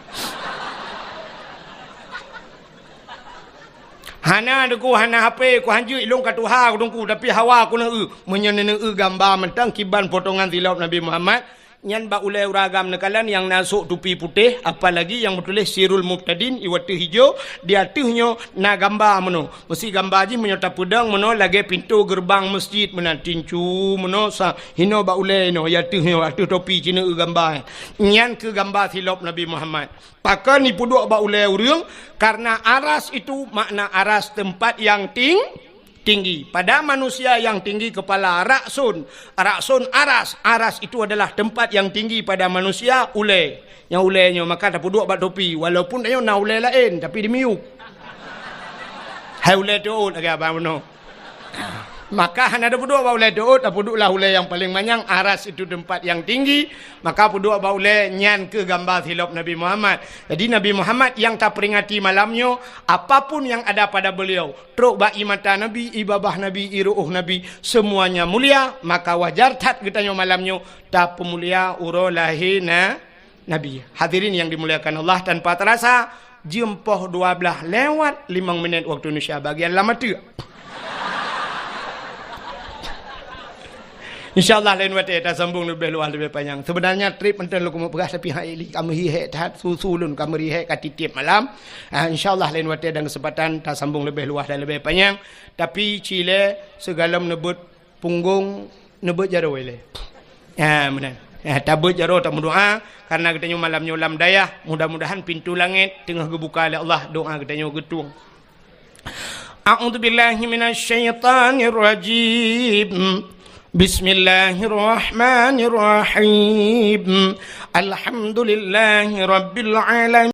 Hana deku hana HP ku hanju ilung katuha ku dongku tapi hawa ku na menyenene gambar mentang kiban potongan silap Nabi Muhammad. Nyan ba ulai uragam nekalan yang nasuk tupi putih apalagi yang bertulis Sirul Muqtadin iwatu hijau dia tuhnyo na gambar meno mesti gambar ji menyota pedang meno lagi pintu gerbang masjid mena tincu meno sa hino ba ulai no ya tuhnyo atu topi cina gambar nyan ke gambar silap Nabi Muhammad pakan ni puduk ba ulai urang karena aras itu makna aras tempat yang tinggi. Pada manusia yang tinggi kepala raksun aras itu adalah tempat yang tinggi pada manusia ulai. Yang ulainya maka tak duduk bak topi walaupun dia nak ulai lain tapi dia miuk. Hai ulai tu lagi apa mano. Maka hanya ada puduk bak ulai tu puduklah ulai yang paling banyak aras itu tempat yang tinggi maka puduk bak ulai nyan ke gambar silap Nabi Muhammad. Jadi Nabi Muhammad yang tak peringati malamnya apapun yang ada pada beliau truk bak mata Nabi, ibabah Nabi, iru'uh Nabi semuanya mulia maka wajar tat kitanya malamnya tak pemulia uro lahina Nabi. Hadirin yang dimuliakan Allah tanpa terasa jempoh 12 lewat 5 minit waktu Indonesia bagian lama tu. InsyaAllah lain waktu kita sambung lebih luas lebih panjang. Sebenarnya trip menteri lu kamu pegas tapi hari ini kamu hihe tat susulun kamu rihe katitip malam. InsyaAllah lain waktu dan kesempatan kita sambung lebih luas dan lebih panjang. Tapi Chile segala menebut punggung nebut jaro wele. Benar. Tabut jaro tak berdoa karena kita malam nyulam dayah. Mudah-mudahan pintu langit tengah gebuka oleh Allah doa kita getung. A'udzubillahi minasyaitanir rajim. Bismillahirrahmanirrahim. Alhamdulillahi rabbil alamin.